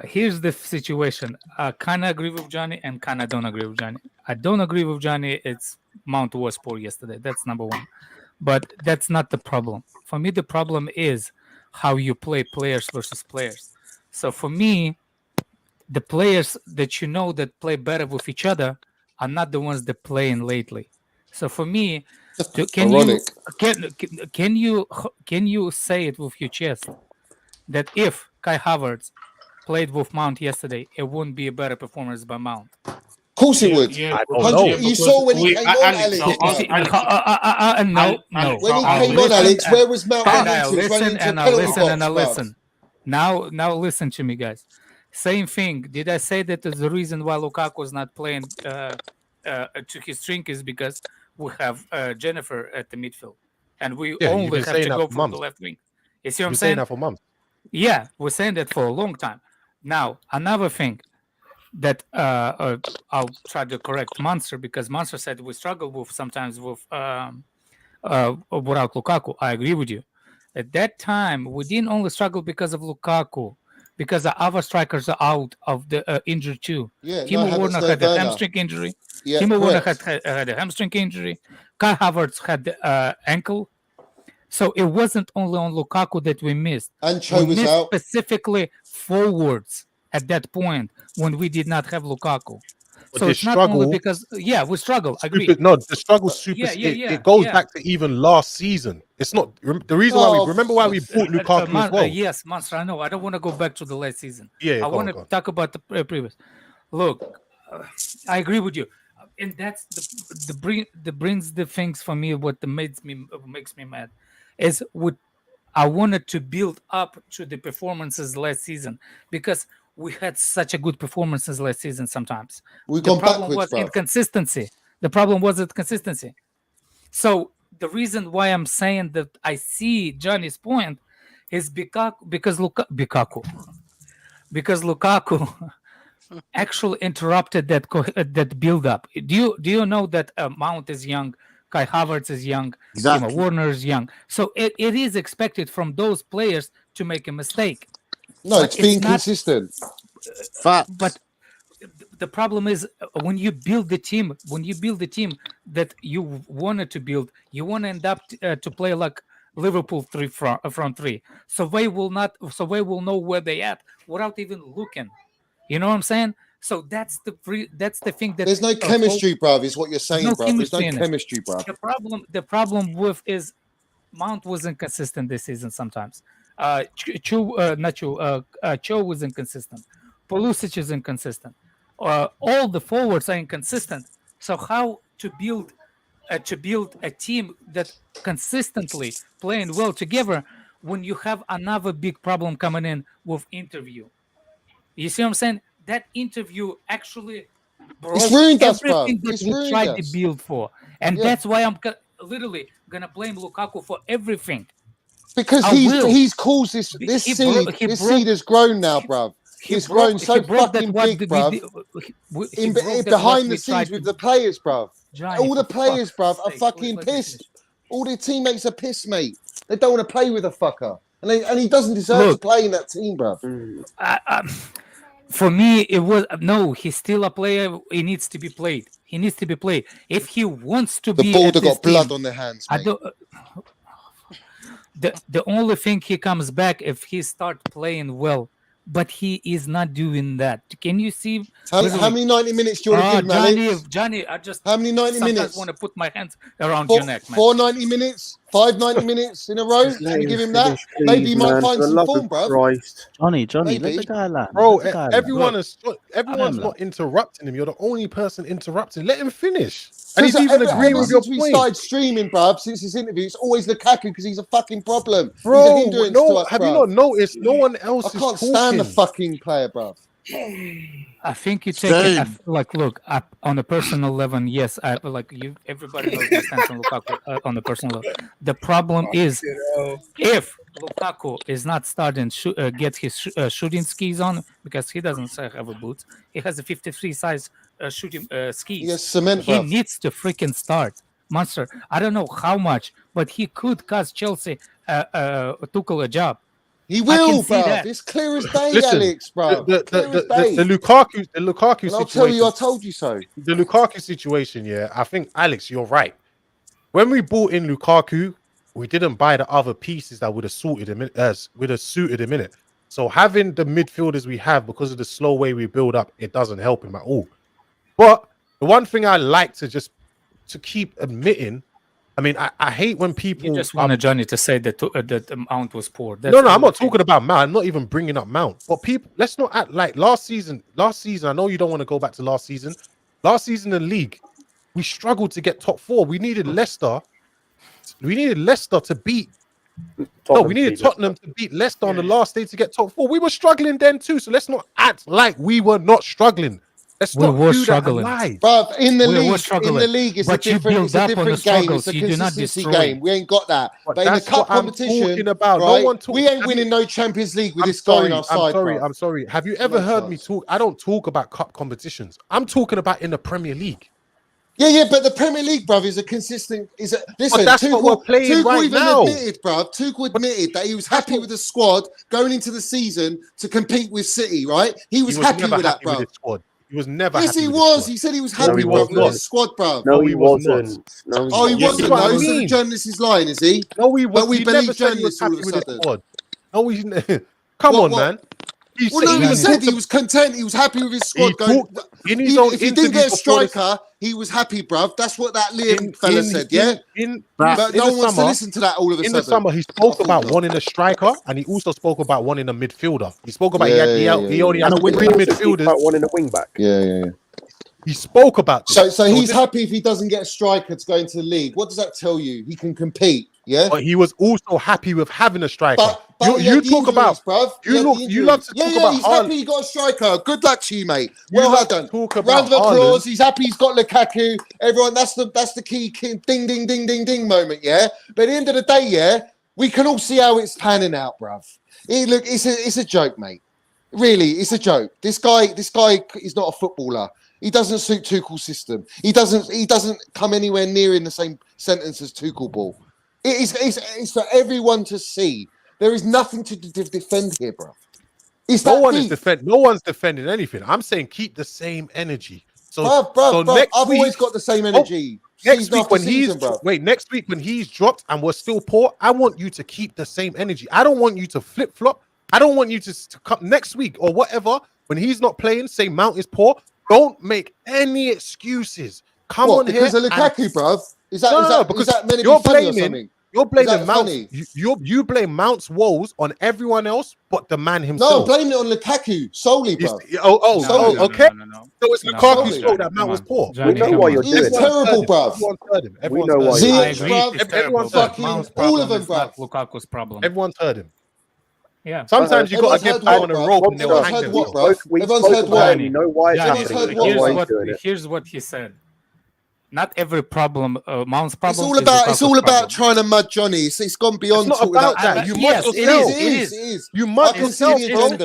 Here's the situation. I kind of agree with Johnny and kind of don't agree with Johnny. I don't agree with Johnny. It's Mount was poor yesterday. That's number one. But that's not the problem. For me, the problem is how you play players versus players. So for me, the players that you know that play better with each other are not the ones that playing lately. So for me, can you say it with your chest that if Kai Havertz played with Mount yesterday, it wouldn't be a better performance by Mount? Of course he would. I don't know. You saw when he came on, Alex. No. When he came on, Alex, where was Mount And running I into? He's running listen into a and I penalty listen and I box, bruv. listen. Now listen to me, guys. Same thing. Did I say that the reason why Lukaku is not playing to his strength is because we have Jennifer at the midfield, and we Yeah, you've only been have saying to that go for from months. the left wing. You see what You've I'm been saying saying? that for months. Yeah, we're saying that for a long time. Now, another thing that I'll try to correct Monster, because Monster said we struggle with sometimes with without Lukaku. I agree with you. At that time, we didn't only struggle because of Lukaku, because the other strikers are out of the injury too. Yeah, Timo no Werner Havertz, no had a Werner. hamstring injury. Yeah, Timo Werner correct. had a hamstring injury. Kai Havertz had the ankle. So it wasn't only on Lukaku that we missed. And Cho We was missed out. specifically forwards at that point when we did not have Lukaku. But So the it's not only struggle- because we struggle. Agree. No, the struggle super. Yeah. It goes back to even last season. It's not the reason why we remember why we bought Lukaku as well. Yes, Monster. I know. I don't want to go back to the last season. Yeah, I want to talk about the previous. Look, I agree with you, and that's the brings the things for me. What makes me mad is what I wanted to build up to the performances last season, because we had such a good performances last season. Sometimes We've the gone problem backwards, was bruv. inconsistency. The problem was inconsistency. So the reason why I'm saying that I see Johnny's point is because Lukaku actually interrupted that build up. Do you know that Mount is young, Kai Havertz is young, Exactly. Timo Werner is young, so it is expected from those players to make a mistake. No, But it's being not- consistent. But the problem is when you build the team that you wanted to build, you want to end up to play like Liverpool front three. So they will know where they at without even looking. You know what I'm saying? So that's the thing that There's no chemistry, bruv, is what you're saying, no bruv. There's no chemistry in it. chemistry, bruv. The problem with is Mount was inconsistent this season sometimes. Cho was inconsistent. Pulisic is inconsistent. All the forwards are inconsistent. So how to build a team that consistently playing well together when you have another big problem coming in with interview? You see what I'm saying? That interview actually broke It's ruined us, bruv. everything that It's we ruined tried to us. build for, and Yeah. that's why I'm literally gonna blame Lukaku for everything. Because I will. he's caused this He seed. broke- he This broke- seed has grown now, bruv. It's grown so fucking big, bruv. Behind the scenes with the players, bruv. Johnny, All the for players, bruv, fuck's are sake, fucking let me pissed. All their teammates are pissed, mate. They don't want to play with a fucker, and he doesn't deserve to play in that team, bruv. For me, it was no. He's still a player. He needs to be played. He needs to be played. If he wants to The be, Border at this got blood team, on their hands, I mate. don't. The only thing he comes back if he start playing well, but he is not doing that. Can you see? How many 90 minutes do you want to give him, Alex? Johnny, I just How many 90 sometimes minutes? want to put my hands around your neck, man. 4 90 minutes? 5 90 minutes in a row. Just let Should we him give him that? finish, please, Maybe he might man, find for the some love form, of bruv. Christ. Johnny, let Maybe. the guy land. Bro, Let the guy land. everyone's Look. not interrupting him. You're the only person interrupting. Let him finish. And he's Since even agreeing with your since we point. started streaming, bruv, since this interview, it's always Lukaku because he's a fucking problem. Bro, he's a hindrance to us, have bruv. you not noticed? No one else I is can't stand the talking. fucking player, bruv. I think you take it like, look, on a personal level, yes, everybody knows my stance on Lukaku on a personal level. The problem is if Lukaku is not starting to get his shooting skis on, because he doesn't have a boot, he has a 53 size shooting skis. Yes, cement, he bruv. needs to freaking start. Monster, I don't know how much, but he could cost Chelsea Tuchel a job. He will, bruv. that. It's clear as day, Listen, Alex, bruv. the Day. Lukaku And situation. I'll tell you, I told you so. The Lukaku situation, yeah. I think Alex, you're right. When we bought in Lukaku, we didn't buy the other pieces that would have suited him in it. So having the midfielders we have, because of the slow way we build up, it doesn't help him at all. But the one thing I like to keep admitting, I mean, I hate when people... You just wanted Johnny to say that that Mount was poor. No, I'm not talking about Mount. I'm not even bringing up Mount. But people, let's not act like last season, I know you don't want to go back to last season. Last season in the league, we struggled to get top 4. We needed Leicester. We needed Leicester to beat... we needed Tottenham to beat Leicester on the last day to get top 4. We were struggling then too, so let's not act like we were not struggling. We were struggling, bruv. In the league, it's a but different game. It's a consistency game. We ain't got that. But in the cup competition, right, we ain't winning no Champions League with this guy on our side. I'm sorry. Have you ever heard me talk? I don't talk about cup competitions. I'm talking about in the Premier League. Yeah, but the Premier League, bruv, is a consistent. Listen, but that's what we're playing right now. Tuchel admitted that he was happy with the squad going into the season to compete with City. Right? He was happy with that, bruv. He was never. Yes, he was. He said he was happy with his squad, bruv. No, he wasn't. Oh, he wasn't. No, so the journalist is lying, is he? No, he was. But we believe journalists all of a sudden. No, he's. Come on, man. He said he was content. He was happy with his squad. If he didn't get a striker, he was happy, bruv. That's what that Liam fella said, yeah? But no one wants to listen to that all of a sudden. In the summer, he spoke about wanting a striker, and he also spoke about wanting a midfielder. He spoke about he only had 3 midfielders. About wanting a wing back. Yeah. He spoke about this. So he's happy if he doesn't get a striker to go into the league. What does that tell you? He can compete, yeah? But he was also happy with having a striker. But you talk about, bruv. you love to talk about he's happy he got a striker. Good luck to you, mate. Well done. Round of applause. He's happy he's got Lukaku. Everyone, that's the key ding, ding, ding, ding, ding moment, yeah? But at the end of the day, yeah, we can all see how it's panning out, bruv. Look, it's a joke, mate. Really, it's a joke. This guy is not a footballer. He doesn't suit Tuchel's system. He doesn't come anywhere near in the same sentence as Tuchel ball. It's for everyone to see. There is nothing to defend here, bro. No one's defending anything. I'm saying keep the same energy. So, I've always got the same energy. Next week when he's dropped and we're still poor, I want you to keep the same energy. I don't want you to flip flop. I don't want you to come next week or whatever when he's not playing. Say Mount is poor. Don't make any excuses. Come on here because of Lukaku, bruv. Is that meant to you're be funny or something? You're blaming Mount. You blame Mount's woes on everyone else, but the man himself. No, I'm blaming it on Lukaku solely, bro. Okay. So it's Lukaku's fault that Mount was poor. We know why you're doing it. He's terrible, bruv. Everyone's heard him. Everyone's fucking all of them, bruv. Lukaku's problem. Everyone's heard him. Yeah. Sometimes you got to get put on a rope and they'll hang themselves. Everyone's heard what? You know why it's happening. Here's what he said. Not every problem, Mount's problem. It's all about trying to mud Johnny. It's gone beyond. It's not about that. You mud yourself. It is. You mud yourself,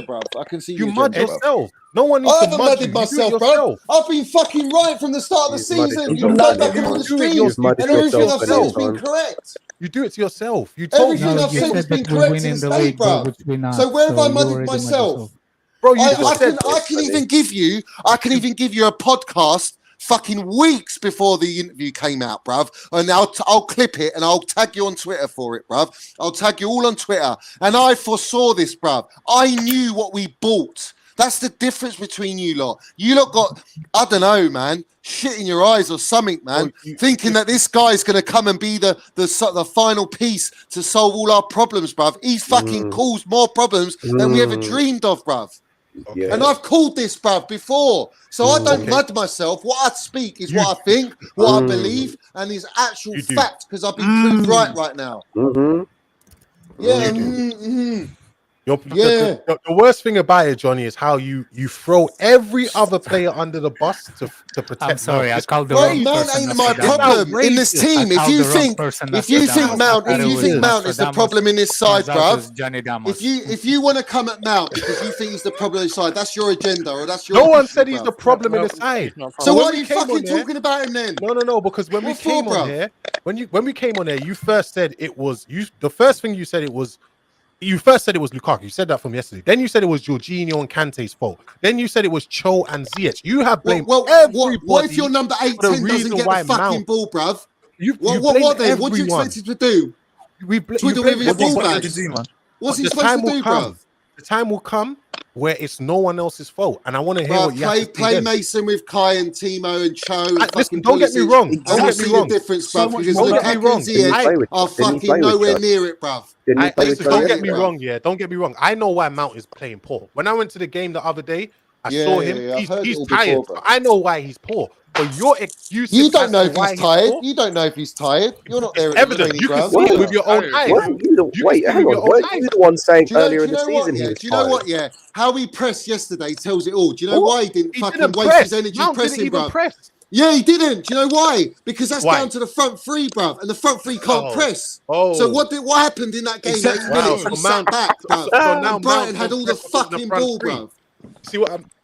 bro. I can see you mud yourself. No one needs to mud you. Myself, bro. I've been fucking right from the start of the season. You can go back on the streams, and everything I've said has been correct. You do it to yourself. Everything I've said has been correct in the day, bro. So where have I mudded myself? Bro, I can even give you a podcast fucking weeks before the interview came out, bruv. And I'll clip it and I'll tag you on Twitter for it, bruv. I'll tag you all on Twitter. And I foresaw this, bruv. I knew what we bought That's the difference between you lot. You lot got, I don't know, man, shit in your eyes or something, man, thinking that this guy's going to come and be the final piece to solve all our problems, bruv. He's fucking caused more problems than we ever dreamed of, bruv. Yeah. And I've called this, bruv, before. So I don't mud myself. What I speak is what I think, what I believe, and is actual fact, because I've been proved right now. Yeah. The worst thing about it, Johnny, is how you throw every other player under the bus to protect. I'm sorry, I called the Right, wrong man, person. ain't my problem in this team. If you think Mount is the problem in this side, bruv, if you want to come at Mount because you think he's the problem in this side, that's your agenda or that's your. No one said he's the problem in the side. So what are you fucking talking about him then? No, because when we came on here, when we came on here, you first said it was you. The first thing you said it was. You first said it was Lukaku. You said that from yesterday. Then you said it was Jorginho and Kante's fault. Then you said it was Cho and Ziyech. You have blamed everybody. What if your number 8-10 doesn't get the fucking ball, bruv? What then? What do you expect him to do? Twiddle with his ball back. What's he supposed to do, bruv? The time will come where it's no one else's fault, and I want to hear what you have to play Mason with Kai and Timo and Cho. Listen, don't get me wrong. Don't get me wrong. Difference, bruv, because Lukaku and Ziyech are fucking nowhere near it, bruv. Don't get me wrong. Yeah, don't get me wrong. I know why Mount is playing poor. When I went to the game the other day, I saw him. He's tired. I know why he's poor. But your excuse. You don't know if he's tired. You don't know if he's tired. You're not there at the training ground. You can see it with your own eyes. Wait, hang on. Weren't you the one saying earlier in the season he was tired? Do you know what? Yeah, how he pressed yesterday tells it all. Do you know why he didn't fucking waste his energy pressing, bro? Yeah, he didn't. Do you know why? Because that's down to the front three, bruv, and the front three can't press. So what happened in that game? 8 minutes, we sat back, bruv. And Brighton had all the fucking ball, bruv.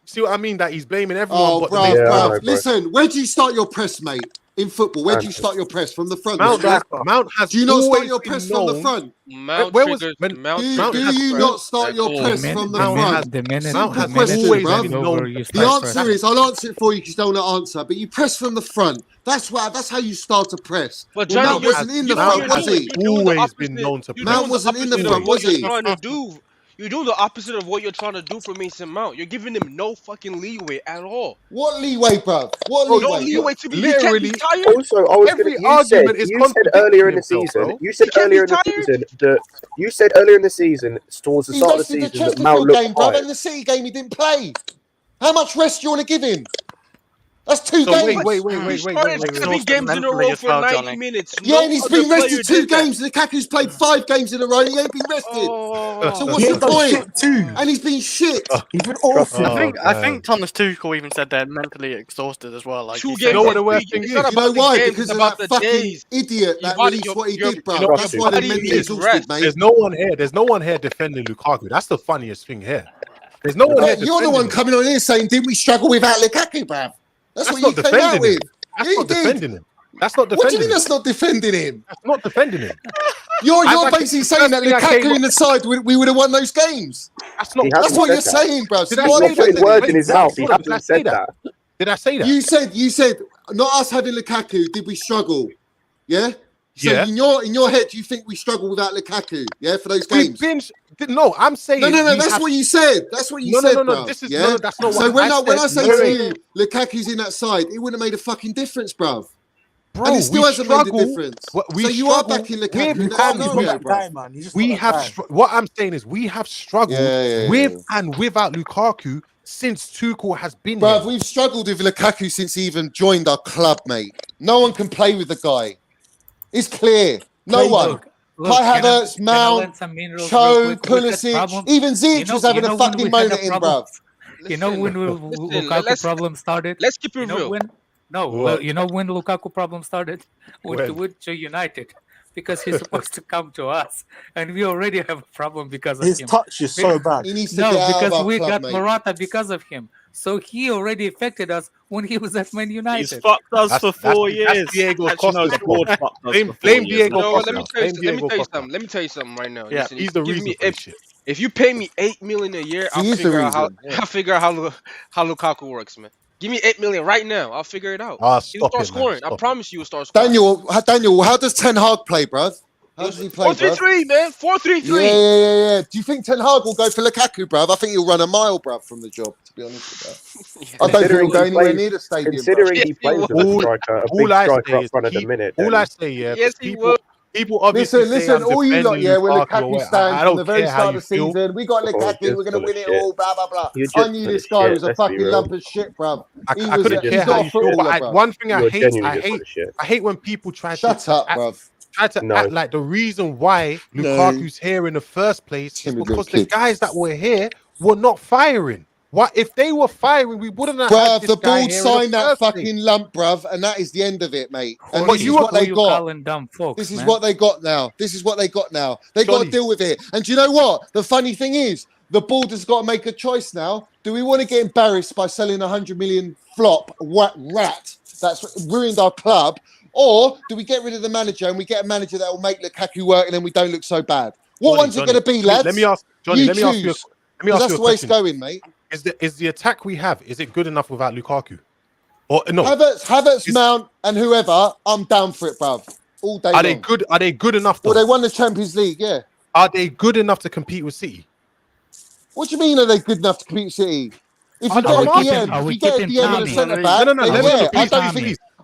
See what I mean? That he's blaming everyone. Oh, bruv. Listen, where do you start your press, mate? In football, where do you start your press? From the front? Mount has. Do you not start your press from the front? Do you not start your press from the front? Mount has question, always bruv. been known. The answer is, I'll answer it for you because you don't want to answer, but you press from the front. That's how you start to press. But Mount wasn't in the front, was he? Always been known to press. Mount wasn't in the front, was he? You do the opposite of what you're trying to do for Mason Mount. You're giving him no fucking leeway at all. What leeway, bruv? What leeway? No leeway to be literally tired. Also, I was going to. You said earlier in the season. You said earlier in the season that you said earlier in the season towards the start of the season that Mount looked tired. In the City game, he didn't play. How much rest do you want to give him? That's 2 games. Wait. He started 7 games in a row for 90 minutes. Yeah, and he's been rested 2 games. Lukaku's played 5 games in a row and he ain't been rested. So what's the point? And he's been shit. He's been awful. I think Thomas Tuchel even said they're mentally exhausted as well. Like, 2 games. You know what the worst thing is? You know why? Because of that fucking idiot that released what he did, bro. That's why they're mentally exhausted, mate. There's no one here defending Lukaku. That's the funniest thing here. There's no one here. You're the one coming on here saying, didn't we struggle without Lukaku, bruv? That's what you came out with. That's not defending him. That's not defending him. What do you mean that's not defending him? That's not defending him. You're basically saying that Lukaku in the side, we would have won those games. That's not. That's what you're saying, bro. He's not putting words in his mouth. He hasn't said that. Did I say that? You said not us having Lukaku. Did we struggle? Yeah. So in your head, do you think we struggle without Lukaku? Yeah, for those games. No, I'm saying no. That's what you said. That's what you said. No. This is that's not what. So when I say to you, Lukaku's in that side, it wouldn't have made a fucking difference, bruv. Bro, and it still hasn't made a difference. So you are back in Lukaku. What I'm saying is we have struggled with and without Lukaku since Tuchel has been here. Bruv, we've struggled with Lukaku since he even joined our club, mate. No one can play with the guy. It's clear. No one. Kai Havertz, Mount, Cho, Pulisic, even Ziyech was having a fucking moan at him, bruv. You know when Lukaku problem started? Let's keep it real. You know when Lukaku problem started? With United. Because he's supposed to come to us. And we already have a problem because of him. His touch is so bad. He needs to get out of our we club, got Morata because of him. So he already affected us when he was at Man United. He's fucked us for 4 years. That's Diego Costa. Blame Diego Costa. Let me tell you something right now. Yeah, Listen, he's the reason for this shit. If you pay me $8 million a year, I'll figure out how Lukaku works, man. Give me $8 million right now. I'll figure it out. He'll start scoring. I promise you, he'll start scoring. Daniel, how does Ten Hag play, bruv? How does he play, 4-3-3, man. 4-3-3. Yeah. Do you think Ten Hag will go for Lukaku, bruv? I think he'll run a mile, bruv, from the job, to be honest with that. I don't think he'll go anywhere near the stadium. Considering he plays with a striker, a big striker up front at the minute. All I say, yeah, yes, he will. People obviously listen, all you lot, yeah, when Lukaku stands from the very start of the feel. season, we got Lukaku, we're going to win it all, blah, blah, blah. I knew this guy was a fucking lump of shit, bruv. I couldn't care how you feel, but one thing I hate when people try to act like the reason why Lukaku's here in the first place is because the guys that were here were not firing. What if they were firing? We wouldn't have. Bruv, the board signed that fucking lump, bruv, and that is the end of it, mate. And this is what they got. This is what they got now. This is what they got now. They got to deal with it. And do you know what? The funny thing is, the board has got to make a choice now. Do we want to get embarrassed by selling 100 million flop rat that's ruined our club, or do we get rid of the manager and we get a manager that will make Lukaku work and then we don't look so bad? What one's it going to be, lads? Let me ask Johnny. Let me ask you. That's the way it's going, mate. Is the attack we have, is it good enough without Lukaku? Or no? Havertz, Mount, and whoever, I'm down for it, bruv. All day. Are they good enough? Well, they won the Champions League, yeah. Are they good enough to compete with City? What do you mean? Are they good enough to compete with City? If you get a DM and a centre back,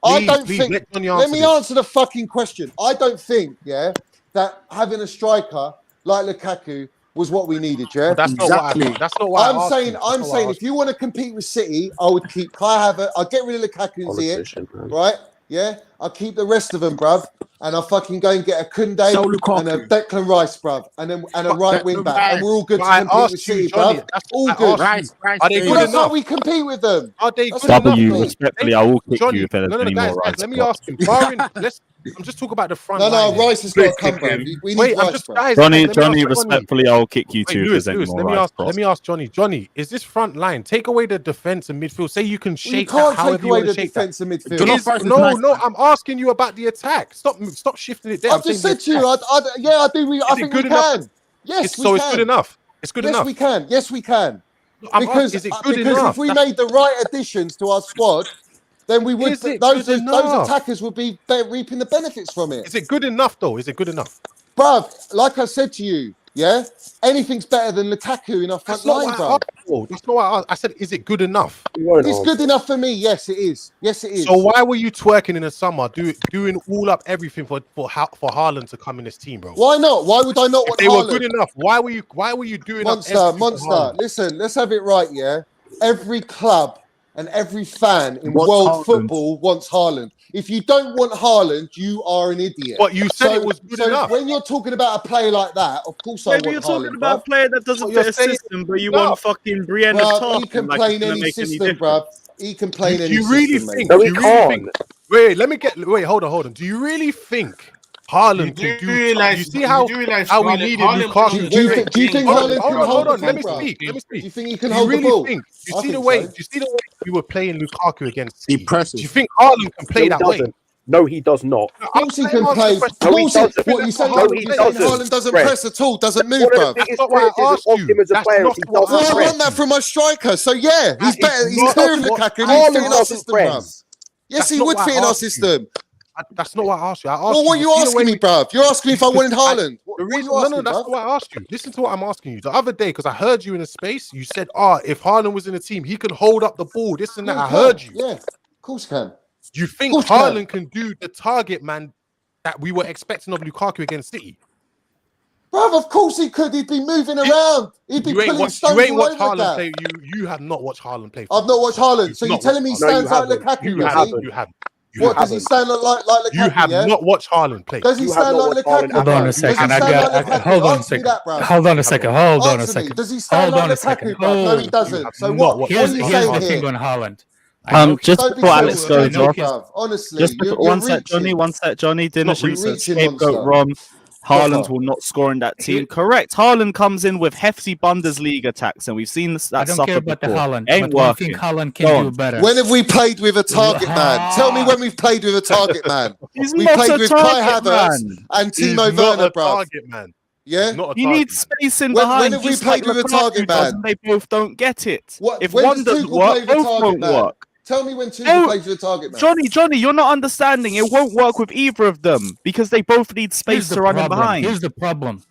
I don't think. Let me answer the fucking question. I don't think, that having a striker like Lukaku was what we needed, yeah. That's exactly. That's not what I'm saying. I'm saying if you want to compete with City, I would keep Kai Havertz. I'll get rid of Lukaku and Ziyech, right? Yeah, I'll keep the rest of them, bruv, and I'll fucking go and get a Kunde and a Declan Rice, bruv, and a right wing back, and we're all good to compete with City, bruv. All good. Are they good That's how enough? we compete with them. Are they good W, enough? respectfully, I will kick you if there's any guys, more rights. let me ask you. I'm just talking about the front line. No, Rice has got to come, bruv. We need Rice, bruv. Johnny, respectfully, I will kick you too. Lewis, let me ask Johnny. Johnny, is this front line? Take away the defense and midfield. Say you can shape that however you want to shape that. Defense and midfield. No, I'm asking you about the attack. Stop shifting it there. I've just said to you, I do. I think we can. Yes, we can. So it's good enough. It's good enough. Yes, we can. Yes, we can. Because is it good enough? Because if we made the right additions to our squad, then we would. Those attackers would be reaping the benefits from it. Is it good enough though? Is it good enough? Bruv, like I said to you, anything's better than Lukaku in our front line, bruv. That's not what I asked. I said, is it good enough? It's good enough for me. Yes, it is. Yes, it is. So why were you twerking in the summer, doing all up everything for Haaland to come in this team, bro? Why not? Why would I not want Haaland? They were good enough. Why were you doing Monster? Listen, let's have it right, yeah. Every club and every fan in world football wants Haaland. If you don't want Haaland, you are an idiot. But you said it was good enough. When you're talking about a player like that, of course I want Haaland. Maybe you're talking about a player that doesn't fit a system, but you want fucking Brienne of Tarth. He can play in any system, bruv. He can play in any system. Do you really think? No, he can't. Wait, hold on. Do you really think Haaland can do? You see how we needed Lukaku? Do you think Haaland can hold the ball? Let me speak. Do you think he can hold the ball? Do you see the way we were playing Lukaku against City? Do you think Haaland can play that way? No, he does not. Of course he can play. Of course what you say? Haaland doesn't press at all. Doesn't move, bro. That's not what I asked you. Well, I want that from my striker. So yeah, he's better. He's clear of Lukaku. He's fit in our system, bro. Yes, he would fit in our system. That's not what I asked you. Well, what are you asking me, bruv? You're asking me if I wanted Haaland. No, that's not what I asked you. Listen to what I'm asking you. The other day, because I heard you in a space, you said, if Haaland was in a team, he can hold up the ball, this and that. I heard you. Yeah, of course he can. You think Haaland can do the target man that we were expecting of Lukaku against City? Bruv, of course he could. He'd be moving around. He'd be pulling stones. You ain't watched Haaland play. You have not watched Haaland play. I've not watched Haaland. So you're telling me he stands like Lukaku? You haven't. What does he stand like Lukaku? You have not watched Haaland play. Does he stand like Lukaku? Hold on a second. Hold on a second. Hold on a second. Does he stand like Lukaku? No, he doesn't. So what? Here's the thing on Haaland. Just before Alex goes off, honestly, just one sec, Johnny. Dinesh said scapegoat Rom. Haaland will not score in that team. Correct. Haaland comes in with hefty Bundesliga tax, and we've seen that. I don't care about the Haaland. Ain't but I think Haaland can do better. When have we played with a target man? Tell me when we've played with a target man. We played with Kai Havertz and Timo Werner, bro. Target man. Yeah, he needs space in behind. When have we played with a target man? They both don't get it. If one doesn't work, both won't work. Tell me when Tuchel plays for the target man. Johnny, you're not understanding. It won't work with either of them because they both need space to run in behind. Here's the problem.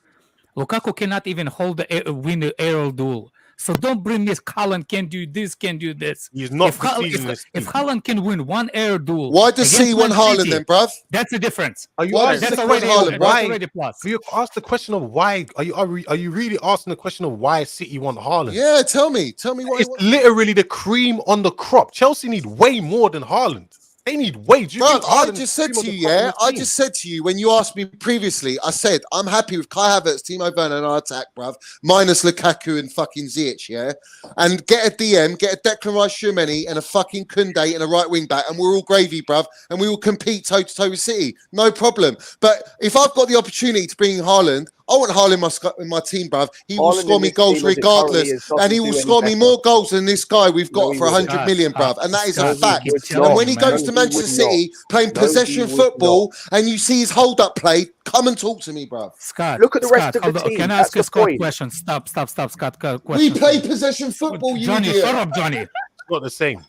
Lukaku cannot even win the aerial duel. So don't bring me Haaland can do this, can do this. He's not if Haaland can win one air duel. Why does City want Haaland then, bruv? That's the difference. That's already plus. You asked the question of why. Are you really asking the question of why City want Haaland? Yeah, tell me why. It's literally the cream on the crop. Chelsea need way more than Haaland. They need way. Bro, I just said to you, I just said to you when you asked me previously, I said I'm happy with Kai Havertz, Timo Werner, and our attack, bruv, minus Lukaku and fucking Ziyech, yeah? And get a DM, get a Declan Rice Tchouameni and a fucking Koundé and a right wing back, and we're all gravy, bruv, and we will compete toe-to-toe with City. No problem. But if I've got the opportunity to bring in Haaland, I want Haaland in my team, bruv. He will score me goals regardless, and he will score me more goals than this guy we've got for 100 million, bruv. And that is a fact. And when he goes to Manchester City playing possession football, and you see his hold-up play, come and talk to me, bruv. Scott, look at the rest of the team. Can I ask a Scott question? Stop, Scott. Question. We play possession football, you Johnny, idiot. shut up, Johnny. It's not the same.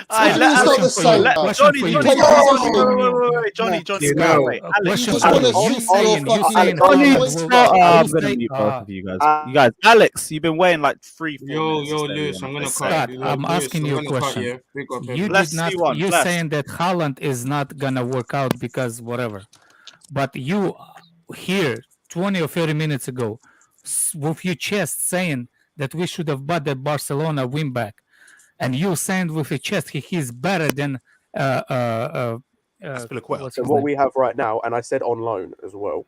It's not the same. Johnny, you guys. Alex, you've been waiting like 3-4 minutes. Lewis, I'm gonna cut you. I'm asking you a question. You did not. You're saying that Haaland is not gonna work out because whatever, but you here 20 or 30 minutes ago with your chest saying that we should have bought that Barcelona win back. And you saying with your chest he's better than so what we have right now, and I said on loan as well.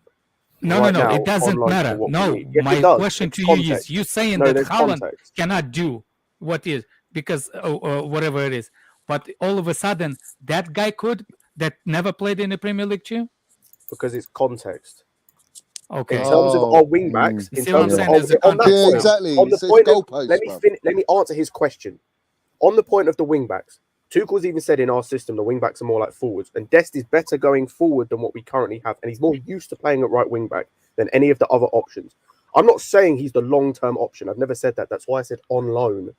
No, it doesn't matter. No, my question to you is: you saying that Haaland cannot do what is because whatever it is, but all of a sudden that guy could that never played in the Premier League too? Because it's context. Okay. In terms of our wing backs, let me answer his question. On the point of the wing backs, Tuchel's even said in our system the wing backs are more like forwards, and Dest is better going forward than what we currently have, and he's more used to playing at right wing back than any of the other options. I'm not saying he's the long-term option. I've never said that. That's why I said on loan.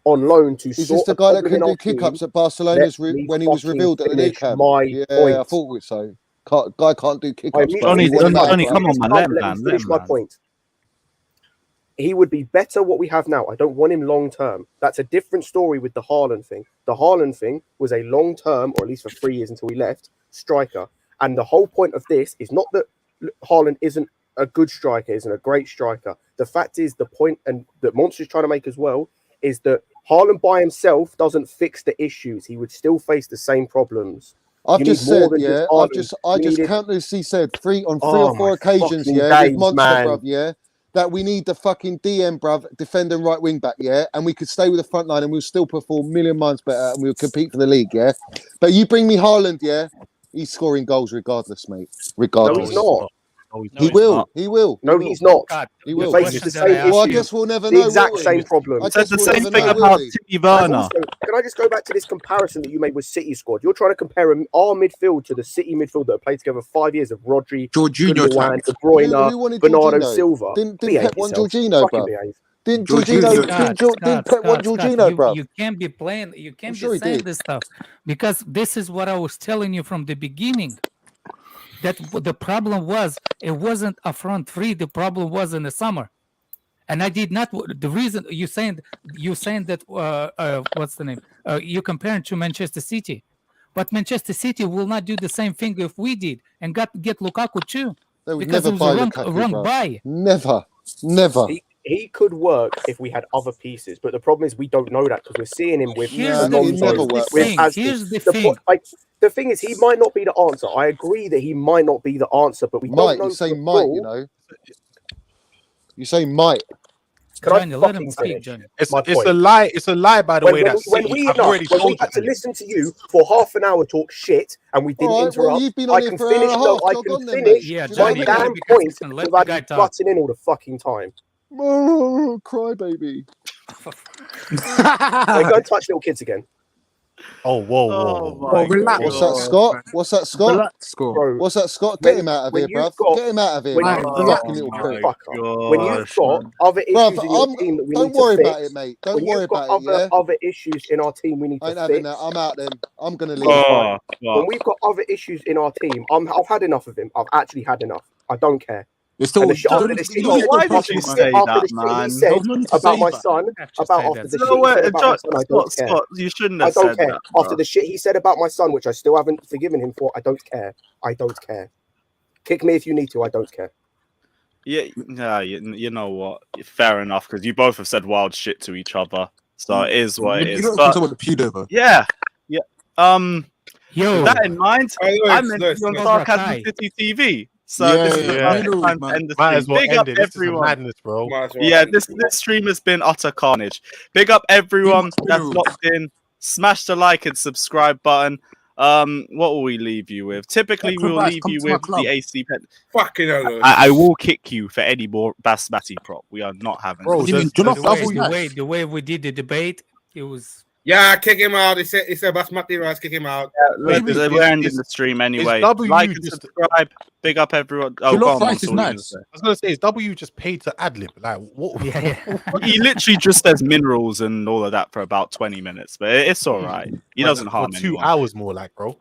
On loan to Is this the guy that can do kick-ups at Barcelona when he was revealed at the league camp? Point. I thought so. Guy can't do kick-ups. Johnny, come on, man. Let him finish my point. He would be better what we have now. I don't want him long term. That's a different story with the Haaland thing. The Haaland thing was a long term, or at least for 3 years until he left, striker. And the whole point of this is not that Haaland isn't a good striker, isn't a great striker. The fact is, the point, and that Monster's trying to make as well, is that Haaland by himself doesn't fix the issues. He would still face the same problems. I've just said, I just countlessly said on three or four occasions, with Monster, bruv, that we need the fucking DM, bruv, defender and right wing back, and we could stay with the front line and we'll still perform a million miles better and we'll compete for the league, But you bring me Haaland, he's scoring goals regardless, mate. Regardless. No, he's not. He will. No, he's not. He will. He faces the same issue. Well, I guess we'll never know. The exact same problem. Said the same thing about Timo Werner. Can I just go back to this comparison that you made with City squad? You're trying to compare our midfield to the City midfield that have played together 5 years of Rodri, Jorginho, De Bruyne, Bernardo Silva. Didn't Pep want Jorginho, bro? Didn't Pep want Jorginho, bro? You can't be playing. You can't be saying this stuff because this is what I was telling you from the beginning. That the problem was, it wasn't a front three. The problem was in the summer, and I did not. The reason you saying that what's the name? You comparing to Manchester City, but Manchester City will not do the same thing if we did and get Lukaku too. They would because never it was buy a Lukaku, wrong bro. buy. Never. He could work if we had other pieces, but the problem is we don't know that because we're seeing him with Here's the thing. The thing is, he might not be the answer. I agree that he might not be the answer, but we don't know. You say might, you know. You say might. Can let him speak, Johnny. It's a lie. It's a lie, by the way. When we had to listen to you for half an hour talk shit and we didn't interrupt, well, you've been on I can for an hour finish. and a half. I can finish my damn point without you butting in all the fucking time. Oh, cry baby. Go and touch little kids again. Oh, whoa, Oh whoa. my relax. What's that, Scott? What's that, Scott? Relax, Scott. Bro, What's that, Scott? Get when- him out of when here, you've bruv. got- Get him out of here, when man. you've You got- fucking little my prick. fucker. When you've gosh, got man. other issues Bruv, in your team that we don't need to worry fix, about it, mate. Don't when worry you've got about it, yeah? other issues in our team we need I ain't to having fix. that. I'm out then. I'm going to leave. Oh, When we've got other issues in our team, I've had enough of him. I've actually had enough. I don't care. You're still. And the shit, you after don't the need- shit, you don't need to go Why did past you him, say man. that, after the shit man? he said There's no need to about say my that. son, Can't just about say after that. the You shit know he what, said about my son, I don't care. Scott, you shouldn't I have don't said care. that. After bro. the shit he said about my son, which I still haven't forgiven him for, I don't care. I don't care. Kick me if you need to. I don't care. Yeah, you know what? Fair enough, because you both have said wild shit to each other, so it is what it You is. don't But talk about the pedo, though. yeah. Yo, With that in mind, I'm meant to be on Cobra Sarcasm Kai. City TV, so Yeah, this is the yeah, yeah. perfect time to man. end the Might stream. as well Big end up it. This is some everyone. madness, bro. Might as well. Yeah, this stream has been utter carnage. Big up everyone that's locked in. Smash the like and subscribe button. What will we leave you with? Typically, we'll Acrobat, leave come you to my with club. the AC pen. Fucking hell. I will kick you for any more basmati prop. We are not having Bro, this. do you mean? Do you not double dash? the way we did the debate, it was. Yeah, kick him out. He said basmati rice. Kick him out. Look, we're ending the stream anyway. W Like and just- subscribe. Big up everyone. Oh, Jollof go on, rice Monster, is what were you nice. gonna I was gonna say, is W just paid to ad lib? Like, what? Yeah. say? He literally just says minerals and all of that for about 20 minutes, but it's all right. He doesn't for harm 2 anyone. hours more, like, bro.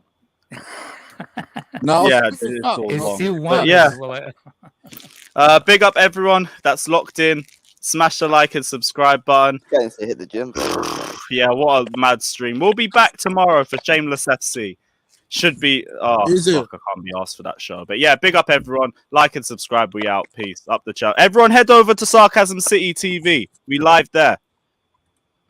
No, Yeah, it's it's up. all It's long. still But one. yeah, big up everyone that's locked in. Smash the like and subscribe button. Getting to hit the gym. Yeah, what a mad stream. We'll be back tomorrow for Shameless FC. Should be. Oh, Is it? fuck, I can't be asked for that show. But yeah, big up everyone. Like and subscribe. We out. Peace. Up the chat. Everyone head over to Sarcasm City TV. We live there.